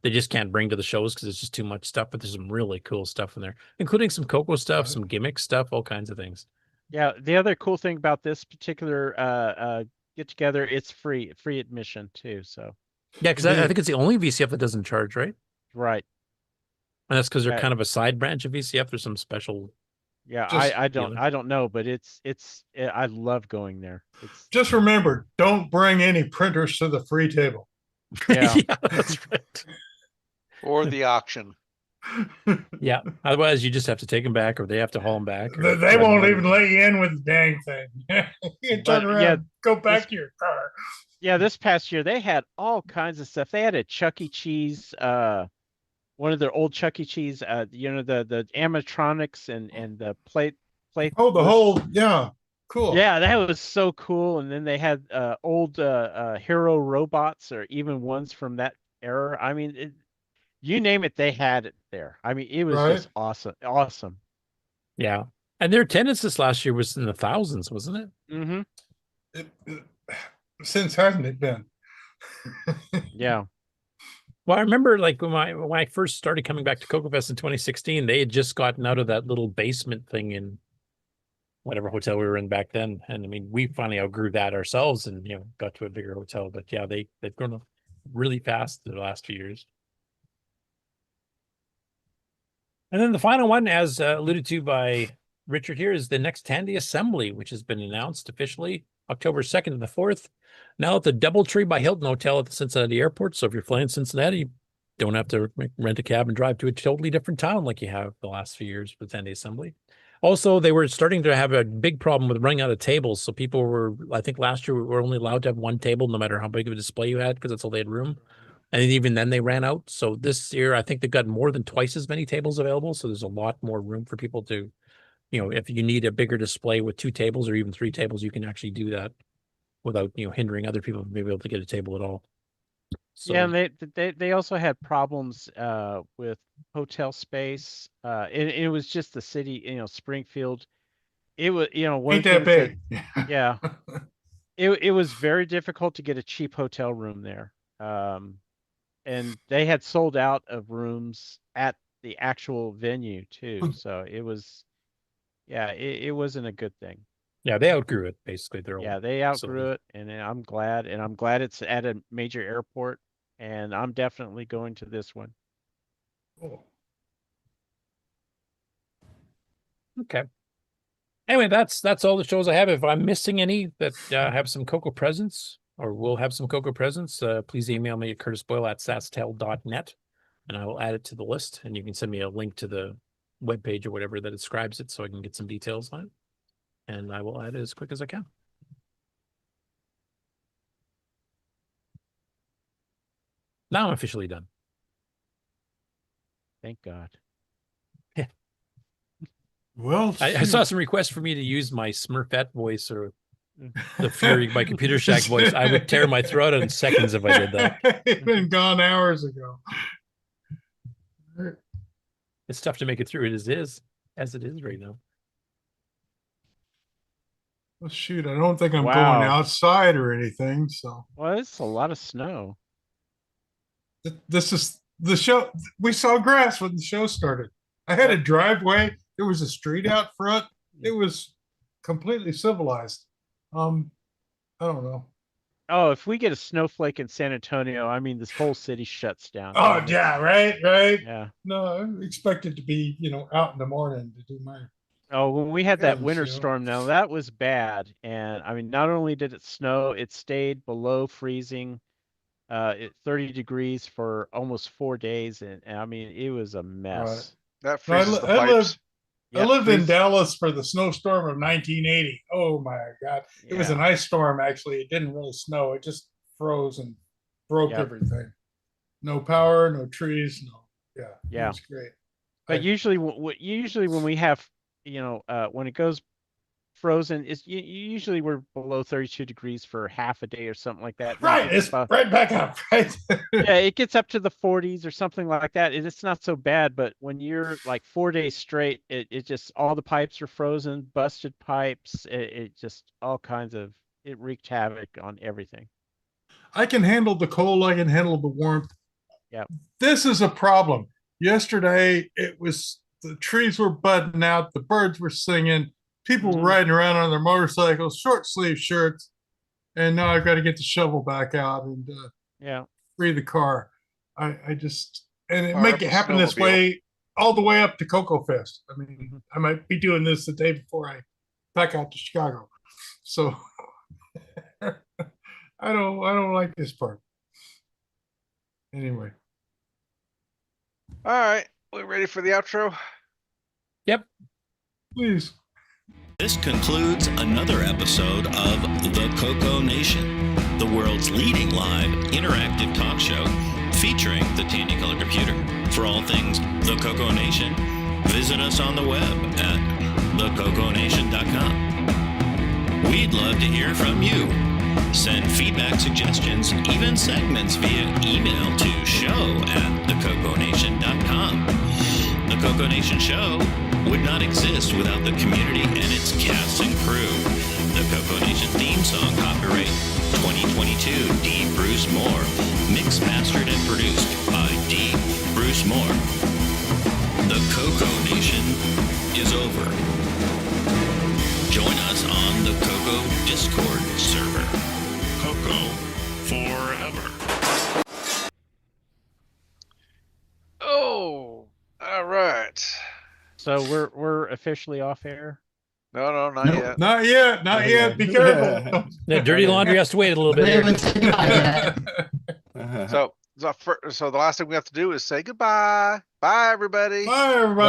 they just can't bring to the shows because it's just too much stuff. But there's some really cool stuff in there, including some CoCo stuff, some gimmick stuff, all kinds of things. Yeah. The other cool thing about this particular get together, it's free admission too. So yeah, because I think it's the only VCF that doesn't charge, right? Right. And that's because they're kind of a side branch of VCF. There's some special. Yeah, I don't know, but I love going there. Just remember, don't bring any printers to the free table. Yeah, yeah, that's right. Or the auction. Yeah, otherwise you just have to take them back, or they have to haul them back. They won't even let you in with the dang thing. You can turn around, go back to your car. Yeah, this past year they had all kinds of stuff. They had a Chuck E. Cheese. One of their old Chuck E. Cheese, the animatronics and the plate. Oh, the whole, yeah, cool. Yeah, that was so cool. And then they had old hero robots, or even ones from that era. I mean, you name it, they had it there. I mean, it was just awesome. Yeah, and their attendance this last year was in the thousands, wasn't it? Mm-hmm. Since hasn't it been? Yeah. Well, I remember like when I first started coming back to CoCo Fest in 2016, they had just gotten out of that little basement thing in whatever hotel we were in back then. And I mean, we finally outgrew that ourselves and, got to a bigger hotel. But yeah, they've grown up really fast the last few years. And then the final one, as alluded to by Richard here, is the next Tandy Assembly, which has been announced officially October 2nd and the 4th. Now at the Doubletree by Hilton Hotel at the Cincinnati Airport. So if you're flying Cincinnati, you don't have to rent a cab and drive to a totally different town like you have the last few years with Tandy Assembly. Also, they were starting to have a big problem with running out of tables. So people were, I think last year we were only allowed to have one table no matter how big of a display you had because that's all they had room. And even then they ran out. So this year, I think they've got more than twice as many tables available. So there's a lot more room for people to, if you need a bigger display with 2 tables or even 3 tables, you can actually do that without, hindering other people from being able to get a table at all. So, yeah, and they also had problems with hotel space. It was just the city, Springfield. It was, one Ain't that big. Yeah. It was very difficult to get a cheap hotel room there. And they had sold out of rooms at the actual venue too. So it was, it wasn't a good thing. Yeah, they outgrew it basically. They outgrew it, and I'm glad it's at a major airport, and I'm definitely going to this one. Cool. Okay. Anyway, that's all the shows I have. If I'm missing any that have some CoCo presence or will have some CoCo presence, please email me at curtisboyle@sasktel.net, and I will add it to the list. And you can send me a link to the webpage or whatever that describes it so I can get some details on it. And I will add it as quick as I can. Now I'm officially done. Thank God. Yeah. Well, I saw some requests for me to use my Smurfette voice or the Fury, my Computer Shack voice. I would tear my throat out in seconds if I did that. It's been gone hours ago. It's tough to make it through as it is right now. Well, shoot, I don't think I'm going outside or anything. So, well, it's a lot of snow. This is the show. We saw grass when the show started. I had a driveway. There was a street out front. It was completely civilized. I don't know. Oh, if we get a snowflake in San Antonio, I mean, this whole city shuts down. Oh, yeah, right. Yeah. No, I expected to be, out in the morning to do my. Oh, when we had that winter storm, now that was bad. And I mean, not only did it snow, it stayed below freezing, at 30 degrees for almost 4 days. And I mean, it was a mess. Right. That freezes the pipes. I lived in Dallas for the snowstorm of 1980. Oh my God. It was an ice storm, actually. It didn't really snow. It just froze and broke everything. No power, no trees, no. Yeah. It was great. But usually when we have, when it goes frozen, usually we're below 32 degrees for half a day or something like that. Right. It's right back up. Right. Yeah. It gets up to the 40s or something like that. It's not so bad, but when you're like 4 days straight, it just, all the pipes are frozen, busted pipes. It just all kinds of, it wreaked havoc on everything. I can handle the cold. I can handle the warmth. Yeah. This is a problem. Yesterday, the trees were budding out. The birds were singing. People riding around on their motorcycles, short sleeve shirts, and now I've got to get the shovel back out and free the car. I just make it happen this way all the way up to CoCo Fest. I mean, I might be doing this the day before I back out to Chicago, so I don't like this part. Anyway, all right, we ready for the outro? Yep, please. This concludes another episode of the CoCoNation, the world's leading live interactive talk show featuring the Tandy Color Computer. For all things the CoCoNation, visit us on the web at thecoconation.com. We'd love to hear from you. Send feedback, suggestions, even segments via email to show@thecoconation.com. The CoCoNation show would not exist without the community and its cast and crew. The CoCoNation theme song, copyright 2022, D. Bruce Moore. Mixed, mastered, and produced by D. Bruce Moore. The CoCoNation is over. Join us on the CoCo Discord server. CoCo forever. Oh, all right. So we're officially off air. No, not yet. Not yet. Be careful. The dirty laundry has to wait a little bit. So the last thing we have to do is say goodbye. Bye, everybody. Bye, everybody.